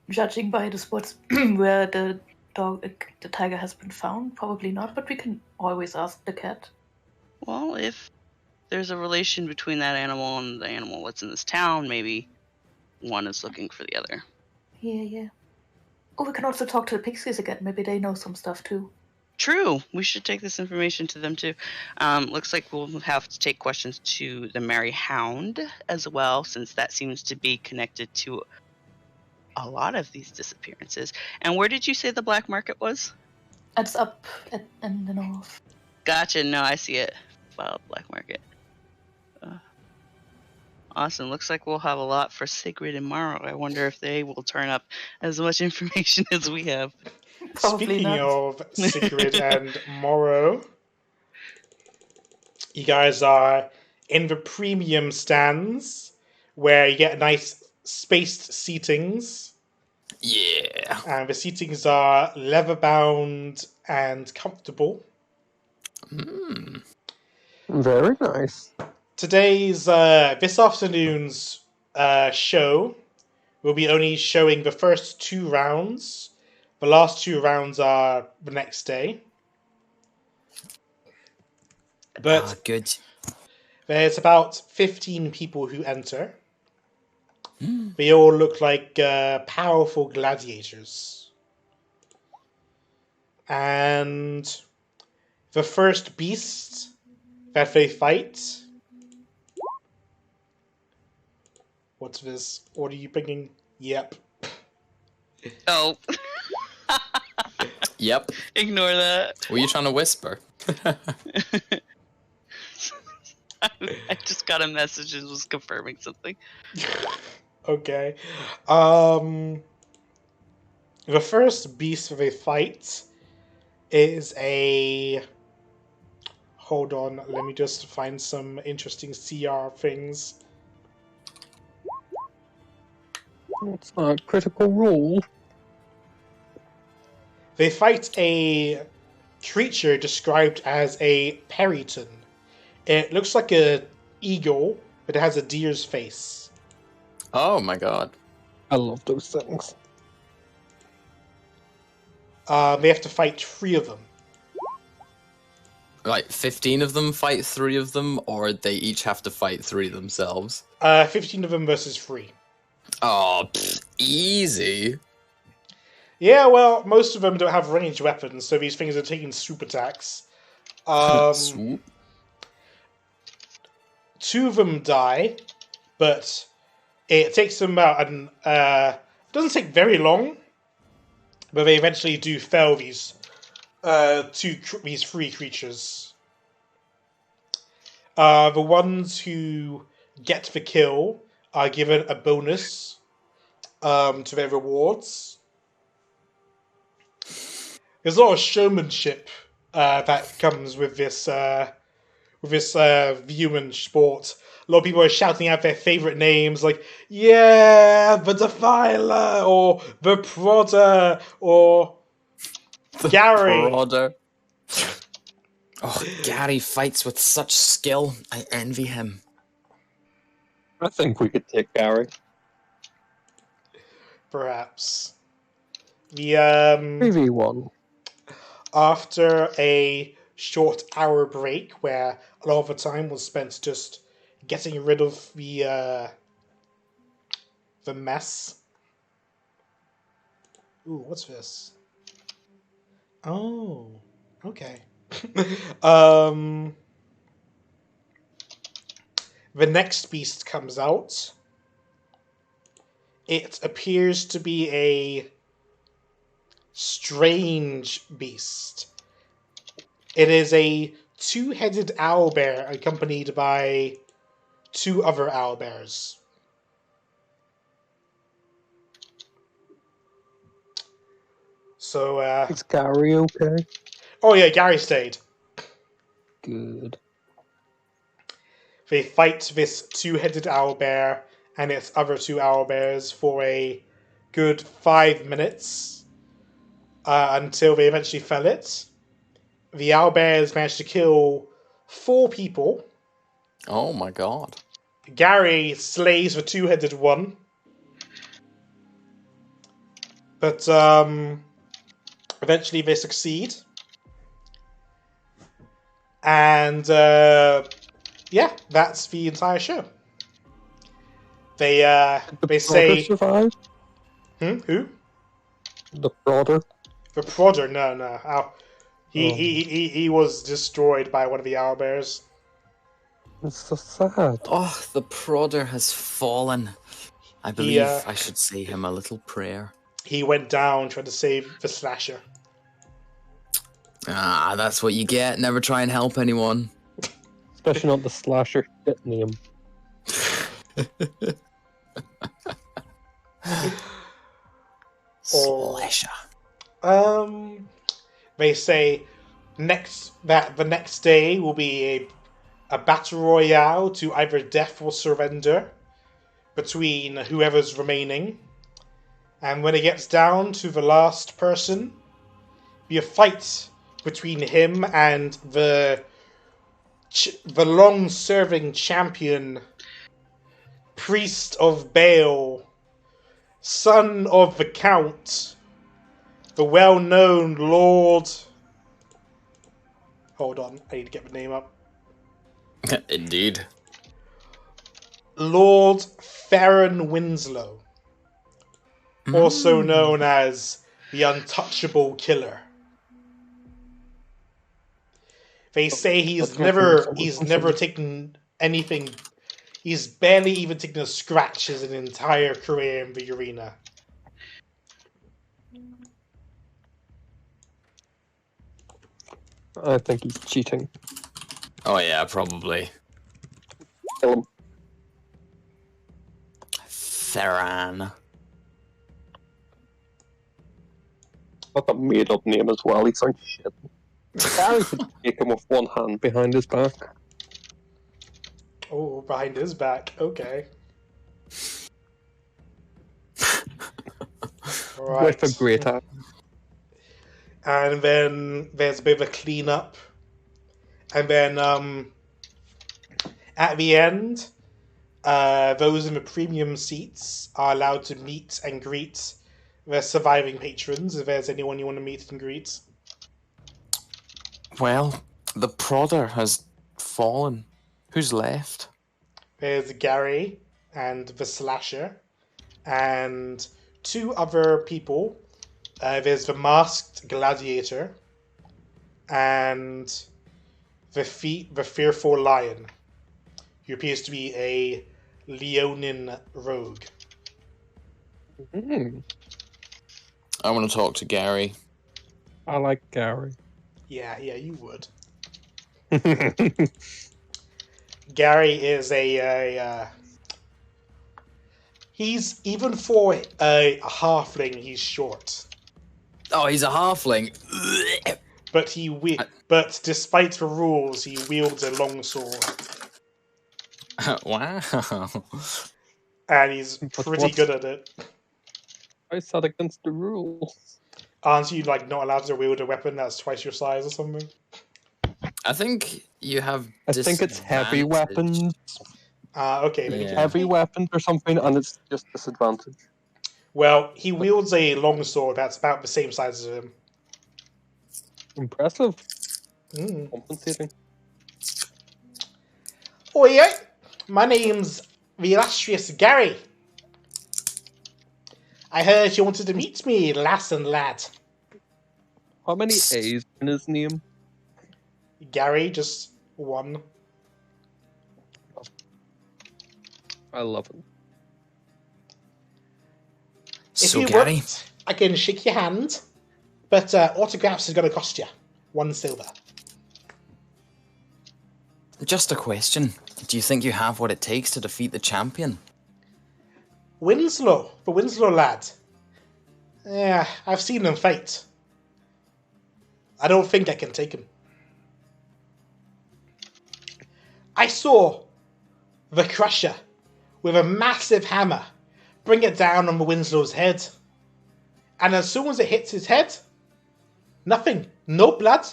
Judging by the spots where the tiger has been found, probably not, but we can always ask the cat. Well, if there's a relation between that animal and the animal that's in this town, maybe one is looking for the other. Yeah. Oh, we can also talk to the pixies again. Maybe they know some stuff too. True. We should take this information to them too. Looks like we'll have to take questions to the Merry Hound as well, since that seems to be connected to a lot of these disappearances. And where did you say the black market was? It's up in the north. Gotcha. No, I see it. Wow, black market. Awesome. Looks like we'll have a lot for Sigrid and Morrow. I wonder if they will turn up as much information as we have. Probably Speaking not. of Sigrid and Morrow, you guys are in the premium stands, where you get nice spaced seatings. Yeah. And the seatings are leather-bound and comfortable. Very nice. This afternoon's show will be only showing the first 2 rounds. The last 2 rounds are the next day. But Good. there's about 15 people who enter. They all look like powerful gladiators. And the first beast that they fight... What's this? What are you picking? Yep. Oh. Yep. Ignore that. Were you trying to whisper? I just got a message and was confirming something. Okay. The first beast of a fight is a... Hold on, let me just find some interesting CR things. It's not a critical role. They fight a creature described as a periton. It looks like an eagle, but it has a deer's face. Oh my god. I love those things. They have to fight 3 of them. Like 15 of them fight 3 of them, or they each have to fight 3 themselves? 15 of them versus 3. Oh, easy. Yeah, well, most of them don't have ranged weapons, so these things are taking swoop attacks. Swoop. 2 of them die, but it takes them about it doesn't take very long, but they eventually do fell these 3 creatures. The ones who get the kill are given a bonus to their rewards. There's a lot of showmanship that comes with this viewing sport. A lot of people are shouting out their favorite names, like, yeah, the Defiler, or the Prodder, or Gary. Prodder. Oh, Gary fights with such skill. I envy him. I think we could take Gary. Perhaps. The 3v1. after a short hour break where a lot of the time was spent just getting rid of the mess. Ooh, what's this? Oh, okay. The next beast comes out. It appears to be a strange beast. It is a 2-headed owlbear accompanied by 2 other owlbears. So, Is Gary okay? oh yeah, Gary stayed. Good. They fight this 2-headed owlbear and its other 2 owlbears for a good 5 minutes until they eventually fell it. The owlbears managed to kill 4 people. Oh my god. Gary slays the 2-headed one. But eventually they succeed. And yeah, that's the entire show. They say Survive? who? The Prodder? The Prodder, no. He was destroyed by one of the owlbears. It's so sad. Oh, the Prodder has fallen. I believe I should say him a little prayer. He went down trying to save the slasher. Ah, that's what you get. Never try and help anyone. Especially not the slasher hitting him. Slasher. They say the next day will be a battle royale to either death or surrender between whoever's remaining. And when it gets down to the last person, be a fight between him and the long-serving champion, priest of Baal, son of the Count, the well-known Lord... Hold on, I need to get the name up. Indeed. Lord Theron Winslow, also known as the Untouchable Killer. They say he's never taken anything. He's barely even taken a scratch his entire career in the arena. I think he's cheating. Oh yeah, probably. Kill him. Theron. That's a made-up name as well. He sounds shit. Gary could take him with one hand behind his back. Oh, behind his back. Okay. Right. With a great axe. And then there's a bit of a cleanup. And then at the end, those in the premium seats are allowed to meet and greet their surviving patrons, if there's anyone you want to meet and greet. Well, the prodder has fallen. Who's left? There's Gary and the Slasher and two other people. There's the Masked Gladiator and the Fearful Lion, who appears to be a Leonin rogue. Mm, I want to talk to Gary. I like Gary. Yeah, you would. Gary is he's, even for a halfling, he's short. Oh, he's a halfling. But despite the rules, he wields a long sword. Wow. And he's pretty good at it. I said against the rules. Aren't you not allowed to wield a weapon that's twice your size or something? I think you have. I think it's heavy weapons. Okay. Then Yeah. Heavy weapons or something, and it's just disadvantage. Well, he wields a long sword that's about the same size as him. Impressive. Mm. Compensating. Oh yeah, my name's the illustrious Gary. I heard you wanted to meet me, lass and lad. How many A's in his name? Gary, just one. I love it. If So, you Gary, want, I can shake your hand, but autographs is going to cost you 1 silver. just a question. Do you think you have what it takes to defeat the champion? Winslow, the Winslow lad. Yeah, I've seen him fight. I don't think I can take him. I saw the Crusher with a massive hammer bring it down on the Winslow's head. And as soon as it hits his head, nothing. No blood,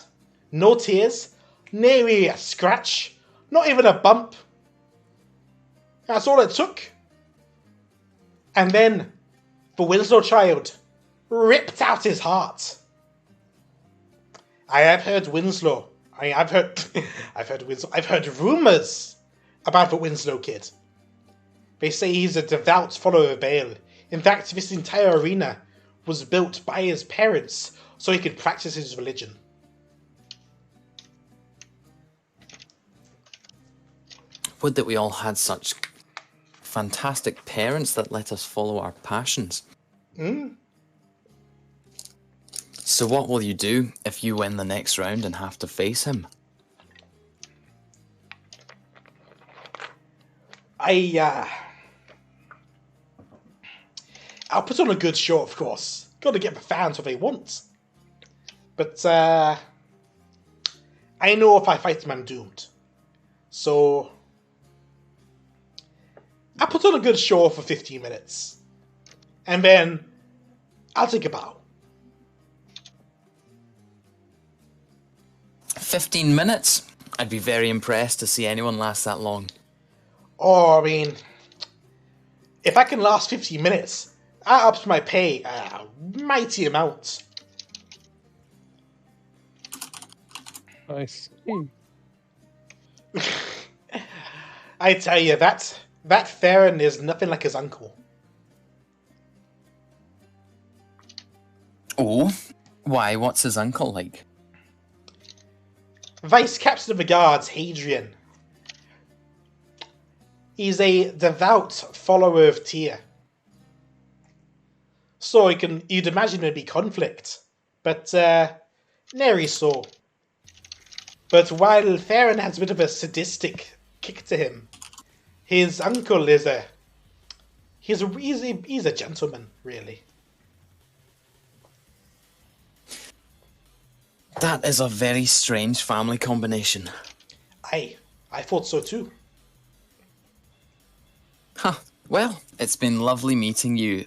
no tears, nary a scratch, not even a bump. That's all it took. And then the Winslow child ripped out his heart. I have heard Winslow. I've heard rumors about the Winslow kid. They say he's a devout follower of Baal. In fact, this entire arena was built by his parents so he could practice his religion. Would that we all had such fantastic parents that let us follow our passions. Hmm? So what will you do if you win the next round and have to face him? I'll put on a good show, of course. Got to get the fans what they want. But I know if I fight him, I'm doomed. So I put on a good show for 15 minutes. And then I'll take a bow. 15 minutes? I'd be very impressed to see anyone last that long. Oh, I mean, if I can last 15 minutes, that ups my pay a mighty amount. I see. I tell you, that Theron is nothing like his uncle. Oh? Why? What's his uncle like? Vice Captain of the Guards, Hadrian. He's a devout follower of Tyr. So you'd imagine there'd be conflict. But, nary so. But while Theron has a bit of a sadistic kick to him, his uncle is he's a gentleman, really. That is a very strange family combination. I thought so too. Huh. Well, it's been lovely meeting you,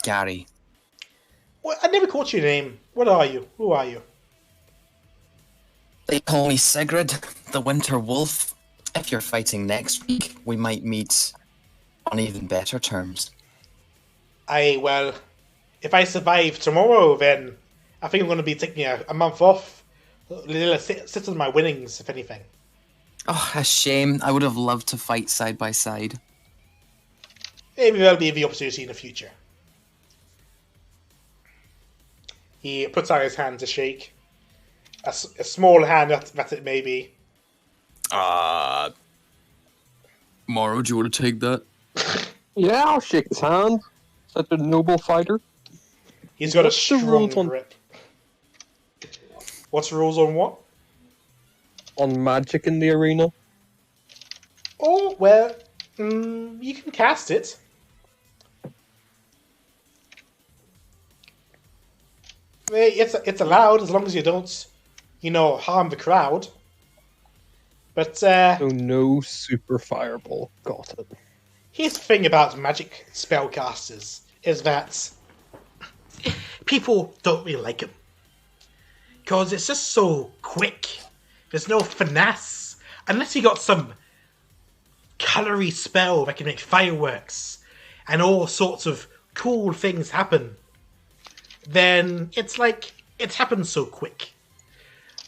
Gary. Well, I never caught your name. What are you? Who are you? They call me Sigrid, the Winter Wolf. If you're fighting next week, we might meet on even better terms. Well, if I survive tomorrow, then I think I'm going to be taking a month off. Sit on my winnings, if anything. Oh, a shame. I would have loved to fight side by side. Maybe there'll be the opportunity in the future. He puts out his hand to shake. A small hand that it may be. Morrow, do you want to take that? Yeah, I'll shake his hand. Such a noble fighter. He's got a What's the strong rules on- grip. What's the rules on what? On magic in the arena. Oh, well, you can cast it. It's allowed as long as you don't, harm the crowd. But So no super fireball. Got it. here's the thing about magic spellcasters, is that people don't really like them. Because it's just so quick. There's no finesse. Unless you got some colory spell that can make fireworks and all sorts of cool things happen, then it's like, it happens so quick.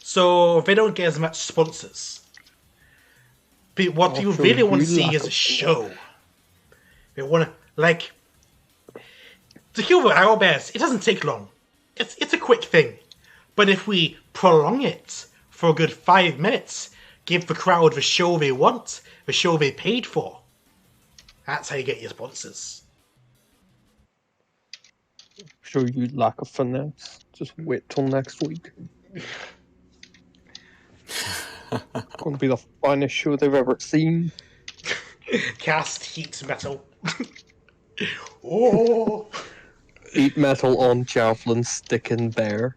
So they don't get as much sponsors. But what people Also, really want to you see lack is a of show. They want to, to kill the owlbears, it doesn't take long. It's a quick thing. But if we prolong it for a good 5 minutes, give the crowd the show they want, the show they paid for, that's how you get your sponsors. Show you lack of finesse. Just wait till next week. Gonna be the finest show they've ever seen. Cast heat metal. Oh! Heat metal on javelin, stick in bear.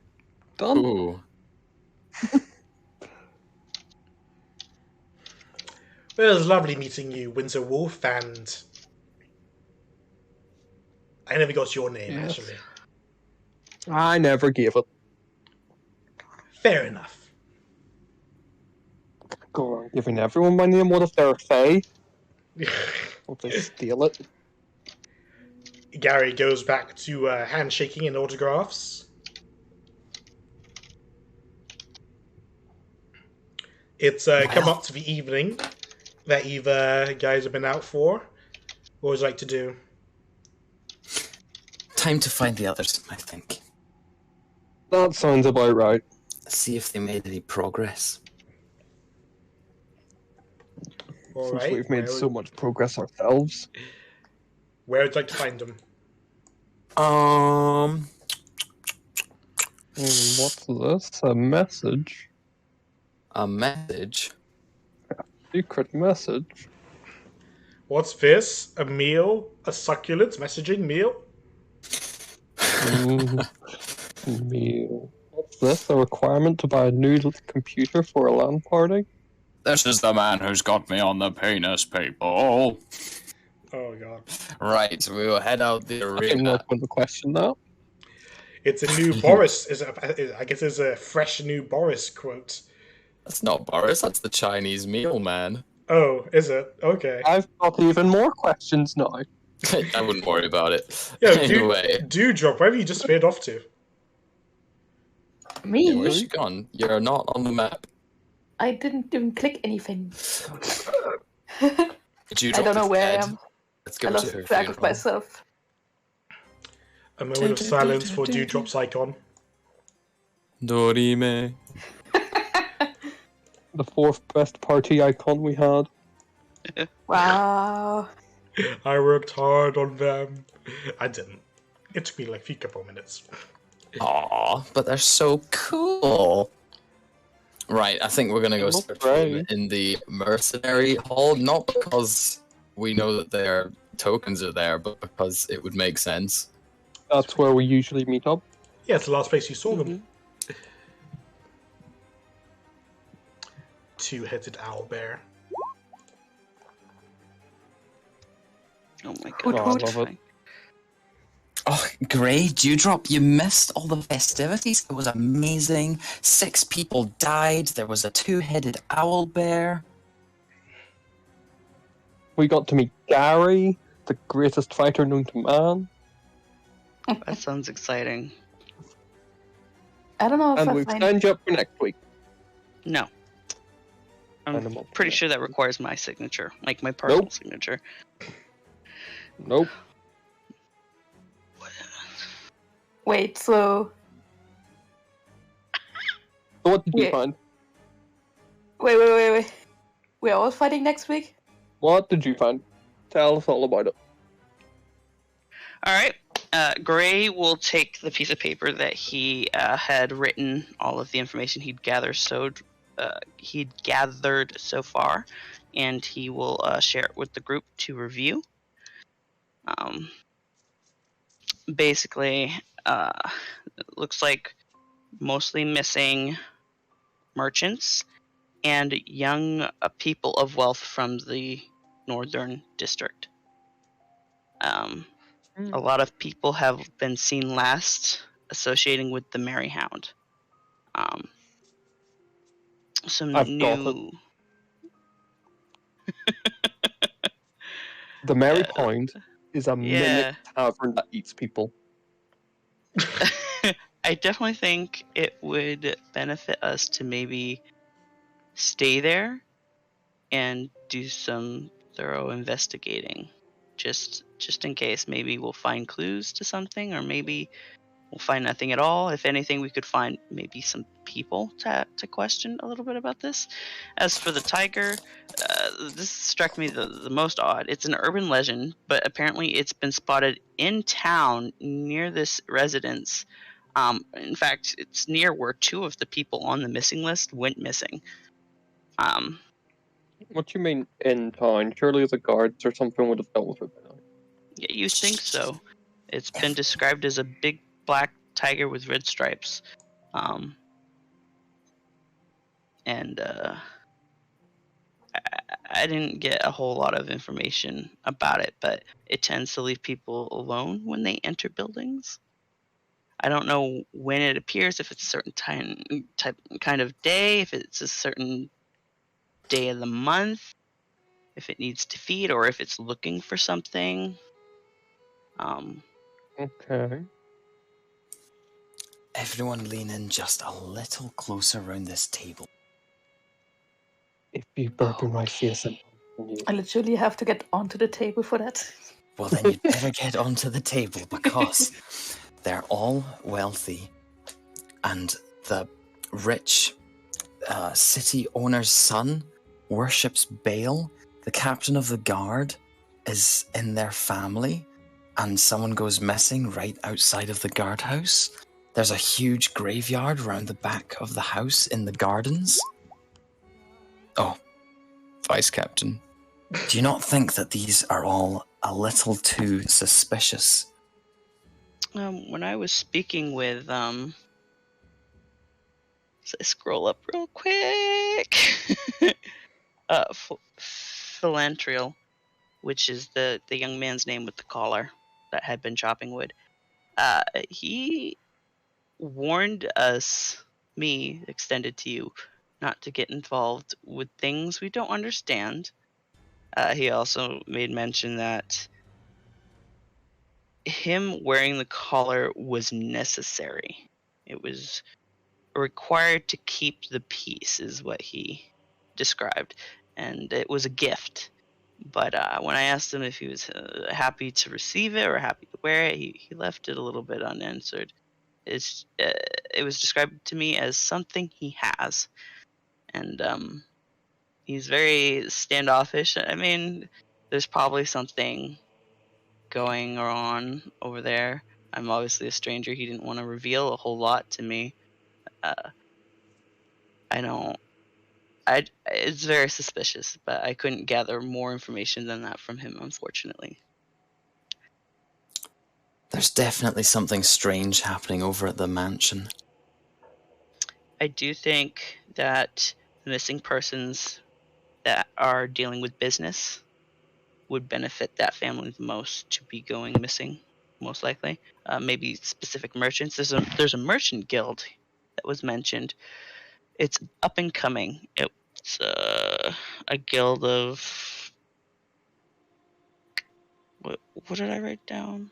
Done. Ooh. Well, it was lovely meeting you, Winter Wolf, and I never got your name, Yes. actually. I never gave it. Fair enough. Go on, giving everyone my name. What if they're a fae? Will they steal it? Gary goes back to handshaking and autographs. It's come up to the evening that you guys have been out for. What would you like to do? Time to find the others, I think. That sounds about right. See if they made any progress. All Since right. we've made so much progress ourselves. Where would you like to find them? What's this? A message? A message? Secret message? What's this? A meal? A succulent messaging meal? Meal. What's this? A requirement to buy a new computer for a LAN party? This is the man who's got me on the penis, people. Oh god. Right, we will head out the I think arena. that's one of the question now. It's a new Boris. I guess it's a fresh new Boris quote. That's not Boris, that's the Chinese meal man. Oh, is it? Okay. I've got even more questions now. I wouldn't worry about it. Yo, Anyway, Dewdrop, where have you just veered off to? yeah, Me? where's she gone? You're not on the map. I didn't even click anything. Dewdrop I don't know is where I dead. am. Let's I go to lost her track of funeral. myself. A moment of silence for Dewdrop's icon. Dorime. The fourth best party icon we had. Wow. I worked hard on them. I didn't. It took me like a few couple minutes. Aw, but they're so cool. Right, I think we're gonna go Not search for them right. in the mercenary hall, not because we know that their tokens are there, but because it would make sense. That's where we usually meet up. Yeah, it's the last place you saw them. Two-headed owlbear. Oh my Hoot, god. Oh, I hoot. love it. Fine. Oh, Grey, Dewdrop, you missed all the festivities. It was amazing. 6 people died. There was a 2-headed owl bear. We got to meet Gary, the greatest fighter known to man. That sounds exciting. I don't know if And I we've find. signed you up for next week. No. I'm Animal. pretty sure that requires my signature, like my personal Nope. signature. Nope. Wait, so. So what did you Yeah. find? Wait. We're all fighting next week? What did you find? Tell us all about it. All right. Gray will take the piece of paper that he had written all of the information he'd gathered so far, and he will share it with the group to review. Basically, it looks like mostly missing merchants and young people of wealth from the northern district. A lot of people have been seen last associating with the Merryhound. Some I've got new. The Merry Point is a Yeah. mimic tavern that eats people. I definitely think it would benefit us to maybe stay there and do some thorough investigating, just in case. Maybe we'll find clues to something, or maybe we'll find nothing at all. If anything, we could find maybe some people to question a little bit about this. As for the tiger, this struck me the most odd. It's an urban legend, but apparently it's been spotted in town near this residence. In fact, it's near where 2 of the people on the missing list went missing. What do you mean in town? Surely the guards or something would have dealt with it by now. Yeah, you think so? It's been described as a big black tiger with red stripes. And I didn't get a whole lot of information about it, but it tends to leave people alone when they enter buildings. I don't know when it appears, if it's a certain kind of day, if it's a certain day of the month, if it needs to feed, or if it's looking for something. Okay. Everyone lean in just a little closer around this table. If you burp in my face and I literally have to get onto the table for that. Well, then you'd better get onto the table because they're all wealthy, and the rich city owner's son worships Baal. The captain of the guard is in their family, and someone goes missing right outside of the guardhouse. There's a huge graveyard around the back of the house in the gardens. Oh, Vice Captain, do you not think that these are all a little too suspicious? When I was speaking with so I scroll up real quick. Philantrial, which is the young man's name with the collar that had been chopping wood. He warned us, me extended to you, not to get involved with things we don't understand. He also made mention that him wearing the collar was necessary. It was required to keep the peace, is what he described, and it was a gift. But when I asked him if he was happy to receive it or happy to wear it, he left it a little bit unanswered. It was described to me as something he has, and he's very standoffish. I mean, there's probably something going on over there. I'm obviously a stranger. He didn't want to reveal a whole lot to me. I don't. It's very suspicious, but I couldn't gather more information than that from him, unfortunately. There's definitely something strange happening over at the mansion. I do think that the missing persons that are dealing with business would benefit that family the most to be going missing, most likely. Maybe specific merchants. There's a merchant guild that was mentioned. It's up and coming. It's a guild of what did I write down?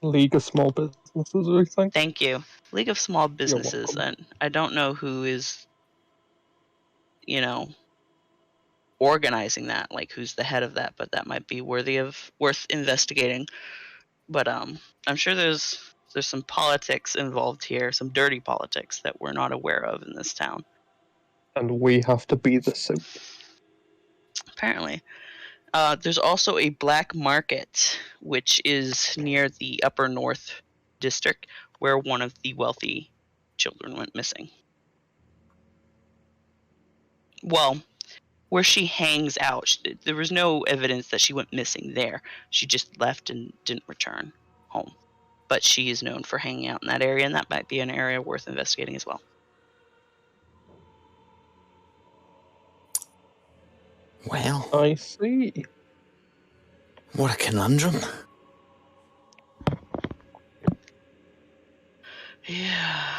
League of Small Businesses, I think. Thank you. League of Small You're Businesses, welcome. and I don't know who is, organizing that, like who's the head of that, but that might be worth investigating. But I'm sure there's some politics involved here, some dirty politics that we're not aware of in this town. And we have to be the soup. Apparently. There's also a black market, which is near the upper north district, where one of the wealthy children went missing. Well, where she hangs out. There was no evidence that she went missing there. She just left and didn't return home. But she is known for hanging out in that area, and that might be an area worth investigating as well. Well, I see. what a conundrum. Yeah.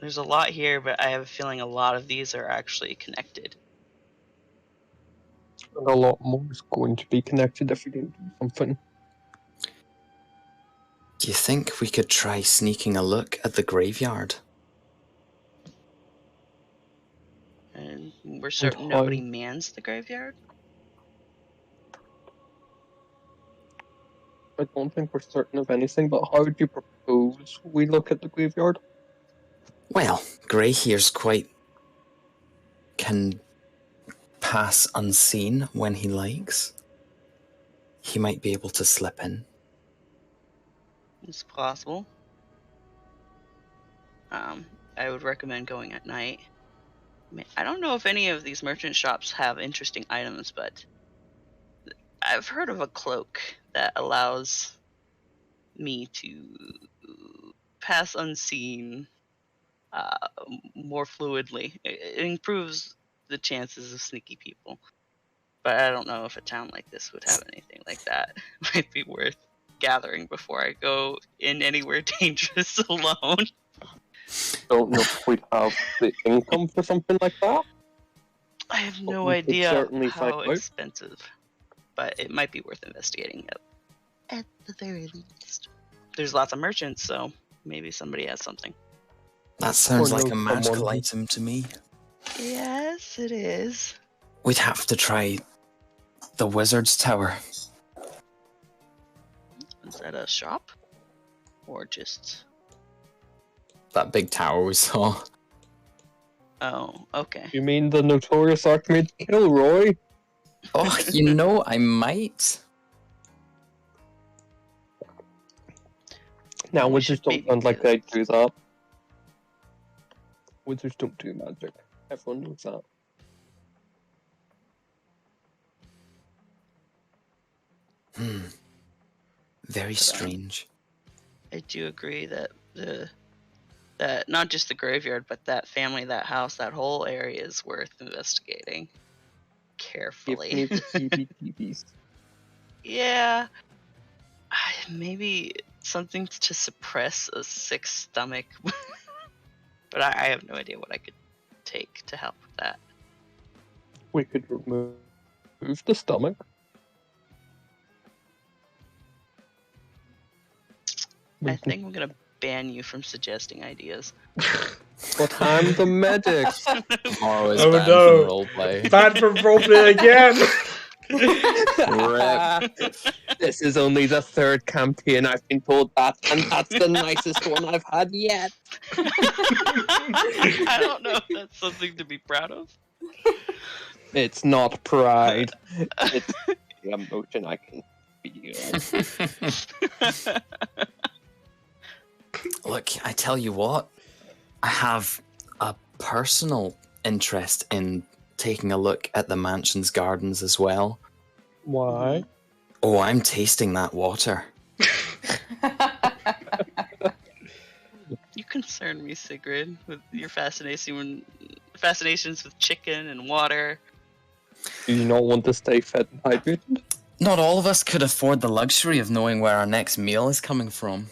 There's a lot here, but I have a feeling a lot of these are actually connected. And a lot more is going to be connected if we don't do something. Do you think we could try sneaking a look at the graveyard? And we're certain how? nobody mans the graveyard? I don't think we're certain of anything, but how would you propose we look at the graveyard? Well, Grey here's can pass unseen when he likes. He might be able to slip in. It's possible. I would recommend going at night. I don't know if any of these merchant shops have interesting items, but I've heard of a cloak that allows me to pass unseen more fluidly. It improves the chances of sneaky people. But I don't know if a town like this would have anything like that. Might be worth gathering before I go in anywhere dangerous alone. Don't know if we'd have the income for something like that. I have But no we could idea certainly how find out. expensive, but it might be worth investigating at the very least. There's lots of merchants, so maybe somebody has something. That sounds Or like know a magical someone who- item to me. Yes, it is. We'd have to try the wizard's tower. Is that a shop? Or just... That big tower we saw. Oh, okay. You mean the notorious Archmage Kilroy? Oh, you know, I might. Now, We wizards should don't maybe sound like do they this. do that. Wizards don't do magic. Everyone knows that. Very strange. I do agree that that not just the graveyard, but that family, that house, that whole area is worth investigating. carefully. Give me the heebie-jeebies. Yeah. Maybe something to suppress a sick stomach. But I have no idea what I could take to help with that. We could remove the stomach. We I can- think I'm gonna ban you from suggesting ideas. But I'm the medic. Tomorrow is Oh, banned no. from roleplay. Banned from roleplay again! Rip. This is only the third campaign I've been told that, and that's the nicest one I've had yet. I don't know if that's something to be proud of. It's not pride. It's the emotion I can feel. Look, I tell you what, I have a personal interest in taking a look at the mansion's gardens as well. Why? Oh, I'm tasting that water. You concern me, Sigrid, with your fascinations with chicken and water. Do you not want to stay fed and hydrated? Not all of us could afford the luxury of knowing where our next meal is coming from.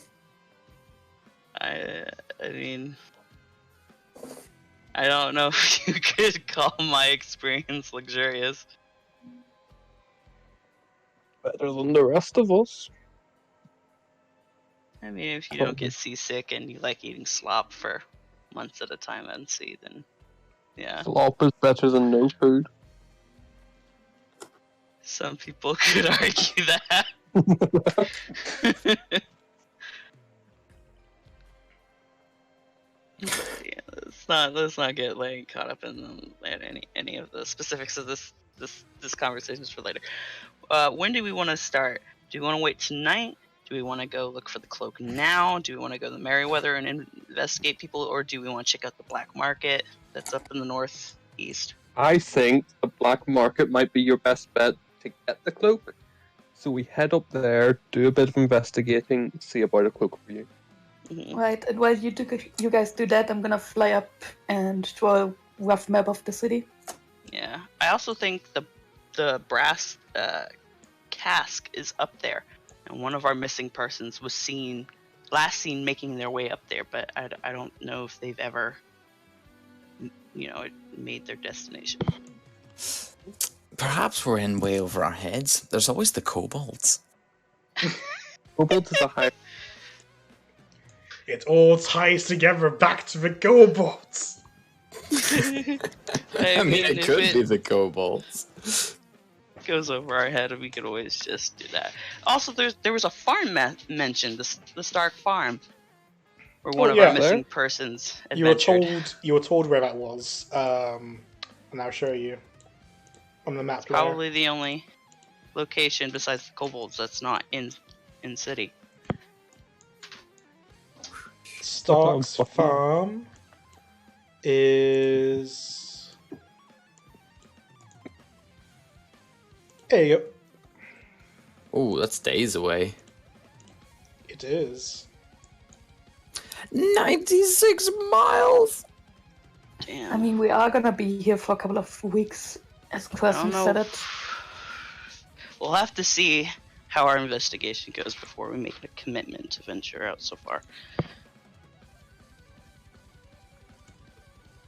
I mean, I don't know if you could call my experience luxurious. Better than the rest of us. I mean, if you don't get seasick and you like eating slop for months at a time and see, then yeah. Slop is better than no food. Some people could argue that. Yeah, let's not get like caught up in any of the specifics of this conversation is for later. When do we want to start? Do we want to wait tonight? Do we want to go look for the cloak now? Do we want to go to Merryweather and investigate people, or do we want to check out the black market that's up in the northeast? I think the black market might be your best bet to get the cloak. So we head up there, do a bit of investigating, see about a cloak for you. Mhm. Right, and while you guys do that, I'm gonna fly up and draw a rough map of the city. Yeah, I also think the brass cask is up there, and one of our missing persons was last seen making their way up there, but I don't know if they've ever, made their destination. Perhaps we're in way over our heads. There's always the kobolds. Kobolds is a high. It all ties together back to the kobolds. I mean, it if could be the kobolds. goes over our head, we could always just do that. Also, there was a farm mentioned, the Stark Farm, where one of our missing persons adventured. You were told where that was, and I'll show you on the map. Probably the only location besides the kobolds that's not in city. Stark's Farm is. There you go. Oh, that's days away. It is. 96 miles! Damn. I mean, we are gonna be here for a couple of weeks, as Kras'ni said it. We'll have to see how our investigation goes before we make a commitment to venture out so far.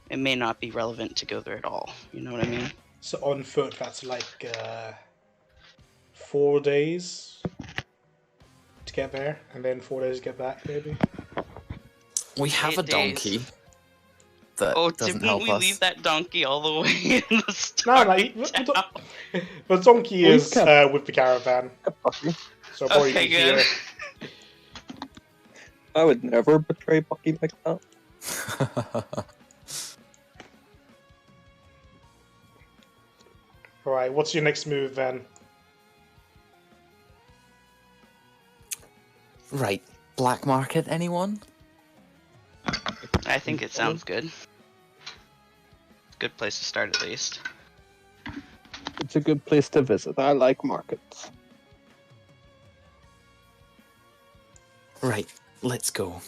It may not be relevant to go there at all. You know what I mean? So on foot, that's like 4 days to get there, and then 4 days to get back, maybe. We have 8 a donkey days. that doesn't didn't help we us. leave that donkey all the way in the No, start? the donkey is with the caravan. So I'll probably Okay, be good. here. I would never betray Bucky like that. Alright, what's your next move then? Right, black market, anyone? I think it sounds good. Good place to start, at least. It's a good place to visit. I like markets. Right, let's go.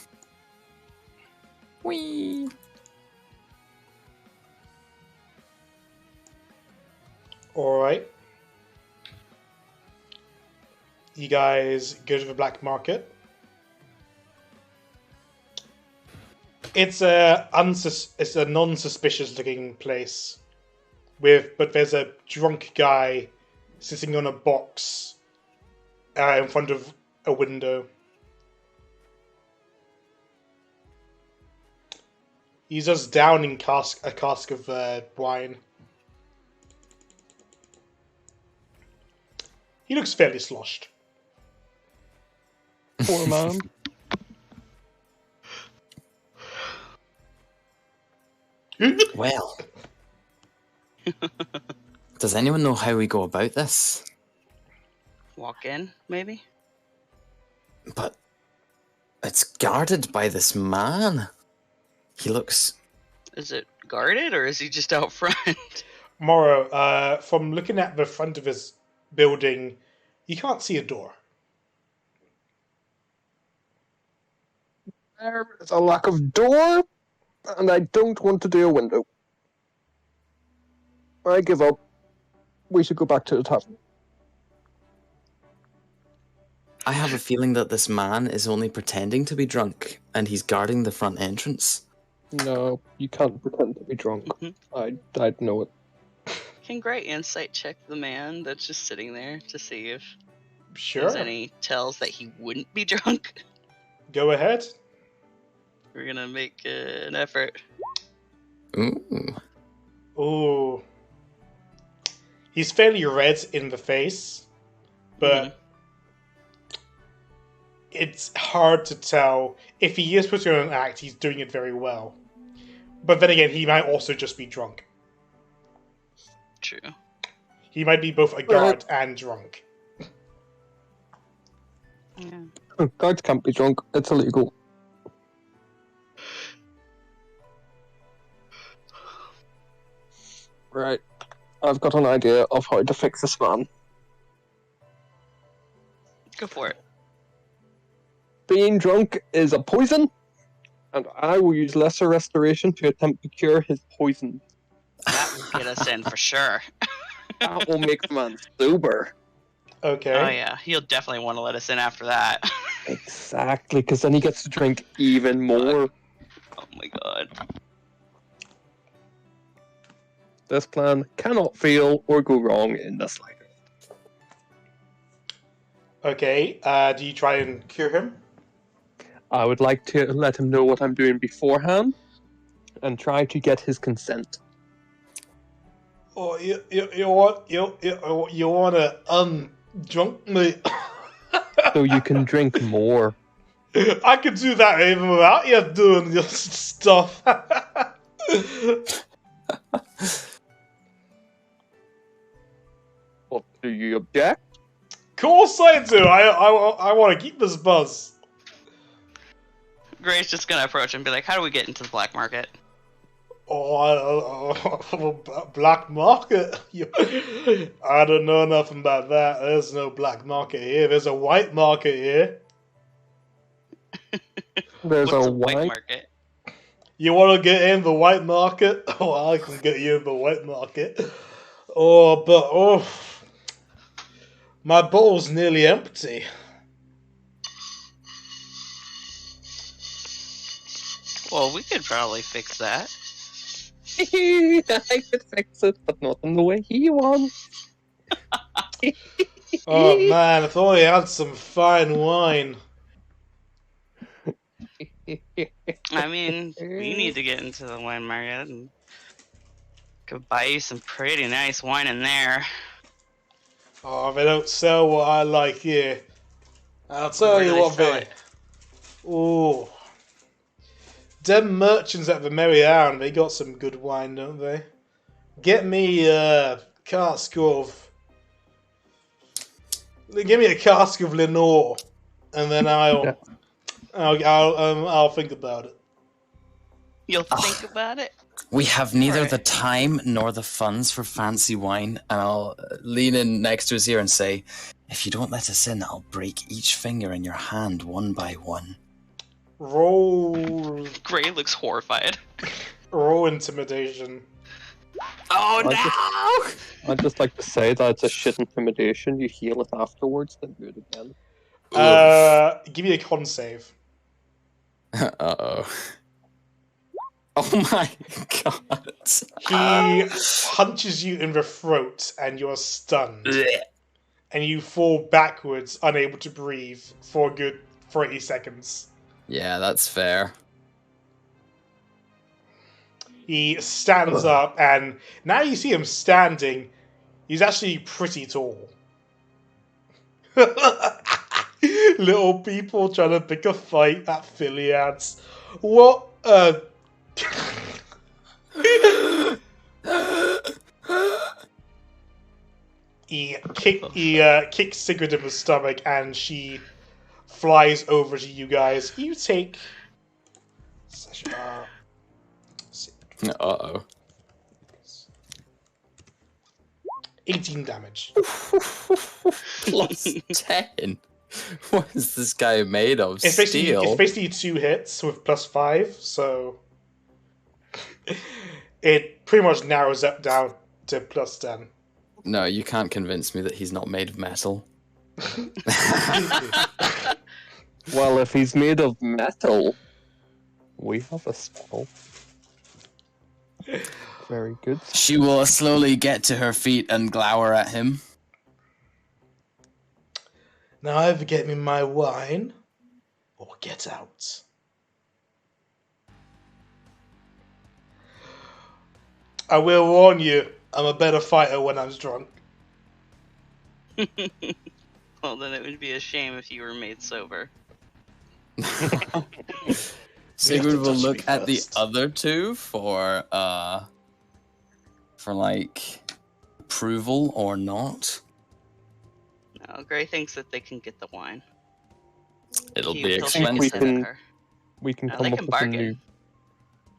Whee! Alright. You guys go to the black market. It's a non-suspicious looking place. But there's a drunk guy sitting on a box in front of a window. He's just downing a cask of wine. He looks fairly sloshed. Poor man. Well, does anyone know how we go about this? Walk in, maybe? But it's guarded by this man. He looks... Is it guarded or is he just out front? Morrow, from looking at the front of his building, you can't see a door. There is a lack of door, and I don't want to do a window. I give up. We should go back to the tavern. I have a feeling that this man is only pretending to be drunk, and he's guarding the front entrance. No, you can't pretend to be drunk. I'd know it. Can Gray insight check the man that's just sitting there to see if Sure. there's any tells that he wouldn't be drunk? Go ahead. We're gonna make an effort. Ooh. Ooh. He's fairly red in the face, but it's hard to tell. If he is putting on an act, he's doing it very well. But then again, he might also just be drunk. True. He might be both a guard and drunk. Yeah. Guards can't be drunk. It's illegal. Right. I've got an idea of how to fix this man. Go for it. Being drunk is a poison, and I will use lesser restoration to attempt to cure his poison. That will get us in for sure. That will make the man sober. Okay. Oh yeah, he'll definitely want to let us in after that. Exactly, because then he gets to drink even more. Oh my god. This plan cannot fail or go wrong in the slightest. Okay, do you try and cure him? I would like to let him know what I'm doing beforehand and try to get his consent. Oh, you want to undrunk me? So you can drink more. I could do that even without you doing your stuff. What, do you object? Of course I do. I want to keep this buzz. Gray's just gonna approach him and be like, how do we get into the black market? Black market? I don't know nothing about that. There's no black market here. There's a white market here. There's What's a a white white market? You want to get in the white market? Oh, I can get you in the white market. Oh, my bowl's nearly empty. Well, we could probably fix that. I could fix it, but not in the way he wants. Oh man, if only I had some fine wine. I mean, we need to get into the wine market and could buy you some pretty nice wine in there. Oh, they don't sell what I like here. I'll tell Where do you they what, sell they... it? Ooh. Them merchants at the Merry Iron, they got some good wine, don't they? Get me a cask of... Give me a cask of Lenore, and then I'll think about it. You'll think about it? We have neither Right. the time nor the funds for fancy wine, and I'll lean in next to his ear and say, if you don't let us in, I'll break each finger in your hand one by one. Roll Gray looks horrified. intimidation. Oh I'd just like to say that it's a shit intimidation. You heal it afterwards, then do it again. Give me a con save. no! Uh-oh. Oh my god. He punches you in the throat, and you're stunned. And you fall backwards, unable to breathe, for a good 30 seconds. Yeah, that's fair. He stands up, and now you see him standing. He's actually pretty tall. Little people trying to pick a fight at Philiads. What a... He kicks Sigrid in the stomach, and she flies over to you guys. You take... Uh-oh. 18 damage. Plus 10? What is this guy made of? It's Steel? basically 2 hits with +5, so it pretty much narrows up down to +10. No, you can't convince me that he's not made of metal. Well, if he's made of metal, we have a spell. Very good. She will slowly get to her feet and glower at him. Now either get me my wine, or get out. I will warn you, I'm a better fighter when I'm drunk. Well, then it would be a shame if you were made sober. Sigurd will touch look me at the first. other two for like approval or not. No, Gray thinks that they can get the wine. It'll He'll be shake his expensive. head at her. We can No, come they up can with a bargain.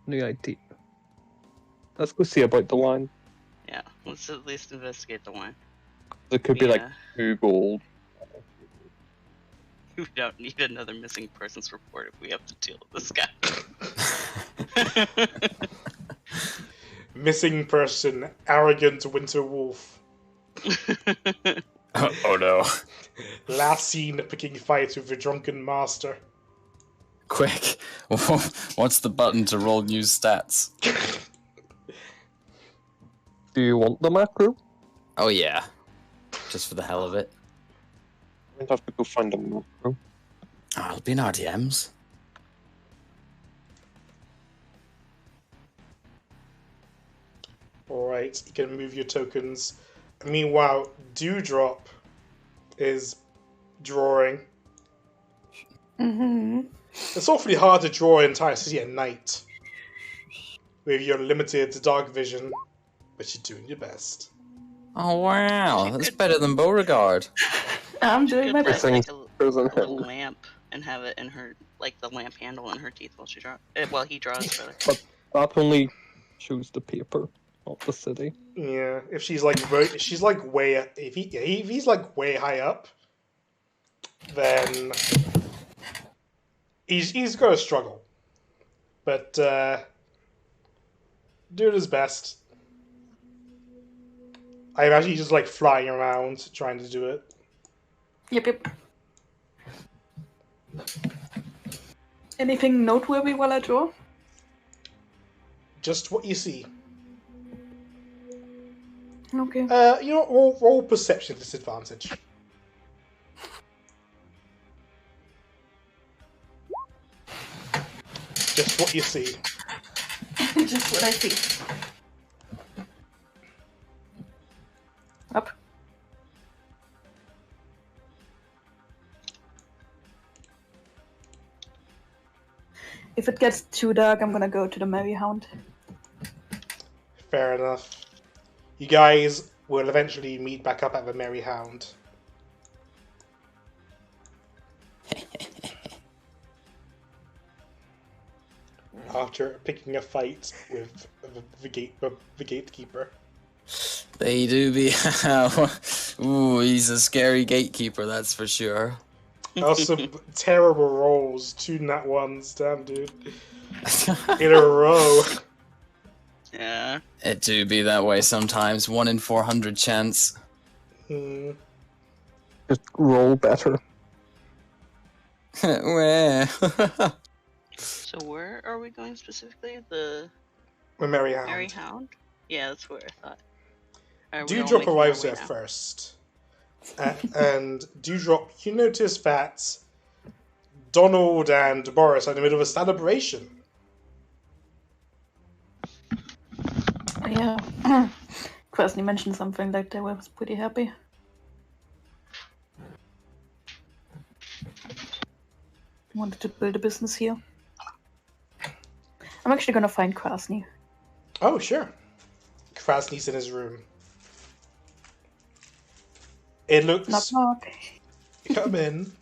new idea. Let's go see about the wine. Yeah, let's at least investigate the wine. It could be like Yeah. 2 gold. We don't need another missing persons report if we have to deal with this guy. Missing person, arrogant winter wolf. Oh no. Last seen picking fights with a drunken master. Quick. What's the button to roll new stats? Do you want the macro? Oh yeah. Just for the hell of it. I'd have to go find a macro. I'll be in RDMs. Alright, you can move your tokens. Meanwhile, Dewdrop is drawing. Mm-hmm. It's awfully hard to draw an entire city at night with your limited dark vision, but you're doing your best. Oh wow, that's better than Beauregard. I'm She doing could my put best. like Prison a little Hill. lamp and have it in her, like the lamp handle in her teeth while she draws. Well, he draws rather. But that only shows the paper, not the city. Yeah, if she's like she's like way if he's like way high up, then he's gonna struggle. But doing his best. I imagine he's just like flying around trying to do it. Yep. Anything noteworthy while I draw? Just what you see. Okay. You know, roll perception disadvantage. Just what you see. Just what I see. Up. If it gets too dark, I'm gonna go to the Merry Hound. Fair enough. You guys will eventually meet back up at the Merry Hound. After picking a fight with the gatekeeper. They do be. Ooh, he's a scary gatekeeper, that's for sure. That was some terrible rolls. 2 nat ones, damn dude. In a row. Yeah. It do be that way sometimes. 1 in 400 chance. Hmm. Just roll better. Weh. So where are we going specifically? The We're Merry Merry Hound. Hound? Yeah, that's where I thought. Are we all Dewdrop making our arrives way there now? first. And Dewdrop, you notice that Donald and Boris are in the middle of a celebration. Yeah. Kras'ni mentioned something like they were pretty happy. Wanted to build a business here. I'm actually gonna find Kras'ni. Oh, sure. Krasny's in his room. It Knock looks... knock. Come in.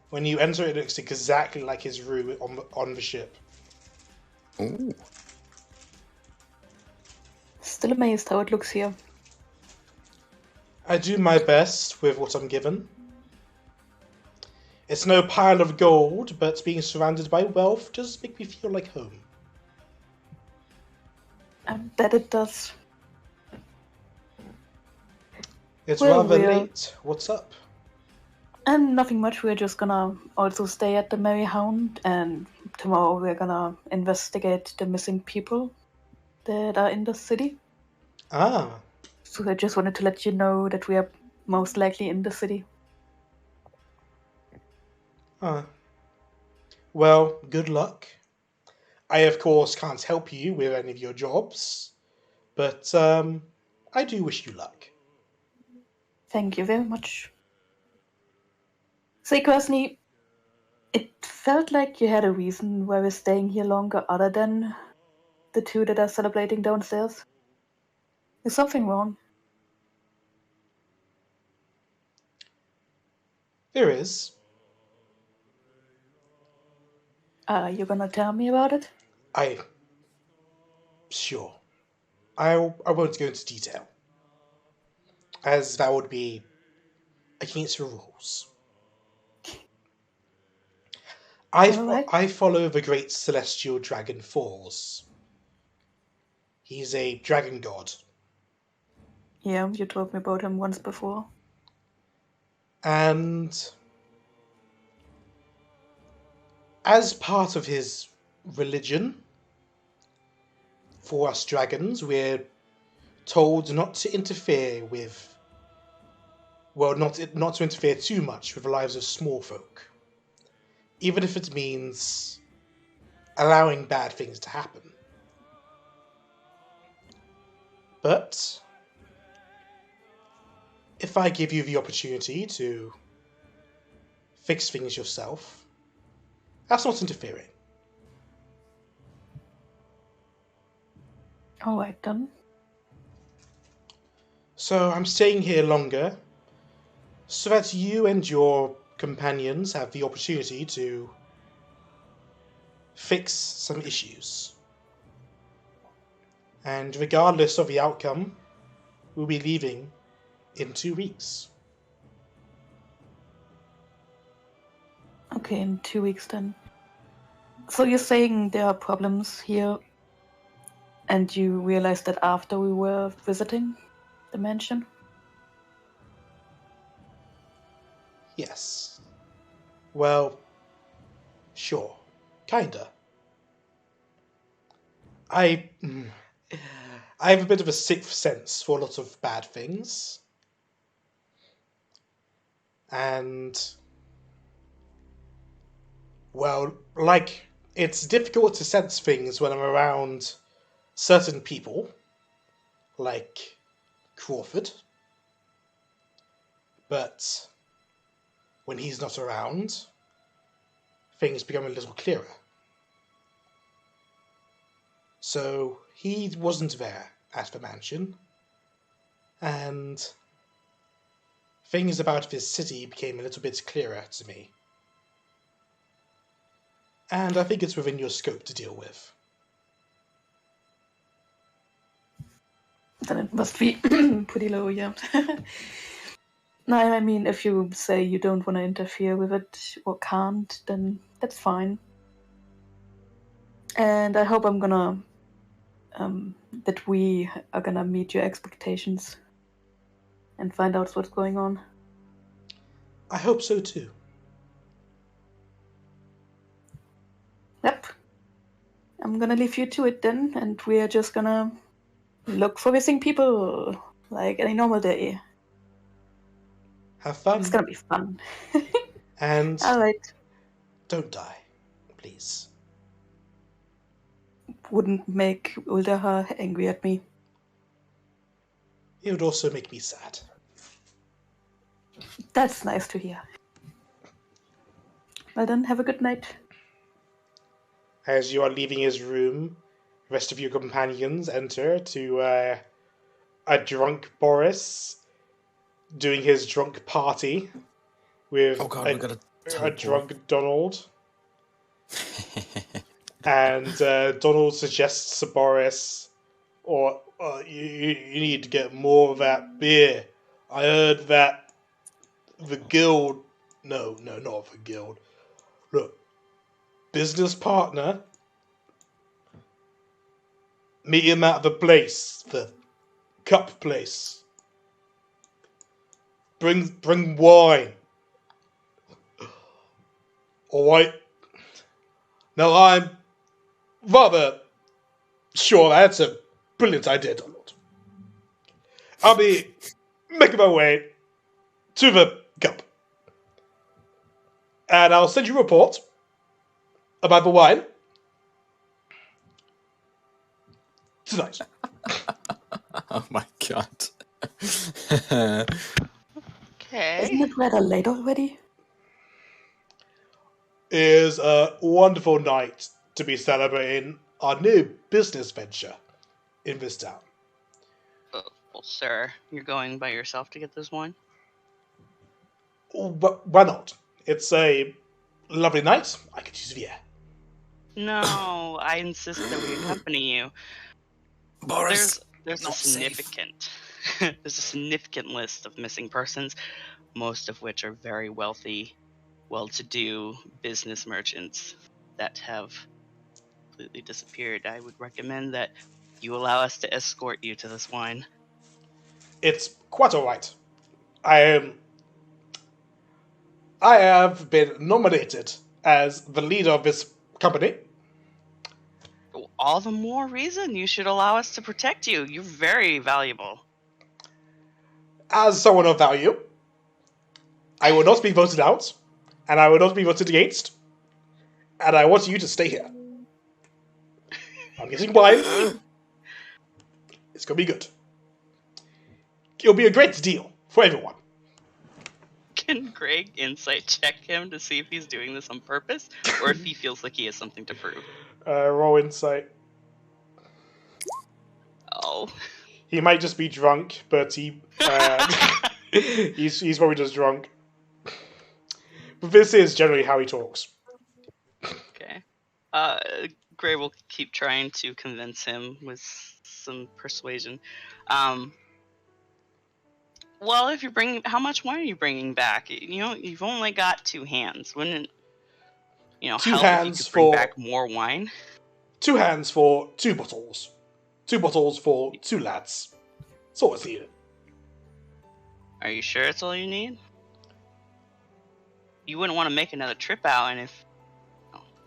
When you enter, it looks exactly like his room on the ship. Ooh. Still amazed how it looks here. I do my best with what I'm given. It's no pile of gold, but being surrounded by wealth does make me feel like home. I bet it does. It's Well, rather we're- late. What's up? And nothing much, we're just gonna also stay at the Merry Hound, and tomorrow we're gonna investigate the missing people that are in the city. Ah, So I just wanted to let you know that we are most likely in the city. well, good luck. I, of course, can't help you with any of your jobs, but I do wish you luck. Thank you very much. Say, Kras'ni, it felt like you had a reason why we're staying here longer other than the two that are celebrating downstairs. Is something wrong? There is. Are you gonna tell me about it? Sure. I won't go into detail, as that would be against the rules. Alright. I follow the great celestial dragon Falls. He's a dragon god, Yeah, you told me about him once before. and as part of his religion, for us dragons, we're told not to interfere with, well, not to interfere too much with the lives of small folk, even if it means allowing bad things to happen. But if I give you the opportunity to fix things yourself, that's not interfering. Alright then. So I'm staying here longer so that you and your companions have the opportunity to fix some issues. And regardless of the outcome, we'll be leaving in 2 weeks. Okay, in 2 weeks then. So you're saying there are problems here, and you realized that after we were visiting the mansion? Yes. Well, sure. Kinda. I have a bit of a sixth sense for a lot of bad things. And, well, like, it's difficult to sense things when I'm around certain people, like Crawford. But when he's not around, things become a little clearer. So he wasn't there at the mansion, and things about this city became a little bit clearer to me. And I think it's within your scope to deal with. Then it must be pretty low, yeah. No, I mean, if you say you don't want to interfere with it or can't, then that's fine. And I hope I'm gonna that we are gonna meet your expectations and find out what's going on. I hope so too. Yep. I'm gonna leave you to it then, and we are just gonna look for missing people like any normal day. Have fun. It's gonna be fun. And Alright. don't die, please. Wouldn't make Uldaha angry at me. It would also make me sad. That's nice to hear. Well then, have a good night. As you are leaving his room, the rest of your companions enter to a drunk Boris doing his drunk party with Oh god, we gotta a teleport. drunk Donald. And Donald suggests to Boris, you need to get more of that beer. I heard that the guild... No, not the guild. Look, business partner, meet him at the place, the cup place. Bring wine. Alright. Now I'm rather sure that's a brilliant idea, Donald. I'll be making my way to the cup. And I'll send you a report about the wine tonight. Oh my god. Okay. Isn't it rather late already? It is a wonderful night to be celebrating our new business venture in this town. Well, sir, you're going by yourself to get this wine? Why not? It's a lovely night. I could use the air. No, I insist that we accompany you. Boris, There's a not safe. significant there's a significant list of missing persons, most of which are very wealthy, well-to-do business merchants that have completely disappeared. I would recommend that you allow us to escort you to this wine. It's quite alright. I have been nominated as the leader of this company. All the more reason you should allow us to protect you. You're very valuable. As someone of value, I will not be voted out, and I will not be voted against, and I want you to stay here. I'm getting wine. It's gonna be good. It'll be a great deal for everyone. Can Greg insight check him to see if he's doing this on purpose, or if he feels like he has something to prove? Roll insight. Oh. He might just be drunk, but he's probably just drunk. But this is generally how he talks. Okay. Gray will keep trying to convince him with some persuasion. Well, if you're bringing, how much wine are you bringing back? You know, you've only got 2 hands. Wouldn't it, Two help hands if you could bring for- back more wine? 2 hands for 2 bottles. 2 bottles for 2 lads. That's all it's needed. Are you sure it's all you need? You wouldn't want to make another trip out, and if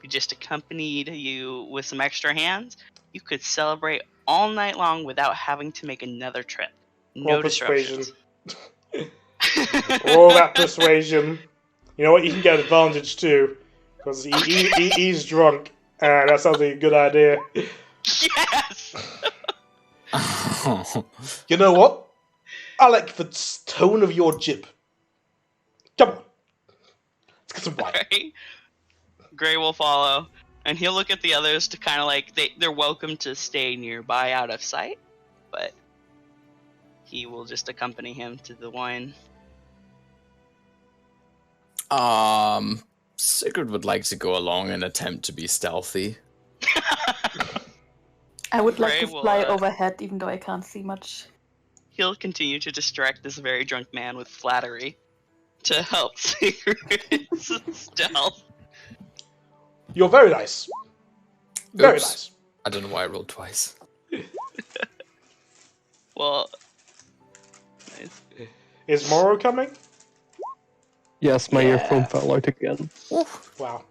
we just accompanied you with some extra hands, you could celebrate all night long without having to make another trip. No Roll persuasion. disruptions. Roll that persuasion. You know what? You can get advantage too, because he's drunk. That sounds like a good idea. Yes! You know what? I like the tone of your jib. Come on. Let's get some wine. Right? Gray will follow, and he'll look at the others to kind of like, they're welcome to stay nearby out of sight, but he will just accompany him to the wine. Sigurd would like to go along and attempt to be stealthy. I would like Gray to will, fly overhead, even though I can't see much. He'll continue to distract this very drunk man with flattery to help Sigurd's stealth. You're very nice. Very Oops. nice. I don't know why I rolled twice. Well, nice. Is Moro coming? Yes, my Yeah. earphone fell out again. Wow.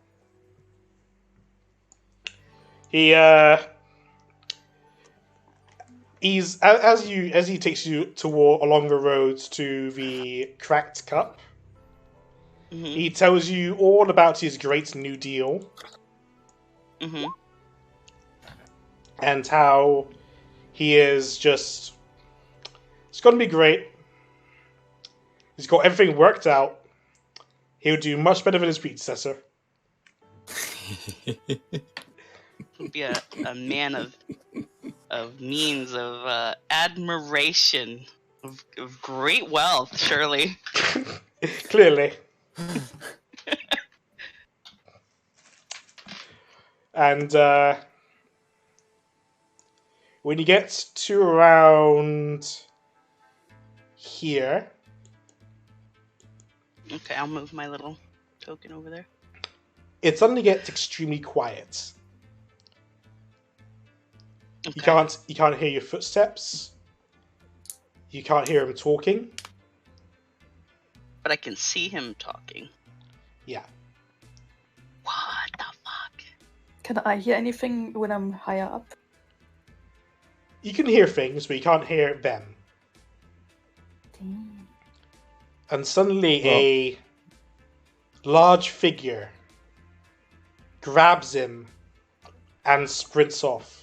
He's as he takes you toward along the road to the Cracked Cup. Mm-hmm. He tells you all about his great new deal Mm-hmm. and how he is just. It's going to be great. He's got everything worked out. He'll do much better than his predecessor. Be a man of means, of admiration, of great wealth, surely. Clearly. And when you get to around here, Okay, I'll move my little token over there. it suddenly gets extremely quiet. Okay. You can't hear your footsteps. You can't hear him talking. But I can see him talking. Yeah. What the fuck? Can I hear anything when I'm higher up? You can hear things, but you can't hear them. Damn. And suddenly a large figure grabs him and sprints off.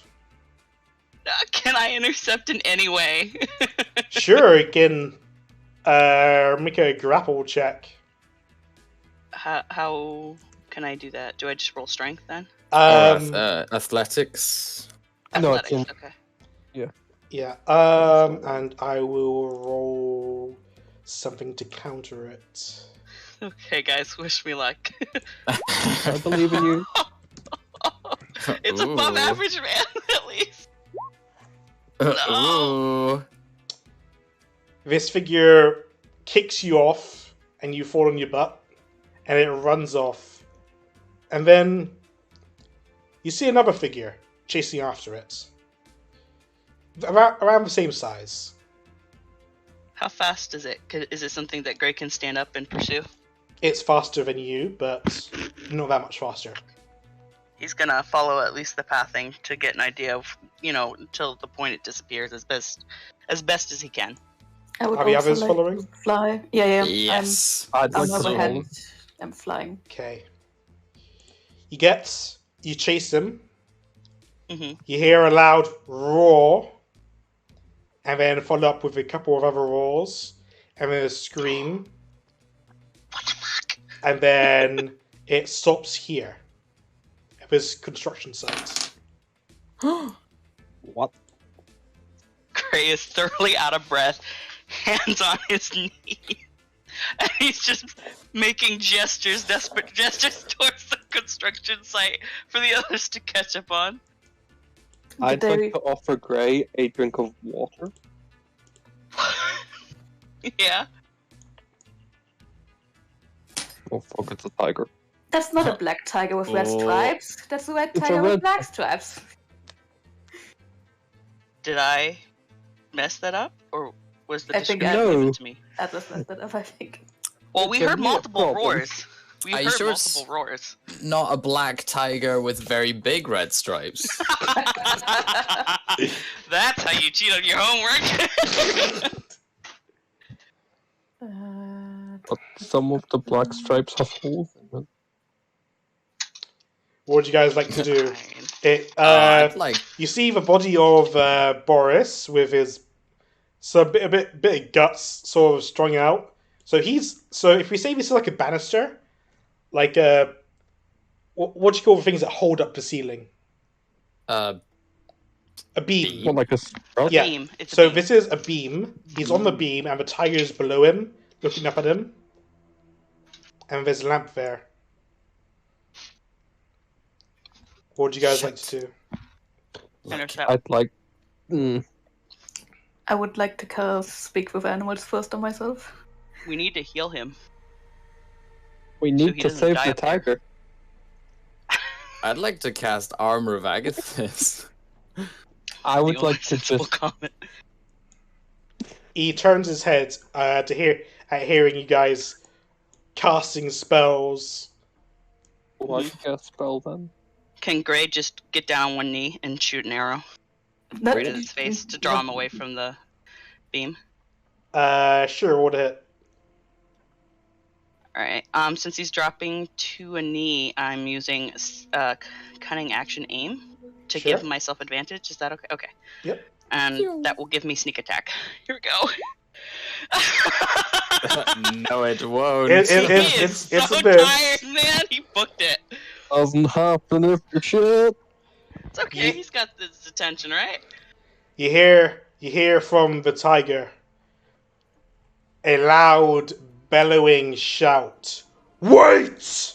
Can I intercept in any way? Sure, you can make a grapple check. How can I do that? Do I just roll strength then? Athletics. No, Athletics, it's okay. Yeah, and I will roll something to counter it. Okay, guys, wish me luck. I believe in you. It's above Ooh. average, man, at least. Ooh. This figure kicks you off, and you fall on your butt, and it runs off. And then you see another figure chasing after it. Around the same size. How fast is it? Is it something that Gray can stand up and pursue? It's faster than you, but not that much faster. He's gonna follow at least the pathing to get an idea of, until the point it disappears as best as he can. I would Are the also others like following? to fly. Yeah. Yes. I'd I'm like to overhead. roll. I'm flying. Okay. You chase him. Mm-hmm. You hear a loud roar, and then follow up with a couple of other roars, and then a scream, What the fuck? and then it stops here at this construction site. What? Gray is thoroughly out of breath, hands on his knees, and he's just making desperate gestures towards the construction site for the others to catch up on. I'd Did like to offer Gray a drink of water. Yeah. Oh fuck, it's a tiger. That's not a black tiger with red Oh. stripes. That's a red It's a tiger with red- black stripes. Did I mess that up, or was the I think description I- given No. to me? That was messed up, I think. Well, we It's a heard real multiple problem. roars. We Are heard you sure multiple it's- roars. Not a black tiger with very big red stripes. That's how you cheat on your homework. But some of the black stripes have holes in them. What would you guys like to do? Fine. I'd like. You see the body of Boris with his a bit of guts sort of strung out. So if we say this is like a banister, like what do you call the things that hold up the ceiling? A beam. Not like a strut. Yeah. Beam. It's a So beam. this is a beam. He's on the beam, and the tiger's below him, looking up at him. And there's a lamp there. What would you guys like to do? Intercept. I'd like. I would like to cast Speak with Animals first on myself. We need to heal him. We So need he to doesn't save die the up there. tiger. I'd like to cast Armor of Agathis. I would The only like to sensible just. comment. He turns his head at hearing you guys casting spells. Well, I could get a spell then. Can Gray just get down on one knee and shoot an arrow Not- right at his face to draw him away from the beam? Sure, what a hit. Alright, since he's dropping to a knee, I'm using cunning action aim to Sure. give myself advantage. Is that okay? Okay. Yep. And that will give me sneak attack. Here we go. No, it won't. It- He it's is so a miss. tired, man. He booked it. Doesn't happen if you're shit. It's okay. He's got this attention, right? You hear from the tiger a loud, bellowing shout. Wait!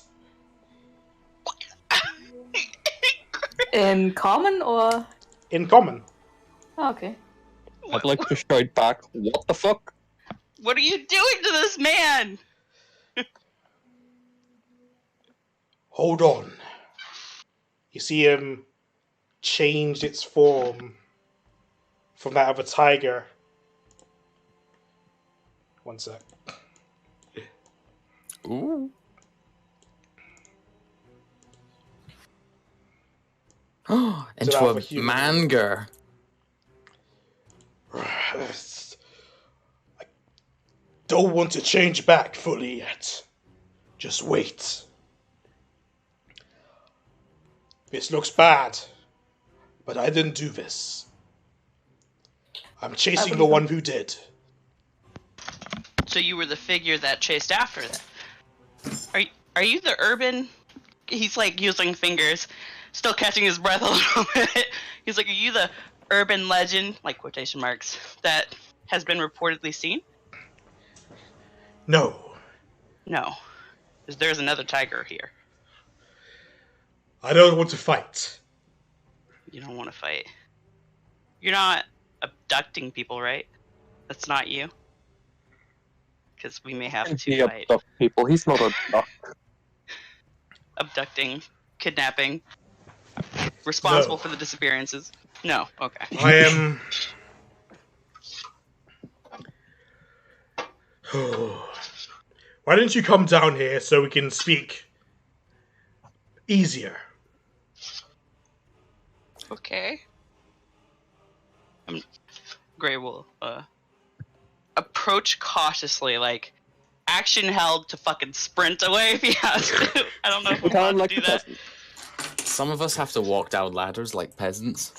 In common or? In common. Oh, okay. I'd like to shout back, what the fuck? What are you doing to this man? Hold on. You see him change its form from that of a tiger. One sec. Ooh. Into that of a a human? manger. I don't want to change back fully yet. Just wait. This looks bad, but I didn't do this. I'm chasing the one who did. So you were the figure that chased after that. Are you the urban? He's like using fingers, still catching his breath a little bit. He's like, are you the urban legend, like quotation marks, that has been reportedly seen? No. No, because there's another tiger here. I don't want to fight. You don't want to fight. You're not abducting people, right? That's not you. Because we may have He to fight. abduct people. He's not a duck. Abducting, kidnapping, responsible No. for the disappearances. No, okay. I am... Why don't you come down here so we can speak easier? Okay. Gray will approach cautiously, like action held to fucking sprint away if he has to. I don't know if we Kind of want like to do the that. peasant. Some of us have to walk down ladders like peasants.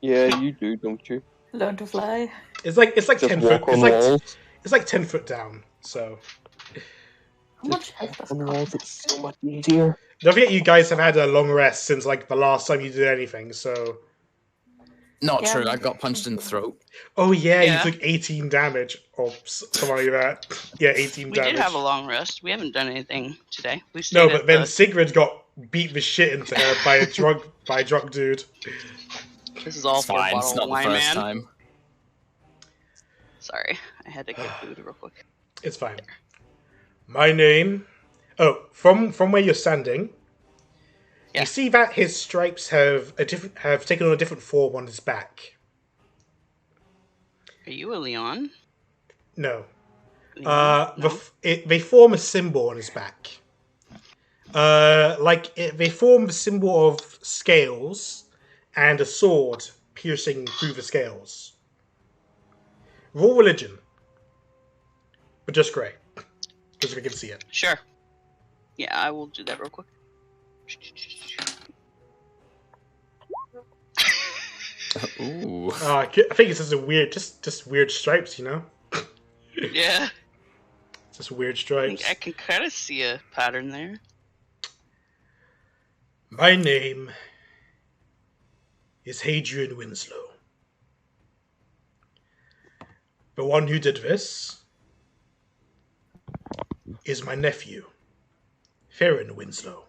Yeah, you do, don't you? Learn to fly. It's like Just 10 foot. walk on walls. It's like 10 foot down. So How much health does On it walls, cost? it's so much easier. don't forget, you guys have had a long rest since like the last time you did anything. So Not Yeah. true. I got punched in the throat. oh yeah, Yeah. you took 18 damage or something like that. Yeah, 18 We damage. did have a long rest. We haven't done anything today. We No, stayed but at then the- Sigrid got beat the shit into her by a drunk dude. This is all It's for a fine. bottle It's of not the wine, first man. time. Sorry, I had to get food real quick. It's fine. My name. Oh, from where you're standing, Yeah. you see that his stripes have taken on a different form on his back. Are you a Leon? No, Leon? No? they form a symbol on his back. They form the symbol of scales and a sword piercing through the scales. Roll religion, but just grey, because we can see it. Sure. Yeah, I will do that real quick. Ooh. I think it's just a weird, just weird stripes, you know. Yeah, Just weird I stripes. think I can kind of see a pattern there. My name is Hadrian Winslow. The one who did this is my nephew, Farron Winslow.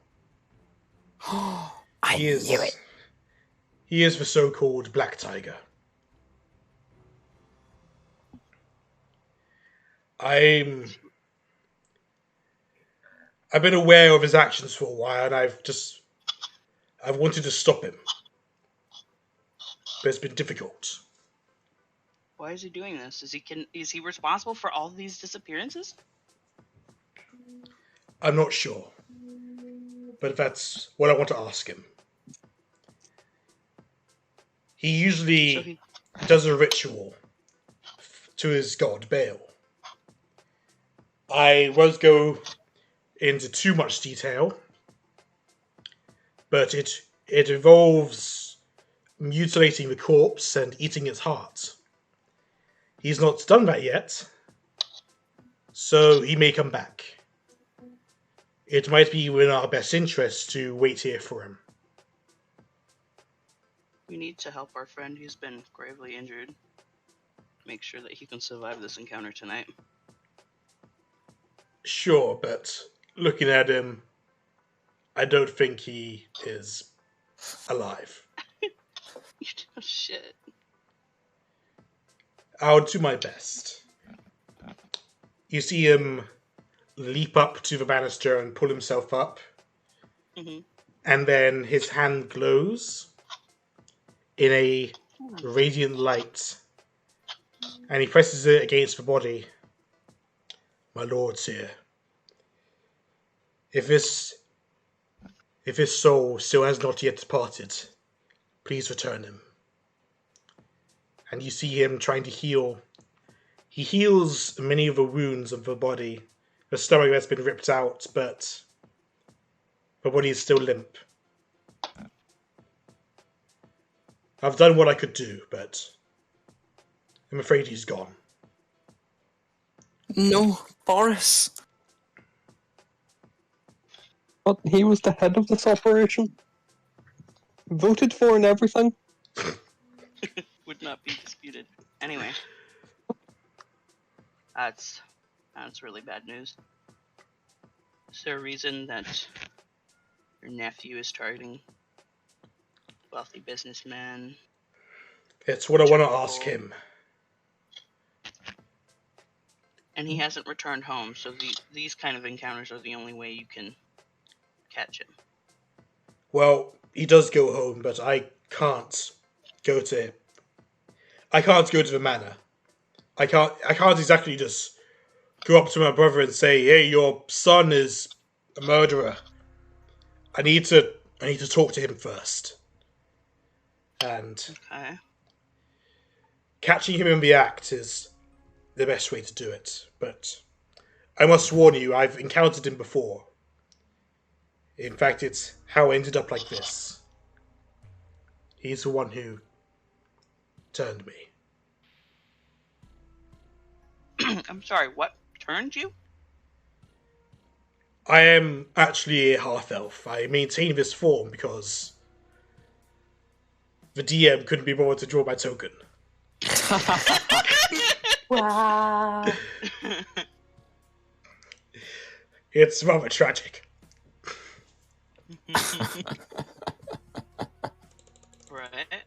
I He is, knew it. he is the so-called Black Tiger. I've been aware of his actions for a while, and I've wanted to stop him. but it's been difficult. Why is he doing this? Is he responsible for all these disappearances? I'm not sure, but that's what I want to ask him. He usually does a ritual to his god Baal. I won't go into too much detail, but it involves mutilating the corpse and eating its heart. He's not done that yet, so he may come back. It might be in our best interest to wait here for him. We need to help our friend who's been gravely injured. Make sure that he can survive this encounter tonight. Sure, but looking at him, I don't think he is alive. Oh, shit. I'll do my best. You see him leap up to the banister and pull himself up. Mm-hmm. And then his hand glows in a radiant light. And he presses it against the body. My lord's here. If his soul still has not yet departed, please return him. And you see him trying to heal. He heals many of the wounds of the body. The stomach that's been ripped out, but the body is still limp. I've done what I could do, but I'm afraid he's gone. No, Boris. But he was the head of this operation. Voted for and everything. Would not be disputed. Anyway. That's really bad news. Is there a reason that your nephew is targeting wealthy businessmen? It's what I want to ask him. And he hasn't returned home, so these kind of encounters are the only way you can catch him. Well, he does go home, but I can't go to the manor. I can't exactly just go up to my brother and say, "Hey, your son is a murderer." I need to talk to him first. And catching him in the act is the best way to do it. But I must warn you, I've encountered him before. In fact, it's how I ended up like this. He's the one who turned me. I'm sorry, what turned you? I am actually a half-elf. I maintain this form because the DM couldn't be bothered to draw my token. Wow. It's rather tragic. Right.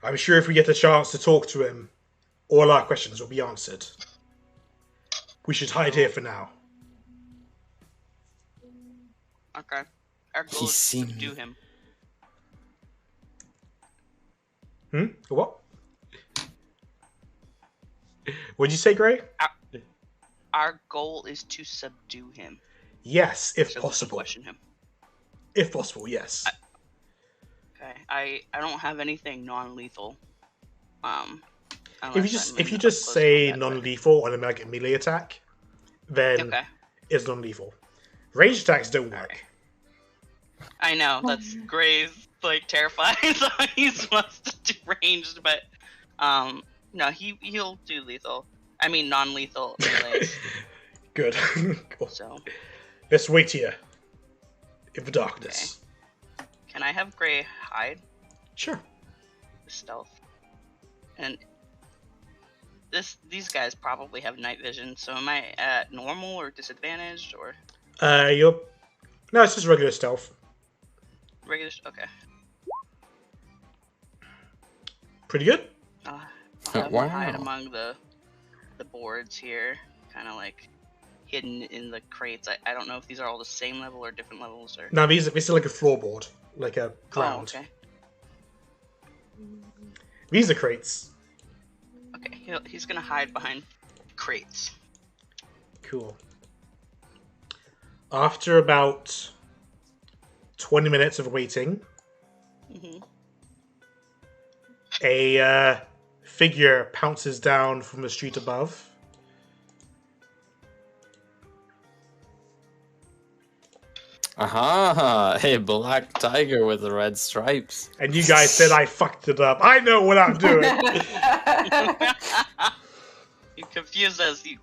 I'm sure if we get a chance to talk to him, all our questions will be answered. We should hide here for now. Okay. Our goal is to subdue him. What? What'd you say, Gray? Our goal is to subdue him. Yes, if So possible. question him. If possible, yes. Okay. I don't have anything non-lethal. If you just say non-lethal on a melee attack, then it's non-lethal. Ranged attacks don't work. I know, that's Gray's terrifying, so he wants to do ranged, but no, he'll do lethal. I mean non-lethal melee. Good. Cool. So let's wait here in the darkness. Okay. Can I have Gray hide? Sure. Stealth. And these guys probably have night vision, so am I at normal or disadvantaged or? No, it's just regular stealth. Regular. Okay. Pretty good. I'll have Wow. them hide among the boards here, kind of hidden in the crates. I don't know if these are all the same level or different levels or. No, these are like a floorboard, like a ground. Oh, okay. These are crates. Okay, he's gonna hide behind crates. Cool. After about 20 minutes of waiting, Mm-hmm. a figure pounces down from the street above. Aha! A black tiger with the red stripes. And you guys said I fucked it up. I know what I'm doing. You confused us. You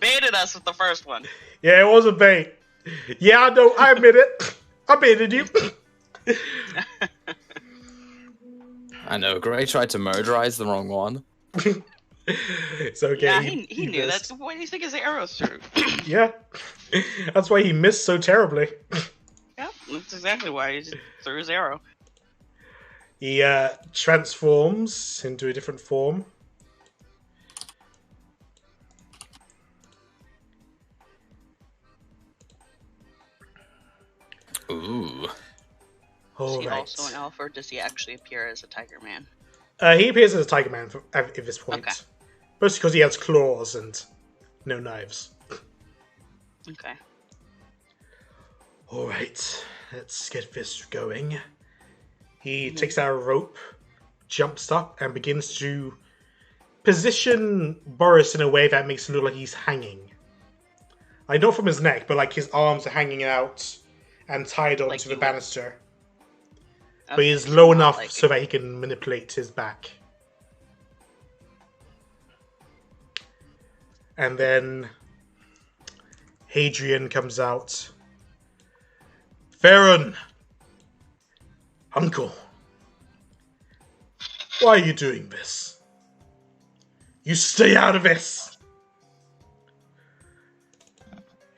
baited us with the first one. Yeah, it was a bait. Yeah, I know. I admit it. I baited you. I know, Gray tried to murderize the wrong one. It's okay. Yeah, he knew that. missed. What do you think his arrows through? Yeah. That's why he missed so terribly. Yep, that's exactly why he just threw his arrow. He transforms into a different form. Ooh. Is All he right. also an elf, or does he actually appear as a tiger man? He appears as a tiger man at this point. Okay. Mostly because he has claws and no knives. Okay. All right, let's get this going. He takes out a rope, jumps up, and begins to position Boris in a way that makes it look like he's hanging. Like, not from his neck, but like his arms are hanging out and tied onto Like the you would- banister. But Okay, he's so low not enough like so that he can manipulate his back. And then Hadrian comes out. Farron! Uncle! Why are you doing this? You stay out of this!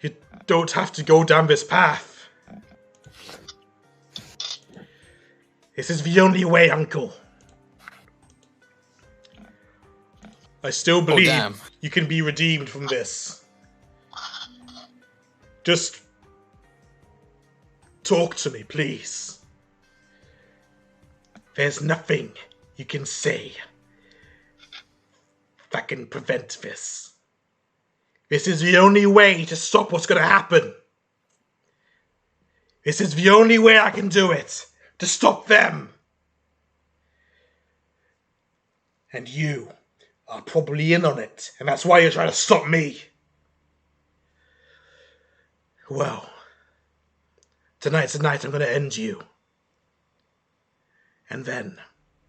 You don't have to go down this path. This is the only way, Uncle. I still believe damn. you can be redeemed from this. Just talk to me, please. There's nothing you can say that can prevent this. This is the only way to stop what's going to happen. This is the only way I can do it. To stop them. And you are probably in on it, and that's why you're trying to stop me. Well, tonight's the night I'm going to end you. And then,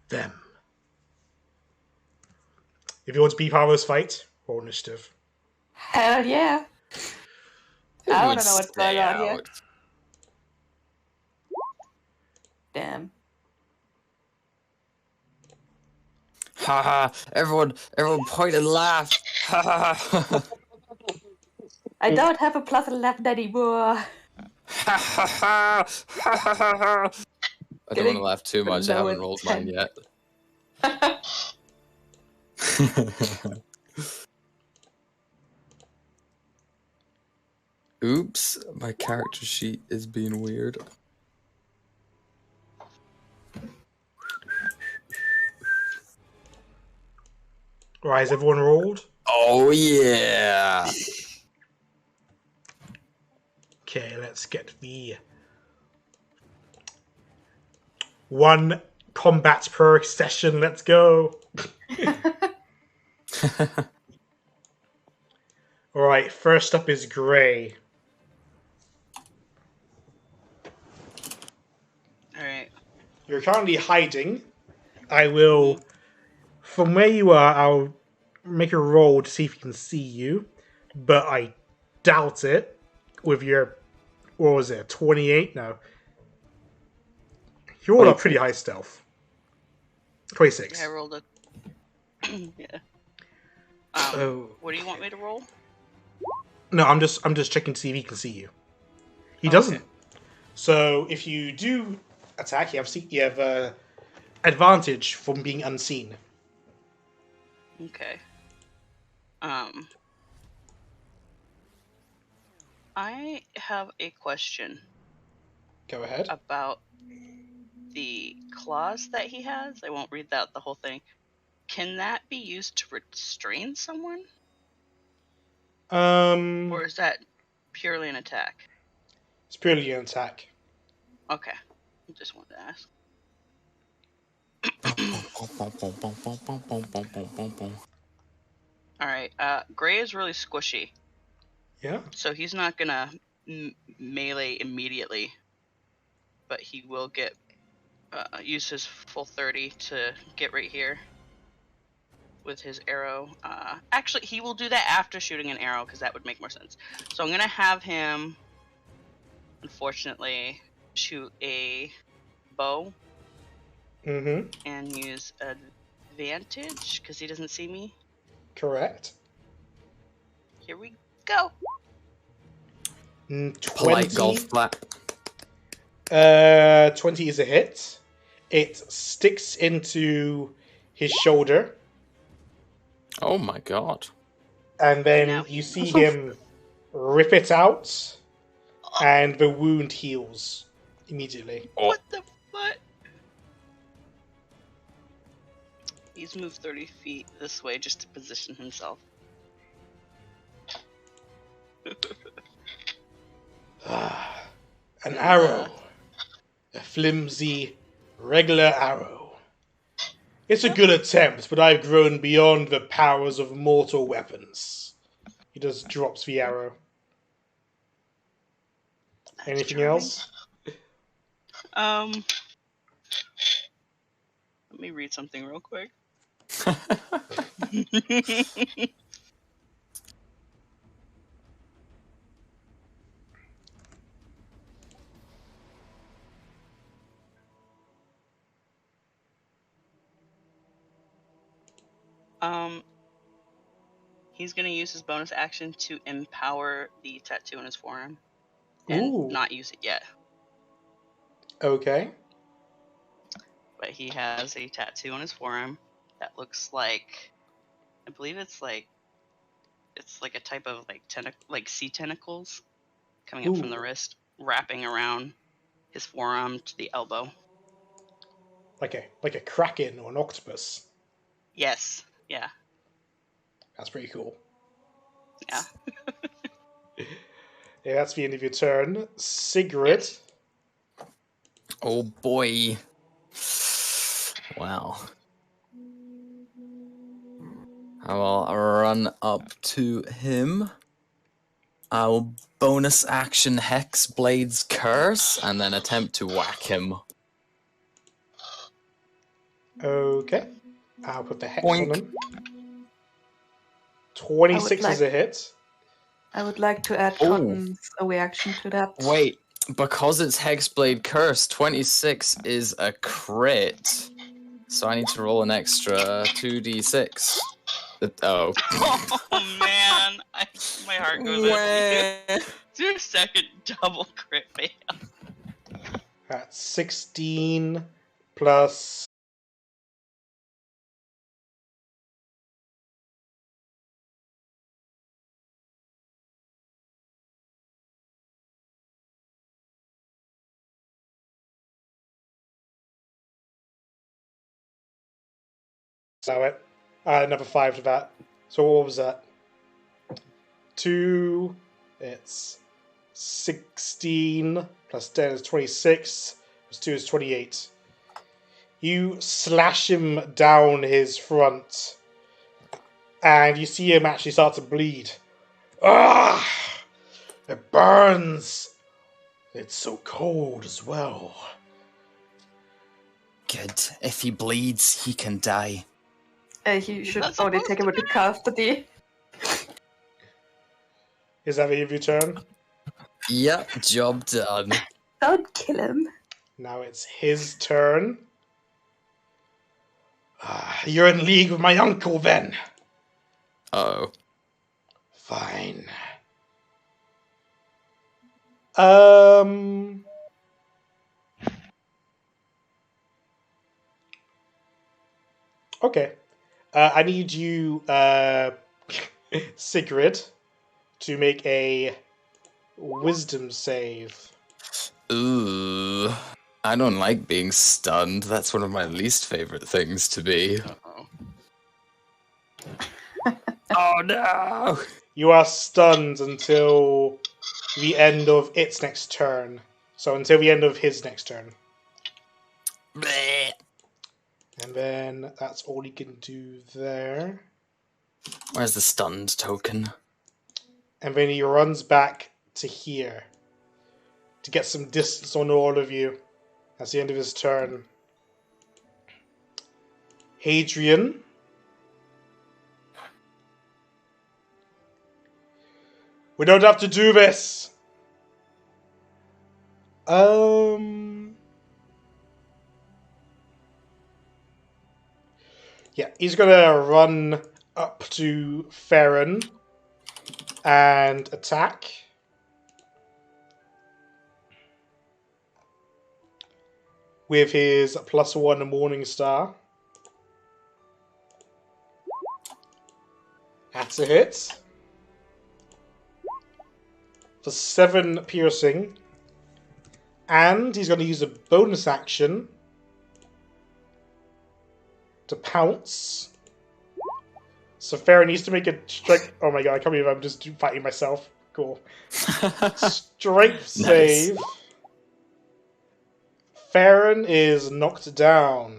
them. If you want to be part of this fight, roll initiative. Hell yeah. Who I would don't know what's stay going on here. out? Damn. Haha! Everyone point and laugh. Ha ha ha! I don't have a +11 anymore. Ha ha ha! Ha ha ha! I don't want to Getting laugh too much. I below haven't a rolled 10. mine yet. Oops, my character sheet is being weird. Right, has everyone rolled? Oh yeah! Okay, let's get the one combat per session. Let's go. Alright, first up is Gray. Alright. You're currently hiding. I will, from where you are, I'll make a roll to see if he can see you, but I doubt it with your, what was it, 28? No. You rolled a pretty high stealth. 26. Yeah, I rolled a. Yeah. Oh. What do you want me to roll? No, I'm just checking to see if he can see you. He doesn't. So if you do attack, you have advantage from being unseen. Okay. I have a question Go ahead. about the claws that he has, I won't read out the whole thing. Can that be used to restrain someone? Or is that purely an attack? It's purely an attack. Okay. I just wanted to ask. Alright, Gray is really squishy, Yeah. so he's not gonna melee immediately, but he will get use his full 30 to get right here with his arrow. Actually, he will do that after shooting an arrow, because that would make more sense. So I'm gonna have him, unfortunately, shoot a bow Mm-hmm. and use advantage, because he doesn't see me. Correct. Here we go. 20. Polite golf clap. 20 is a hit. It sticks into his shoulder, Oh my god. and then Now you he see him rip it out, and the wound heals immediately. What the fuck? He's moved 30 feet this way just to position himself. An arrow. A flimsy, regular arrow. It's a good attempt, but I've grown beyond the powers of mortal weapons. He just drops the arrow. That's Anything charming. else? Let me read something real quick. He's gonna use his bonus action to empower the tattoo on his forearm and Ooh. not use it yet. Okay. But he has a tattoo on his forearm that looks like, I believe it's like a type of like sea tentacles coming up from the Ooh. wrist, wrapping around his forearm to the elbow. Like a kraken or an octopus. Yes. Yeah. That's pretty cool. Yeah. Yeah, that's the end of your turn. Sigrid. Yes. Oh boy. Well. I will run up to him. I will bonus action Hex Blade's Curse and then attempt to whack him. Okay. I'll put the hex Boink. on him. 26 is a hit. I would like to add Ooh. Cotton's reaction to that. Wait, because it's Hexblade Curse, 26 is a crit. So I need to roll an extra 2d6. Oh. Oh man, my heart goes out to you. It's your second double crit fail. That's 16 plus... So it. Another 5 to that. So what was that? 2. It's 16 plus 10 is 26. Plus 2 is 28. You slash him down his front, and you see him actually start to bleed. Ah! It burns! It's so cold as well. Good. If he bleeds, he can die. He should That's already supposed take to him with the custody. Is that the end of your turn? Yep, job done. Don't kill him. Now it's his turn. You're in league with my uncle, then. Uh-oh. Fine. Okay. I need you, Sigrid, to make a wisdom save. Ooh. I don't like being stunned. That's one of my least favorite things to be. Uh-oh. Oh no! You are stunned until the end of its next turn. So until the end of his next turn. Bleh. And then that's all he can do there. Where's the stunned token? And then he runs back to here to get some distance on all of you. That's the end of his turn. Hadrian. We don't have to do this. Yeah, he's gonna run up to Farron and attack. With his +1 Morning Star. That's a hit. For 7 piercing. And he's going to use a bonus action to pounce. So Farron needs to make a strength. Oh my god, I can't believe I'm just fighting myself. Cool. Strength save. Farron is knocked down.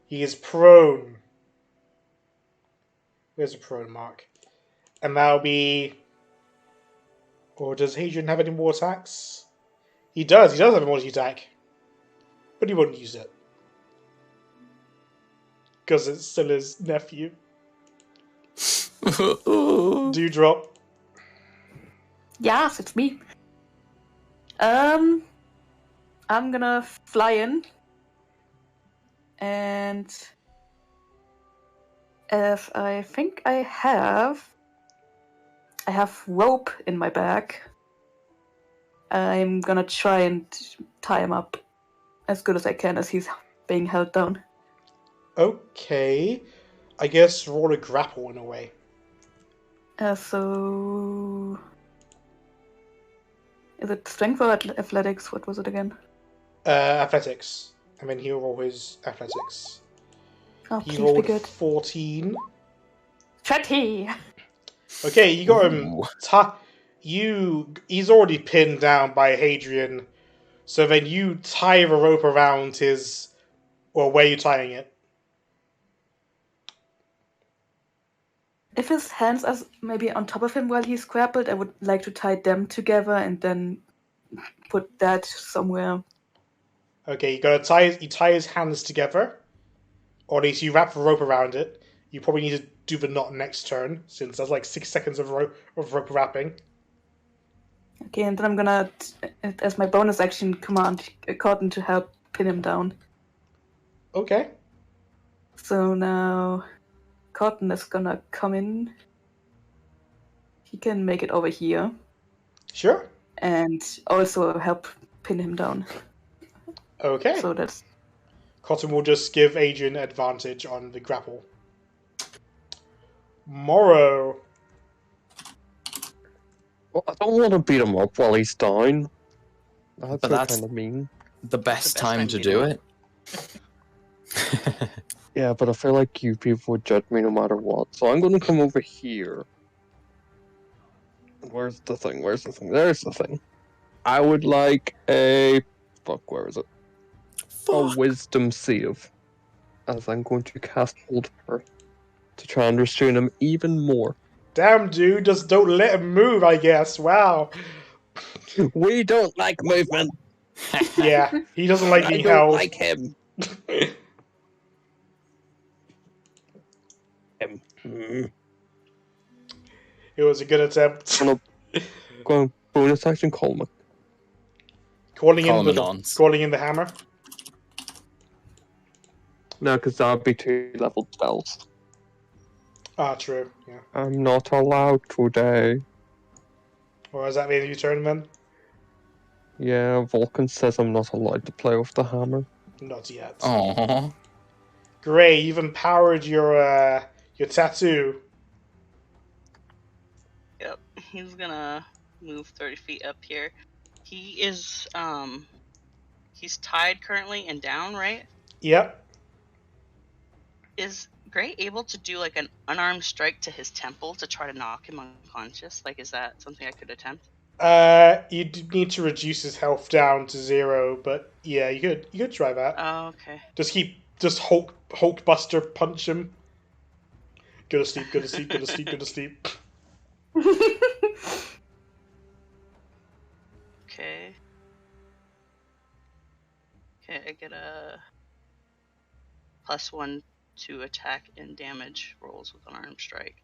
He is prone. Where's the prone mark? And that'll be... Or does Hadrian have any more attacks? He does. He does have a multi-attack. But he won't use it. Because it's still his nephew. Dewdrop. Yes, it's me. I'm gonna fly in. And if I think I have rope in my bag. I'm gonna try and tie him up as good as I can as he's being held down. Okay. I guess roll a grapple in a way. So... Is it strength or athletics? What was it again? Athletics. And then he'll roll his athletics. Oh, He please be rolled good. 14. 30! Okay, you got him. He's already pinned down by Hadrian. So then you tie the rope around his... Well, where are you tying it? If his hands are maybe on top of him while he's grappled, I would like to tie them together and then put that somewhere. Okay, you tie his hands together. Or at least you wrap the rope around it. You probably need to do the knot next turn, since there's like 6 seconds of rope wrapping. Okay, and then I'm gonna, as my bonus action, command Cotton to help pin him down. Okay. So now Cotton is gonna come in. He can make it over here. Sure. And also help pin him down. Okay. So that's... Cotton will just give Adrian advantage on the grapple. Morrow. Well, I don't want to beat him up while he's down. But That's that's- kind of mean. The best The best time time to to do do it. Yeah, but I feel like you people would judge me no matter what. So I'm going to come over here. Where's the thing? Where's the thing? There's the thing. I would like a... Fuck, where is it? A wisdom save. As I'm going to cast Hold of Her to try and restrain him even more. Damn, dude, just don't let him move, I guess. Wow. We don't like movement. Yeah, he doesn't like I being don't held. like him. Mm. It was a good attempt. Go on, bonus action, Colma. Calling Call in him a the nonce. calling in the hammer. No, because that would be 2-level spells. Ah, true. Yeah. I'm not allowed today. Or is that the end of your turn then? Yeah, Vulcan says I'm not allowed to play with the hammer. Not yet. Aww. Gray, you've empowered your tattoo. Yep, he's gonna move 30 feet up here. He is He's tied currently and down, right? Yep. Is Gray able to do like an unarmed strike to his temple to try to knock him unconscious? Like, is that something I could attempt? You need to reduce his health down to 0, but yeah, you could try that. Oh, okay. Just Hulk Buster punch him. Go to sleep. Go to sleep. Go to sleep. Go to sleep. Okay. Okay, I get a +1 to attack and damage rolls with an armed strike.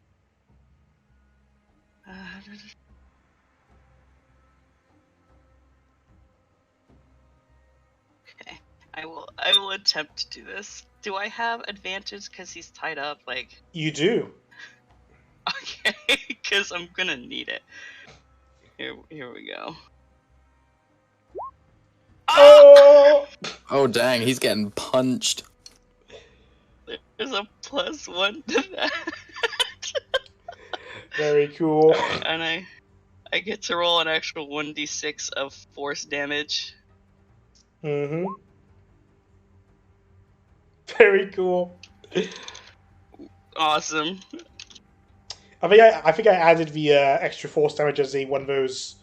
Okay, I will attempt to do this. Do I have advantage because he's tied up? Like, You do. okay, because I'm gonna need it. Here we go. Oh! Oh dang, he's getting punched. There's a +1 to that. Very cool. And I get to roll an actual 1d6 of force damage. Mm-hmm. Very cool. Awesome. I think I added the extra force damage as one of those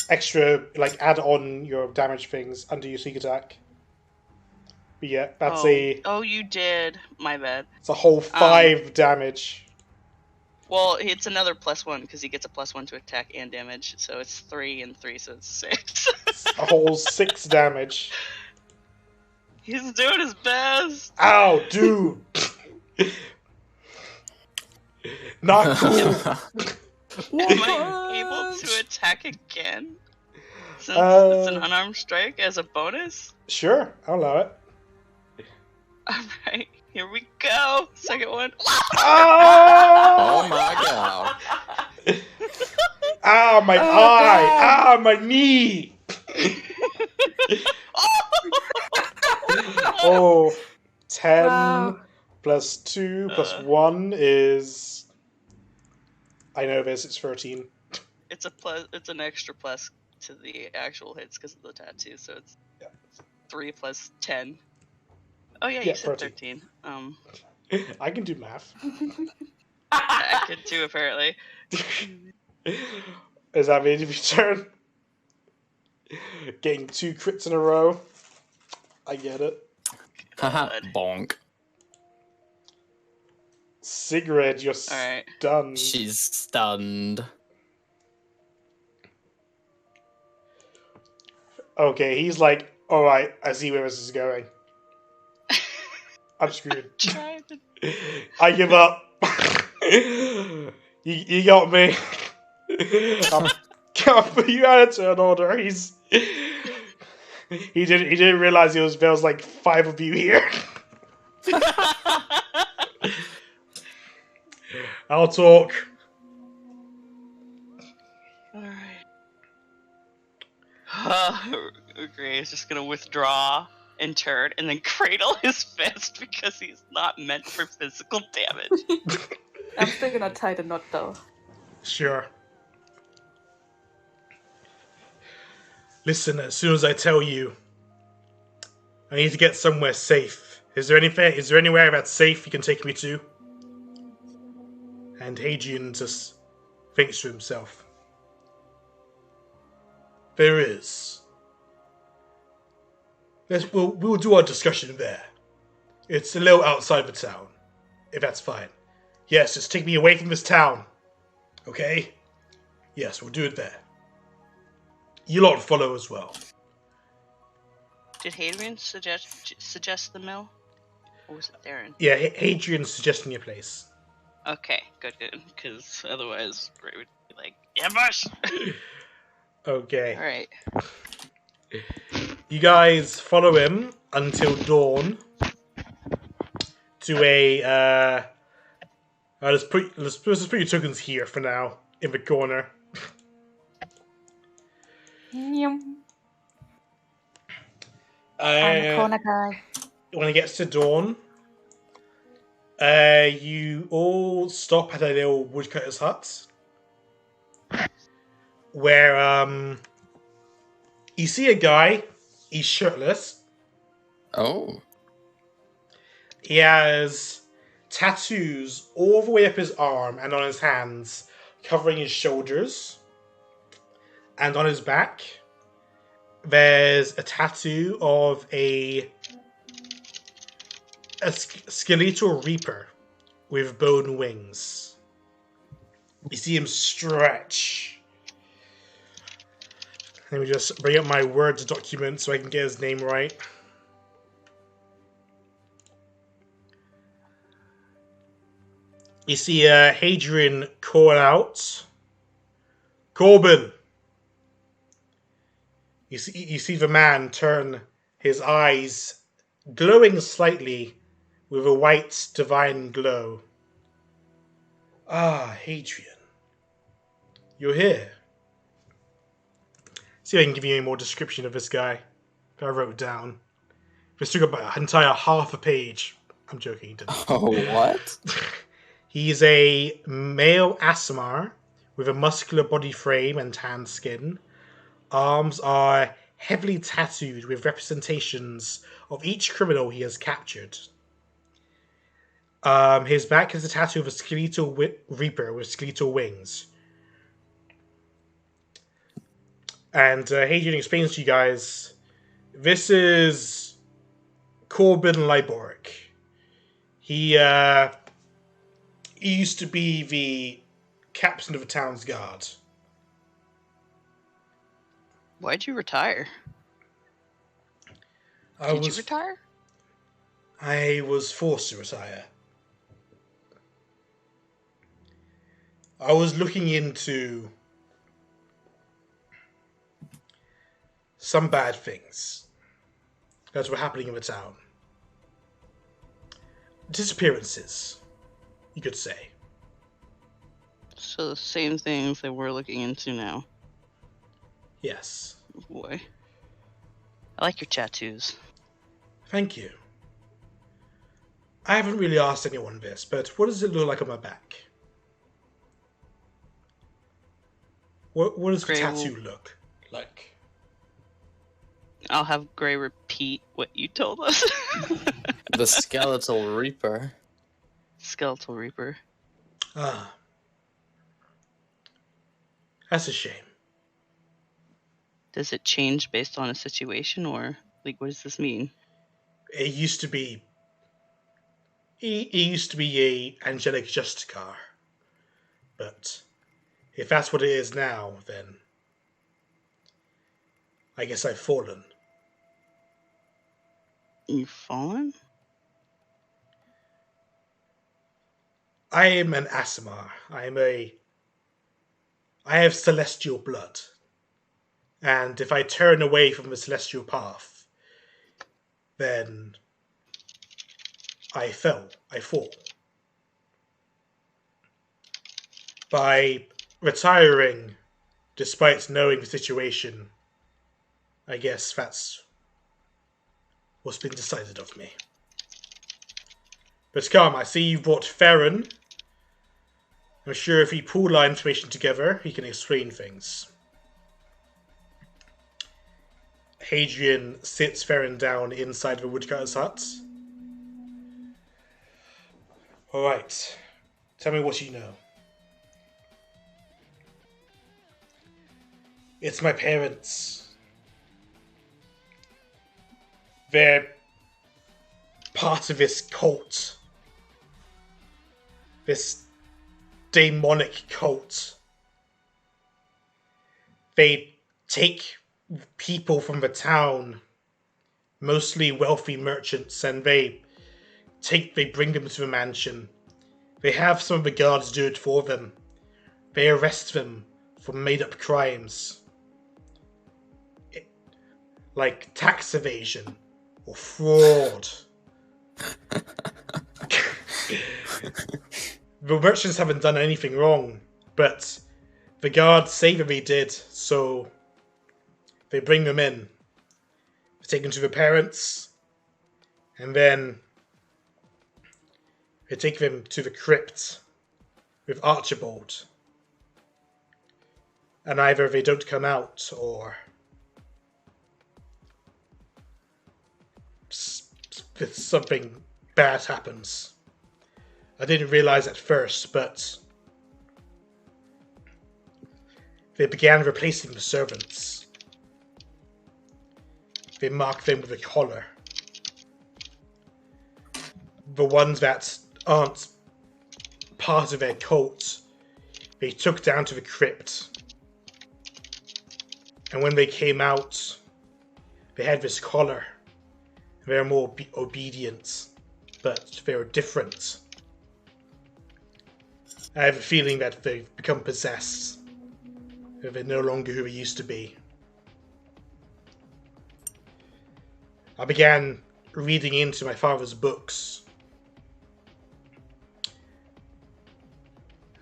extra add on your damage things under your sneak attack. But yeah, that's Oh, you did. My bad. it's a whole 5 damage. Well, it's another +1 because he gets a +1 to attack and damage, so it's 3 and 3, so it's 6. A whole 6 damage. He's doing his best. Ow, dude. Not cool. Am I able to attack again? Since it's an unarmed strike as a bonus? Sure, I'll allow it. Alright, here we go. Second one. Oh my god. Ow, my eye! Ow, my knee! Oh, 10 Wow. plus 2 plus 1 is... I know this, it's 13. It's a plus. It's an extra plus to the actual hits because of the tattoo, so it's 3 plus 10. Oh yeah, you said 13. I can do math. I could too, apparently. Is that the end of your turn? Getting 2 crits in a row. I get it. Haha, bonk. Sigrid, you're Alright. stunned. She's stunned. Okay, he's like, alright, I see where this is going. I'm screwed. Try to... I give up. you got me. I'll put you out of turn order. He didn't realize there was like 5 of you here. I'll talk. Alright. Gray is just gonna withdraw and turn and then cradle his fist because he's not meant for physical damage. I'm still gonna tie the knot though. Sure. Listen, as soon as I tell you, I need to get somewhere safe. Is there anywhere that's safe you can take me to? And Hadrian just thinks to himself. There is. We'll do our discussion there. It's a little outside the town, if that's fine. Yes, just take me away from this town. Okay? Yes, we'll do it there. You lot follow as well. Did Hadrian suggest the mill? Or was it Darren? Yeah, Hadrian's suggesting a place. Okay, good. Because otherwise, Gray would be like, ambush! Okay. Alright. You guys follow him until dawn to a let's put your tokens here for now in the corner. Yum. I'm a corner guy. When it gets to dawn, you all stop at a little woodcutter's hut where you see a guy He's shirtless. Oh. He has tattoos all the way up his arm and on his hands, covering his shoulders. And on his back, there's a tattoo of a skeletal reaper with bone wings. You see him stretch. Let me just bring up my Word document so I can get his name right. You see Hadrian call out, Corbin! You see the man turn his eyes, glowing slightly with a white divine glow. Ah, Hadrian. You're here. See if I can give you any more description of this guy that I wrote down. This took about an entire half a page. I'm joking, he didn't. Oh, what? He's a male Aasimar with a muscular body frame and tan skin. Arms are heavily tattooed with representations of each criminal he has captured. His back has a tattoo of a skeletal reaper with skeletal wings. And Hadrian explains to you guys, this is Corbin Liboric. He used to be the captain of the town's guard. Why'd you retire? Did you retire? I was forced to retire. I was looking into some bad things that were happening in the town. Disappearances, you could say. So the same things that we're looking into now. Yes. Boy. I like your tattoos. Thank you. I haven't really asked anyone this, but what does it look like on my back? What does the Gray tattoo look like? I'll have Gray repeat what you told us. The skeletal reaper. Skeletal Reaper. Ah. That's a shame. Does it change based on a situation, or like what does this mean? It used to be... He used to be a angelic justicar. But if that's what it is now, then I guess I've fallen. You've fallen? I am an Aasimar. I have celestial blood. And if I turn away from the celestial path, then I fall. By retiring, despite knowing the situation, I guess that's what's been decided of me. But come, I see you've brought Farron. I'm sure if we pool our information together, he can explain things. Hadrian sits Farron down inside the woodcutter's hut. Alright, tell me what you know. It's my parents. They're part of this cult. This demonic cult. They take people from the town, mostly wealthy merchants, and they bring them to the mansion. They have some of the guards do it for them. They arrest them for made-up crimes. Like tax evasion or fraud. The merchants haven't done anything wrong, but the guards say that they did, so they bring them in. They take them to the parents, and then they take them to the crypt with Archibald. And either they don't come out, or that something bad happens. I didn't realize at first, but they began replacing the servants. They marked them with a collar. The ones that aren't part of their cult, they took down to the crypt. And when they came out, they had this collar. They were more obedient, but they were different. I have a feeling that they've become possessed. They're no longer who they used to be. I began reading into my father's books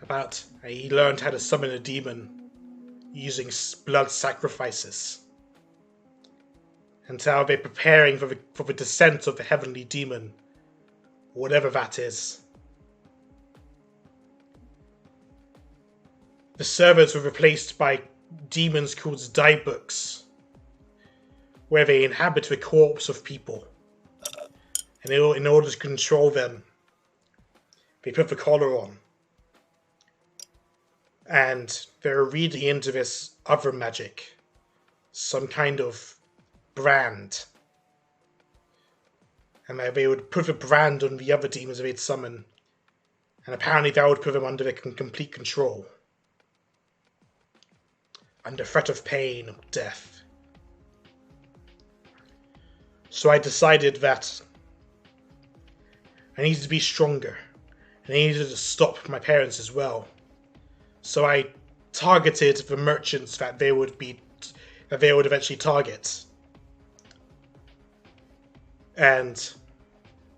about how he learned how to summon a demon using blood sacrifices, and how they're preparing for the descent of the heavenly demon, whatever that is. The servants were replaced by demons called diebuks, where they inhabit the corpse of people. And in order to control them, they put the collar on. And they're reading into this other magic, some kind of brand. And they would put a brand on the other demons they'd summon. And apparently that would put them under their complete control. Under threat of pain or death. So I decided that I needed to be stronger. And I needed to stop my parents as well. So I targeted the merchants that they would eventually target. And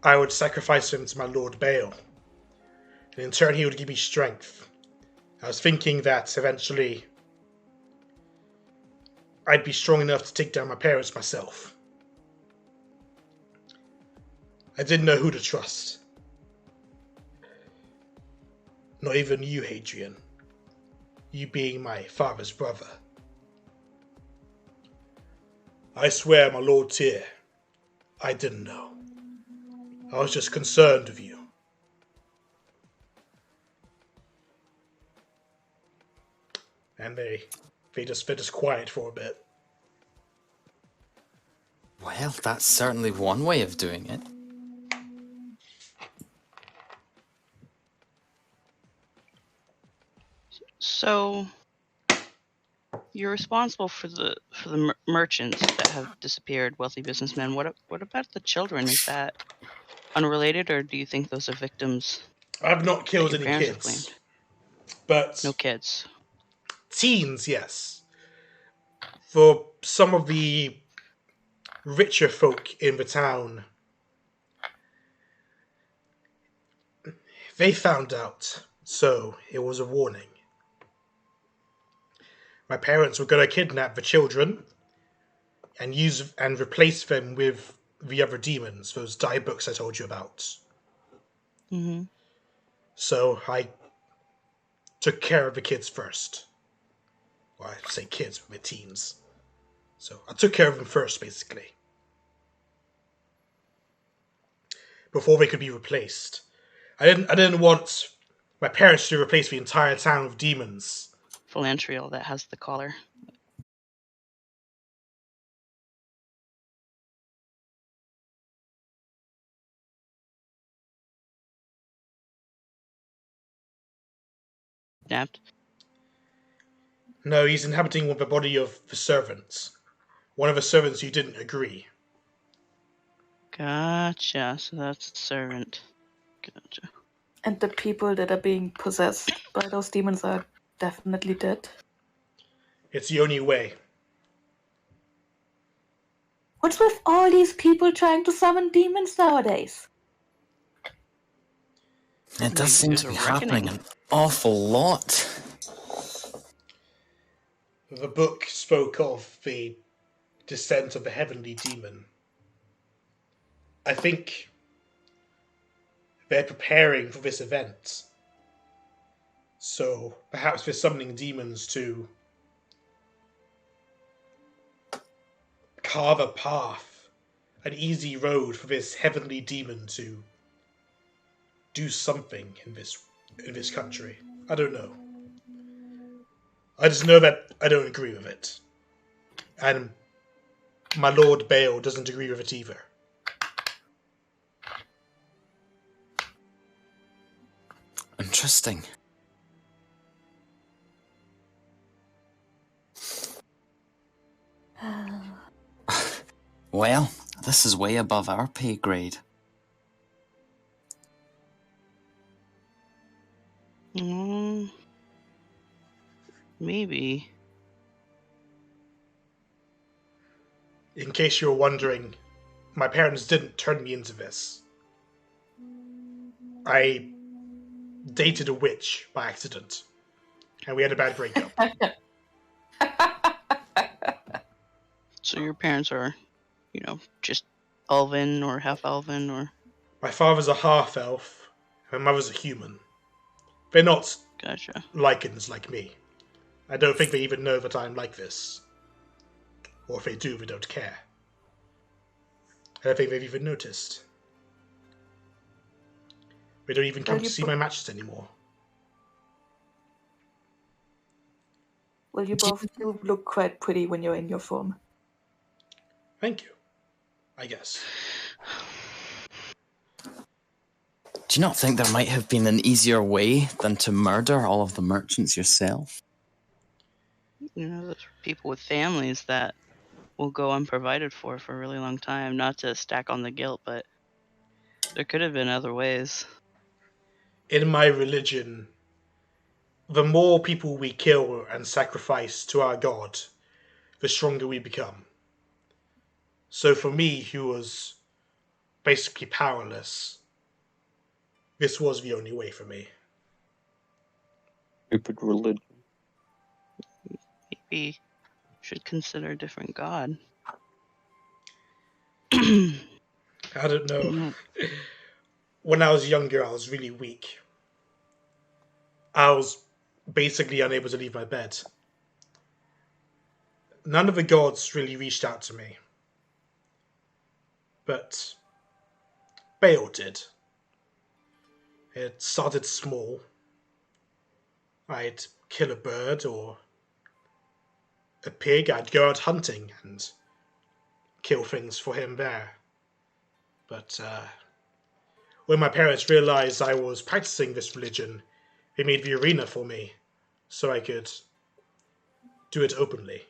I would sacrifice them to my Lord Baal. And in turn he would give me strength. I was thinking that eventually I'd be strong enough to take down my parents myself. I didn't know who to trust. Not even you, Hadrian. You being my father's brother. I swear, my Lord Tyr, I didn't know. I was just concerned of you. And they're just quiet for a bit. Well, that's certainly one way of doing it. So you're responsible for the merchants that have disappeared, wealthy businessmen. What about the children? Is that unrelated, or do you think those are victims? I've not killed your any parents have kids. claimed? But No kids. teens, yes. For some of the richer folk in the town, they found out, so it was a warning. My parents were going to kidnap the children and replace them with the other demons, those diebuks I told you about. Mm-hmm. So I took care of the kids first. Well, I say kids, but teens. So I took care of them first, basically. Before they could be replaced. I didn't want my parents to replace the entire town with demons. Philantrial that has the collar. Snapped. No, he's inhabiting the body of the servants. One of the servants who didn't agree. Gotcha. So that's the servant. Gotcha. And the people that are being possessed by those demons are definitely dead. It's the only way. What's with all these people trying to summon demons nowadays? It does seem There's to a be reckoning. happening an awful lot. The book spoke of the descent of the heavenly demon. I think they're preparing for this event. So perhaps they're summoning demons to carve a path, an easy road for this heavenly demon to do something in this country. I don't know. I just know that I don't agree with it. And my Lord Baal doesn't agree with it either. Interesting. Well, this is way above our pay grade. Maybe. In case you were wondering, my parents didn't turn me into this. I dated a witch by accident, and we had a bad breakup. So your parents are, just elven or half elven or... My father's a half-elf, and my mother's a human. They're not Gotcha. lichens like me. I don't think they even know that I'm like this. Or if they do, they don't care. I don't think they've even noticed. They don't even come to see my matches anymore. Well, you both do look quite pretty when you're in your form. Thank you. I guess. Do you not think there might have been an easier way than to murder all of the merchants yourself? There's people with families that will go unprovided for a really long time. Not to stack on the guilt, but there could have been other ways. In my religion, the more people we kill and sacrifice to our God, the stronger we become. So for me, who was basically powerless, this was the only way for me. Stupid religion. Maybe should consider a different god. I don't know. When I was younger, I was really weak. I was basically unable to leave my bed. None of the gods really reached out to me. But Baal did. It started small. I'd kill a bird or a pig. I'd go out hunting and kill things for him there. But when my parents realized I was practicing this religion, they made the arena for me so I could do it openly.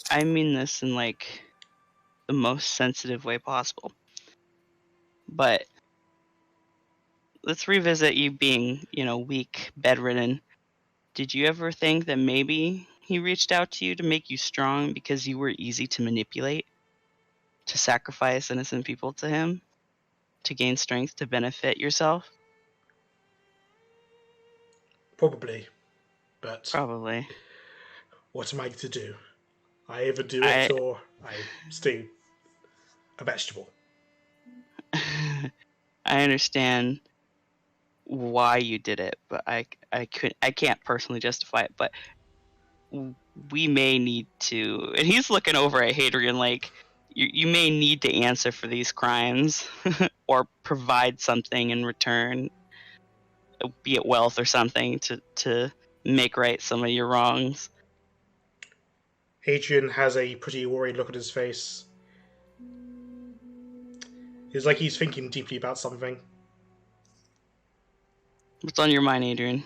I mean this in the most sensitive way possible. But let's revisit you being, weak, bedridden. Did you ever think that maybe he reached out to you to make you strong because you were easy to manipulate? To sacrifice innocent people to him? To gain strength to benefit yourself? Probably. But Probably. what am I to do? I either do it or I stay a vegetable. I understand why you did it, but I can't personally justify it. But we may need to, and he's looking over at Hadrian like, you may need to answer for these crimes or provide something in return, be it wealth or something, to make right some of your wrongs. Hadrian has a pretty worried look on his face. It's like he's thinking deeply about something. What's on your mind, Adrian?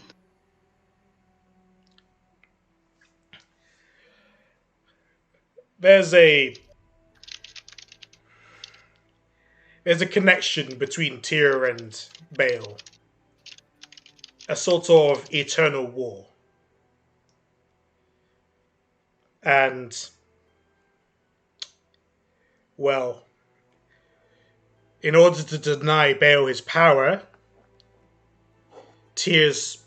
There's a connection between Tyr and Baal. A sort of eternal war. And, well, in order to deny Baal his power, Tyr's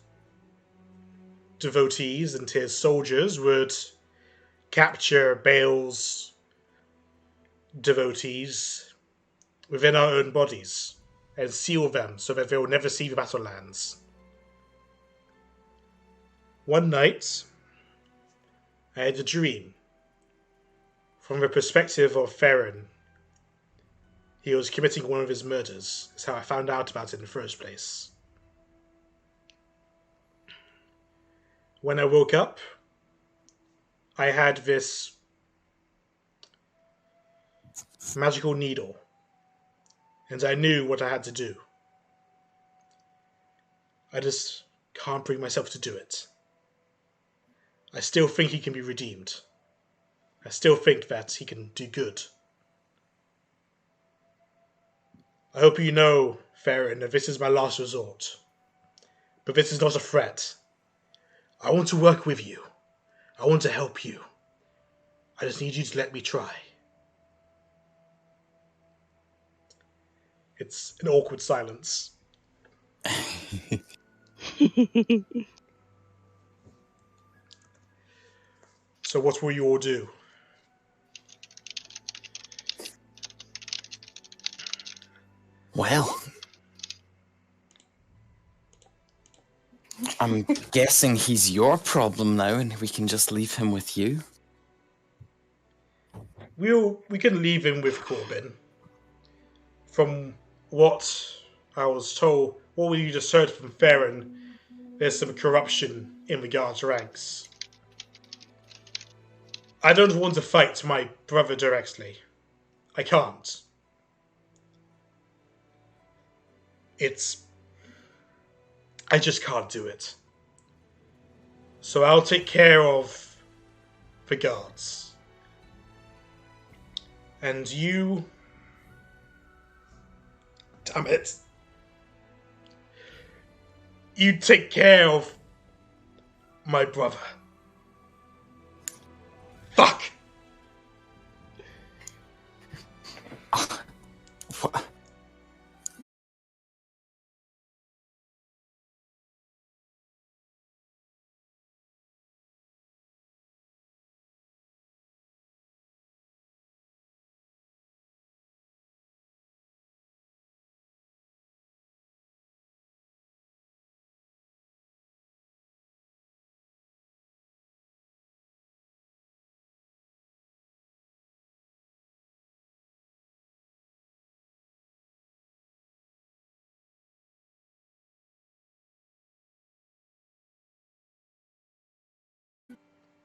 devotees and Tyr's soldiers would capture Baal's devotees within our own bodies and seal them so that they will never see the Battlelands. One night, I had a dream. From the perspective of Farron, he was committing one of his murders. That's how I found out about it in the first place. When I woke up, I had this magical needle, and I knew what I had to do. I just can't bring myself to do it. I still think he can be redeemed. I still think that he can do good. I hope you know, Farron, that this is my last resort. But this is not a threat. I want to work with you. I want to help you. I just need you to let me try. It's an awkward silence. So what will you all do? Well, I'm guessing he's your problem now, and we can just leave him with you. We can leave him with Corbin. From what I was told, what you just heard from Farron, there's some corruption in the guards' ranks. I don't want to fight my brother directly. I can't. I just can't do it. So I'll take care of the guards. And you... Damn it. You take care of my brother. Fuck! What?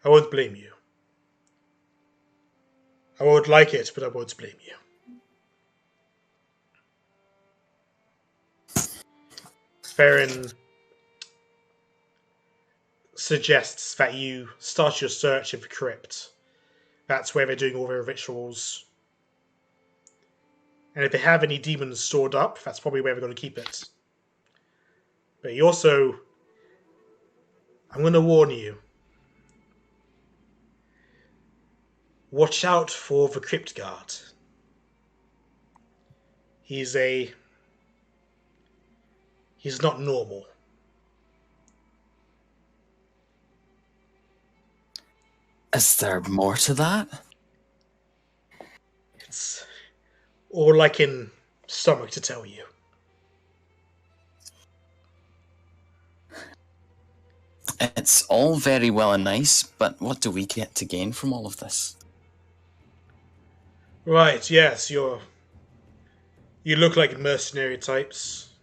I won't blame you. I won't like it, but I won't blame you. Farron suggests that you start your search of the crypt. That's where they're doing all their rituals. And if they have any demons stored up, that's probably where they're going to keep it. But you also... I'm going to warn you. Watch out for the crypt guard. He's not normal. Is there more to that? It's all I can stomach to tell you. It's all very well and nice, but what do we get to gain from all of this? Right, yes, you look like mercenary types.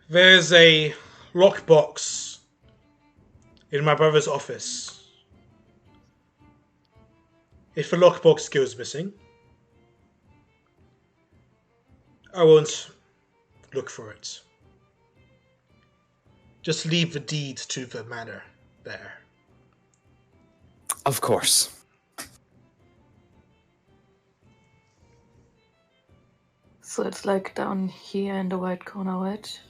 There's a lockbox in my brother's office. If the lockbox goes missing, I won't look for it. Just leave the deed to the manor there. Of course. So it's like down here in the white corner, right?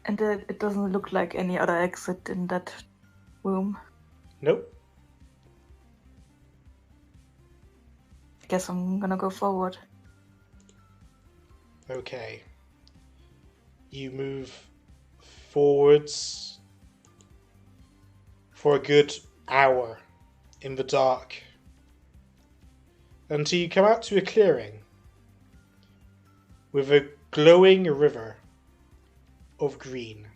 And it doesn't look like any other exit in that room. Nope. Guess I'm gonna go forward. Okay. You move forwards for a good hour in the dark until you come out to a clearing with a glowing river of green.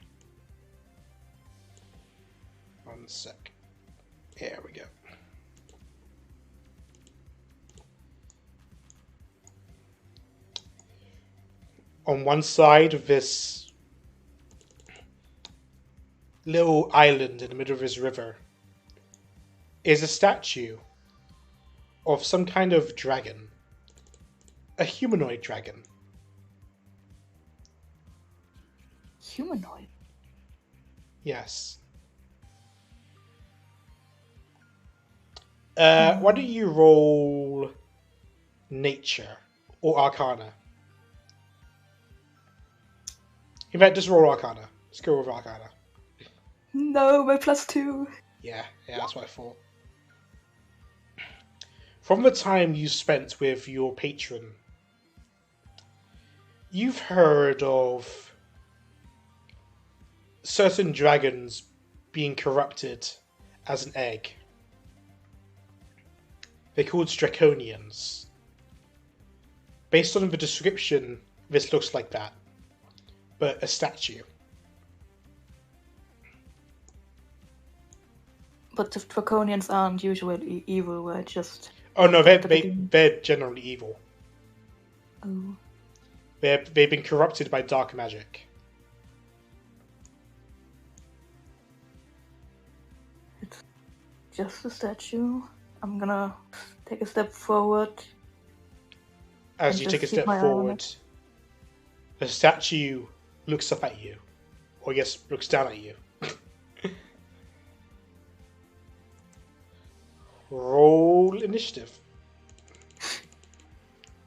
One sec. There we go. On one side of this little island in the middle of this river is a statue of some kind of dragon. A humanoid dragon. Humanoid? Yes. Why don't you roll nature or arcana? In fact, just roll arcana. Let's go with arcana. No, my +2. Yeah, that's what I thought. From the time you spent with your patron, you've heard of certain dragons being corrupted as an egg. They're called Draconians. Based on the description, this looks like that, but a statue. But the Draconians aren't usually evil, right? Just... Oh no, at the beginning. they're generally evil. Oh. They've been corrupted by dark magic. It's just a statue. I'm gonna take a step forward. As And you just take a keep step my eye on forward, it. the statue looks up at you. Or yes, looks down at you. Roll initiative.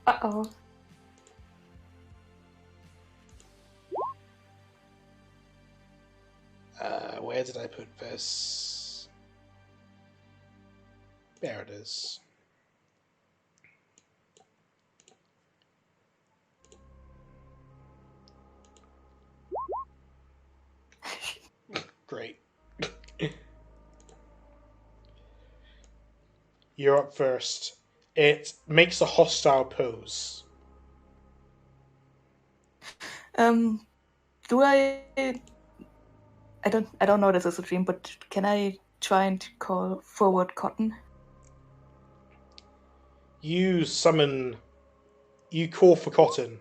Uh-oh. Where did I put this? There it is. Great. You're up first. It makes a hostile pose. Do I don't know this is a dream, but can I try and call forward Cotton? You call for Cotton.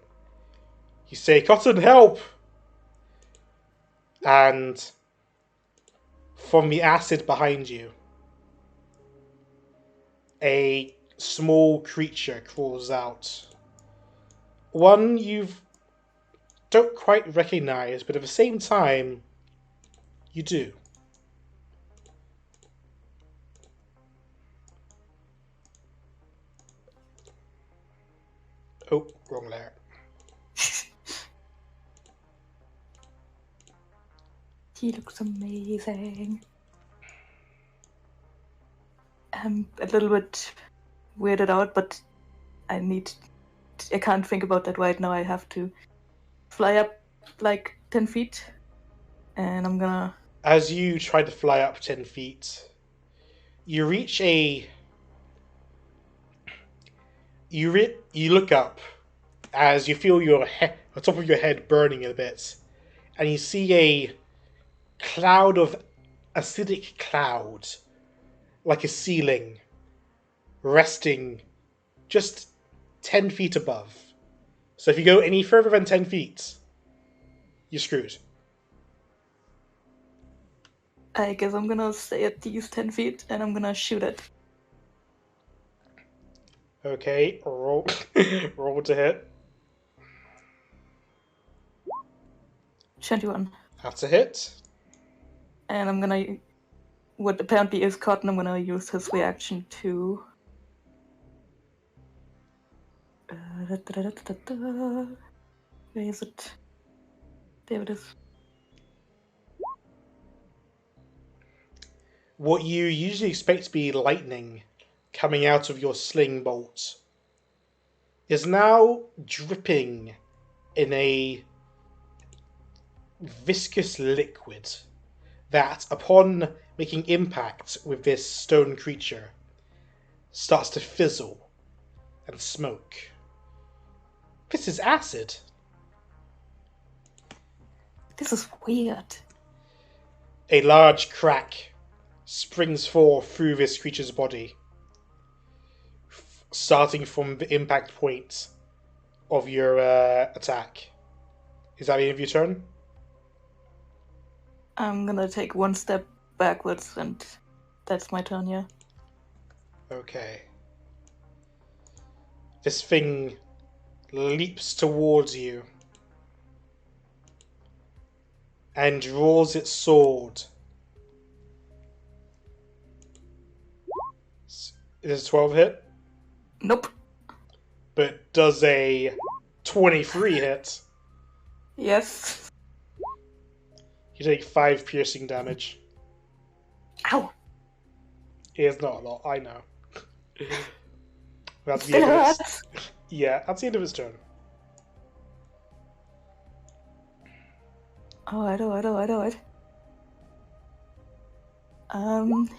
You say, Cotton, help! And from the acid behind you, a small creature crawls out. One you don't quite recognize, but at the same time, you do. Oh, wrong layer. He looks amazing. I'm a little bit weirded out, but I can't think about that right now. I have to fly up like 10 feet, and I'm gonna... As you try to fly up 10 feet, you reach you look up as you feel the top of your head burning a bit, and you see a cloud of acidic cloud, like a ceiling, resting just 10 feet above. So if you go any further than 10 feet, you're screwed. I guess I'm gonna stay at these 10 feet, and I'm gonna shoot it. Okay, roll to hit. 21. That's a hit. And I'm gonna... What apparently is Cotton, I'm gonna use his reaction to... Where is it? There it is. what you usually expect to be lightning coming out of your sling bolt is now dripping in a viscous liquid that, upon making impact with this stone creature, starts to fizzle and smoke. This is acid. This is weird. A large crack springs forth through this creature's body, starting from the impact point of your attack. Is that the end of your turn? I'm gonna take one step backwards, and that's my turn, yeah. Okay. This thing leaps towards you and draws its sword. Is it 12 hit? Nope. But does a 23 hit? Yes. You take 5 piercing damage. Ow. It's not a lot, I know. That's the Still end of its... hurts. Yeah, that's the end of its turn. Alright.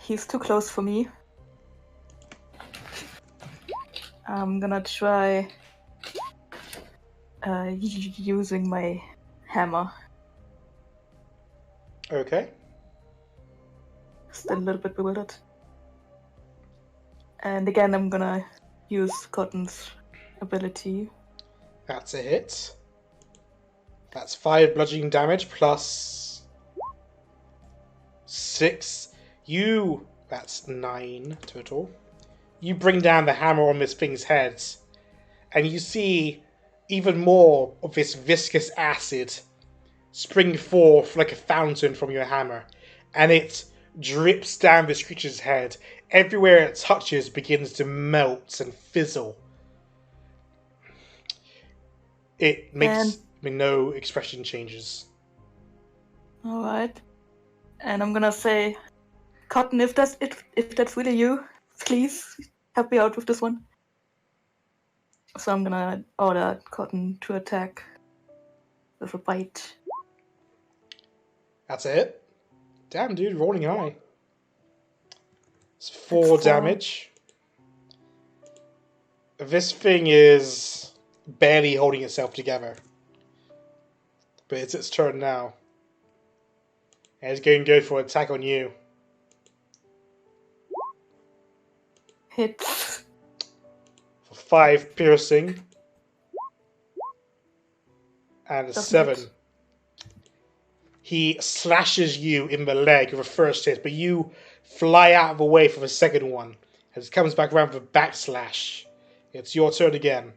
He's too close for me. I'm gonna try using my hammer. Okay. Still a little bit bewildered. And again, I'm gonna use Cotton's ability. That's a hit. That's 5 bludgeoning damage plus 6. That's 9 total. You bring down the hammer on this thing's head, and you see even more of this viscous acid spring forth like a fountain from your hammer, and it drips down this creature's head. Everywhere it touches begins to melt and fizzle. It makes no expression changes. Alright. And I'm gonna say, Cotton, if that's really you, please help me out with this one. So I'm gonna order Cotton to attack with a bite. That's it. Damn, dude, rolling high. It's 4 4. damage. This thing is barely holding itself together. But it's its turn now. And it's going to go for an attack on you. Hits. For 5 piercing. And a Doesn't 7. hit. He slashes you in the leg with a first hit, but you fly out of the way for the second one. As it comes back around with a backslash. It's your turn again.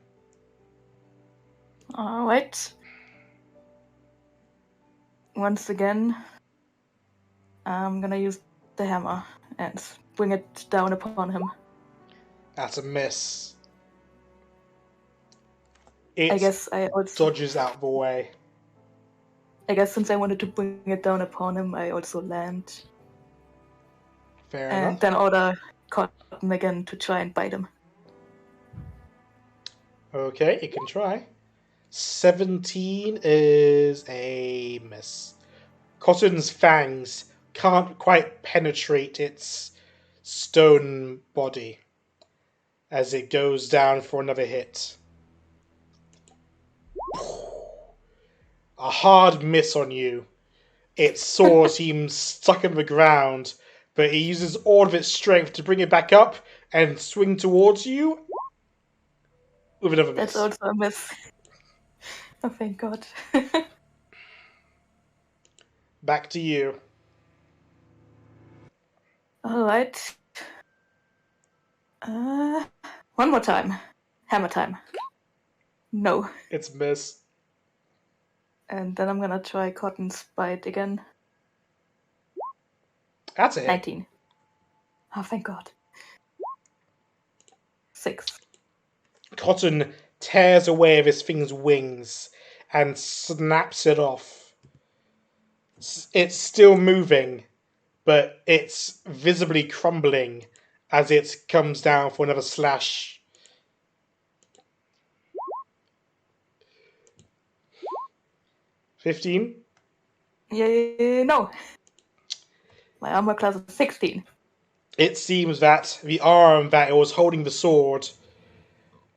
Alright. Once again, I'm gonna use the hammer and bring it down upon him. That's a miss. I It guess I also... dodges out of the way. I guess since I wanted to bring it down upon him, I also land. Fair And enough. then order Cotton again to try and bite him. Okay, it can try. 17 is a miss. Cotton's fangs can't quite penetrate its stone body as it goes down for another hit. A hard miss on you. Its sword seems stuck in the ground, but it uses all of its strength to bring it back up and swing towards you with another miss. That's also a miss. Oh, thank God. Back to you. Alright. One more time. Hammer time. No. It's miss. And then I'm gonna try Cotton's bite again. That's a hit. 19. Oh, thank God. 6. Cotton tears away of his thing's wings and snaps it off. It's still moving, but it's visibly crumbling as it comes down for another slash. $15? Yeah, no. My armor class is 16. It seems that the arm that it was holding the sword,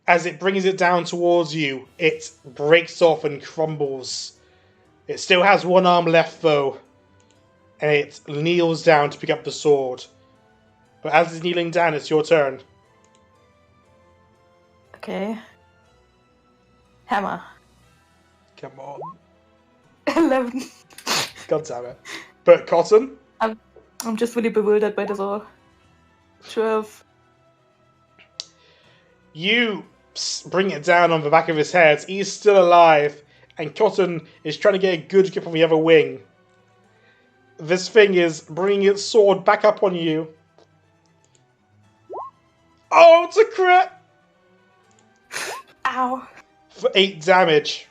as it brings it down towards you, it breaks off and crumbles. It still has one arm left though, and it kneels down to pick up the sword. But as it's kneeling down, it's your turn. Okay. Hammer. Come on. 11. God damn it. But Cotton? I'm just really bewildered by this all. 12. You bring it down on the back of his head. He's still alive, and Cotton is trying to get a good grip on the other wing. This thing is bringing its sword back up on you. Oh, it's a crit! Ow. For 8 damage.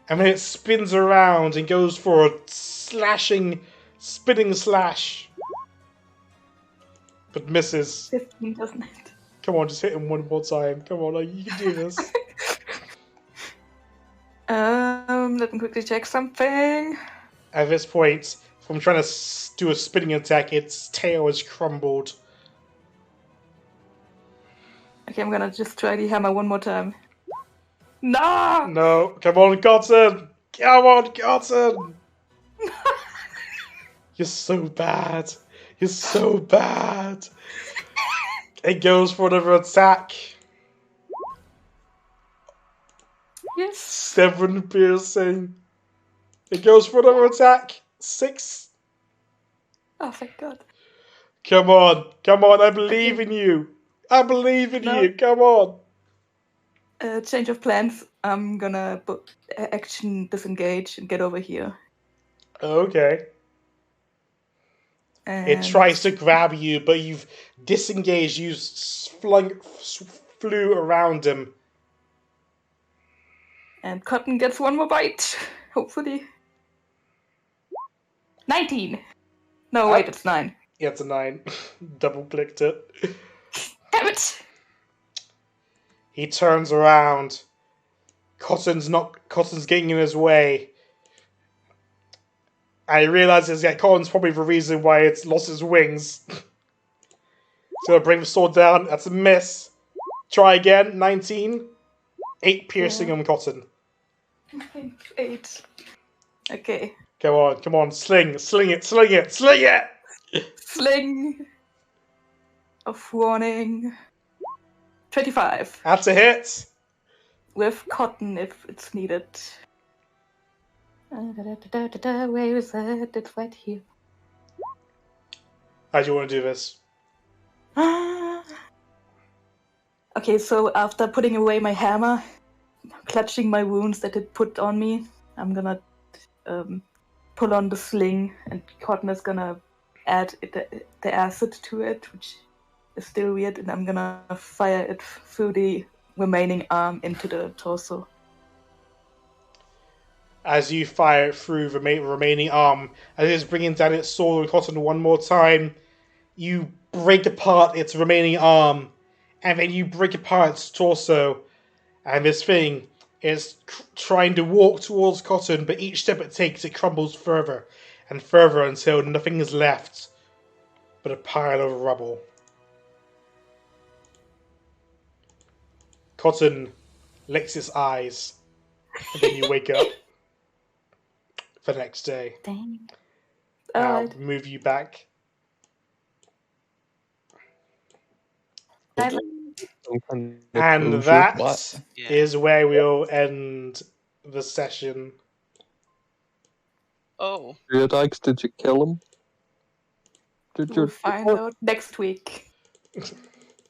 And then it spins around and goes for a spinning slash. But misses. 15, doesn't it? Come on, just hit him one more time. Come on, like, you can do this. Let me quickly check something. At this point, from trying to do a spinning attack, its tail has crumbled. Okay, I'm gonna just try the hammer one more time. No! No, come on, Cotton! Come on, Cotton! You're so bad. You're so bad. It goes for another attack. Yes. 7 piercing. It goes for another attack. 6. Oh, thank God. Come on, I believe in you. I believe in No. you, come on. Change of plans. I'm gonna action disengage and get over here. Okay. And It tries to grab you, but you've disengaged. You flew around him. And Cotton gets one more bite. Hopefully. 19. No, wait, it's 9. Yeah, it's a 9. Double clicked it. Damn it! He turns around. Cotton's getting in his way. And he realizes that Cotton's probably the reason why it's lost its wings. So bring the sword down. That's a miss. Try again. 19. 8 piercing on Cotton. 8. Okay. Come on. Sling it. Sling of warning. 25. That's a hit. With Cotton if it's needed. Where is it? It's right here. How do you want to do this? Okay, so after putting away my hammer, clutching my wounds that it put on me, I'm gonna pull on the sling, and Cotton is gonna add the acid to it, which is still weird, and I'm gonna fire it through the remaining arm into the torso. As you fire it through the remaining arm, as it's bringing down its sword on Cotton one more time, you break apart its remaining arm, and then you break apart its torso, and this thing is trying to walk towards Cotton, but each step it takes, it crumbles further and further until nothing is left but a pile of rubble. Cotton licks its eyes, and then you wake up for the next day. Dang. Now, Alright. move you back. And that What? Yeah. is where we'll end the session. Oh, Dykes, did you kill him? Did We'll you? find out next week.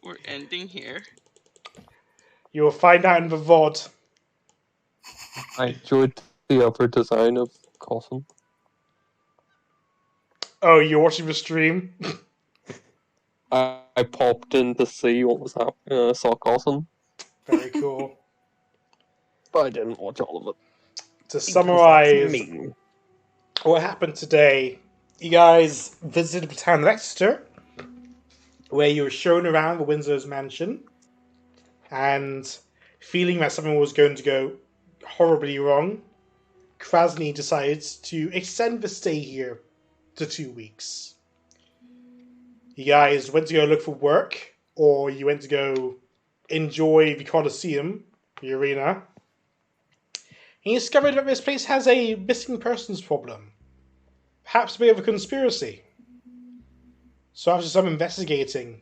we're ending here. You will find out in the VOD. I enjoyed the other design of Cotton. Oh, you're watching the stream? I popped in to see what was happening. I saw Cotton, Very cool. but I didn't watch all of it. To Because summarize that's mean. what happened today, You guys visited the town of Exeter, where you were shown around the Windsor's mansion, and feeling that something was going to go horribly wrong, Kras'ni decides to extend the stay here to 2 weeks. You guys went to go look for work, or you went to go enjoy the Colosseum, the arena. And you discovered that this place has a missing persons problem. Perhaps a bit of a conspiracy. So after some investigating,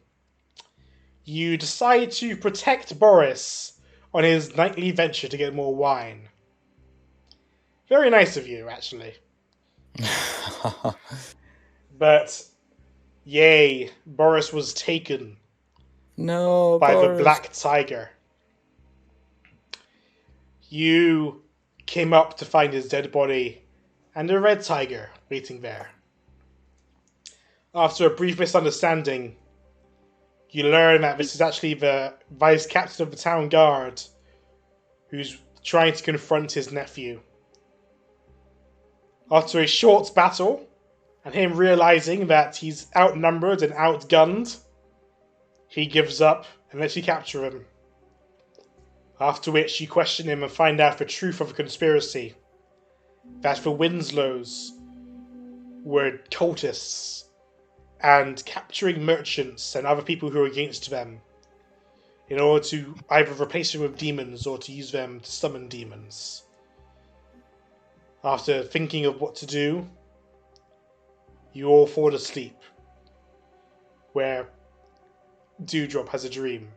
you decide to protect Boris on his nightly venture to get more wine. Very nice of you, actually. But, yay, Boris was taken No, by the Boris. Black Tiger. You came up to find his dead body and a red tiger waiting there. After a brief misunderstanding, you learn that this is actually the vice captain of the town guard who's trying to confront his nephew. After a short battle, and him realizing that he's outnumbered and outgunned, he gives up and lets you capture him. After which you question him and find out the truth of the conspiracy. That the Winslows were cultists and capturing merchants and other people who are against them in order to either replace them with demons or to use them to summon demons. After thinking of what to do, you all fall asleep, where Dewdrop has a dream.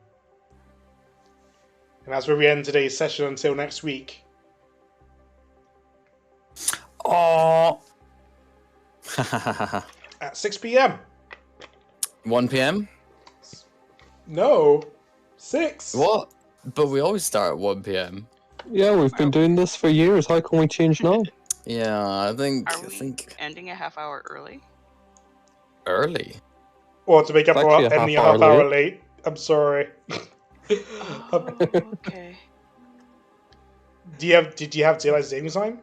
And that's where we end today's session until next week. Oh. At 6 p.m. 1 p.m. No, 6. What? But we always start at 1 p.m. Yeah, we've been doing this for years. How can we change now? Yeah, I think Are we ending a half hour early? early. Or to make up It's for actually a ending a half half hour hour late. I'm sorry. Oh, okay. Did you have daylight saving time?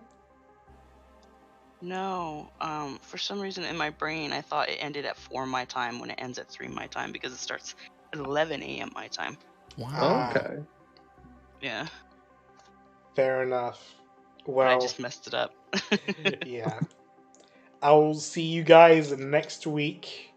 No. For some reason in my brain, I thought it ended at 4 my time when it ends at 3 my time because it starts at 11 a.m. my time. Wow. Okay. Yeah. Fair enough. But Well, I just messed it up. yeah. I'll see you guys next week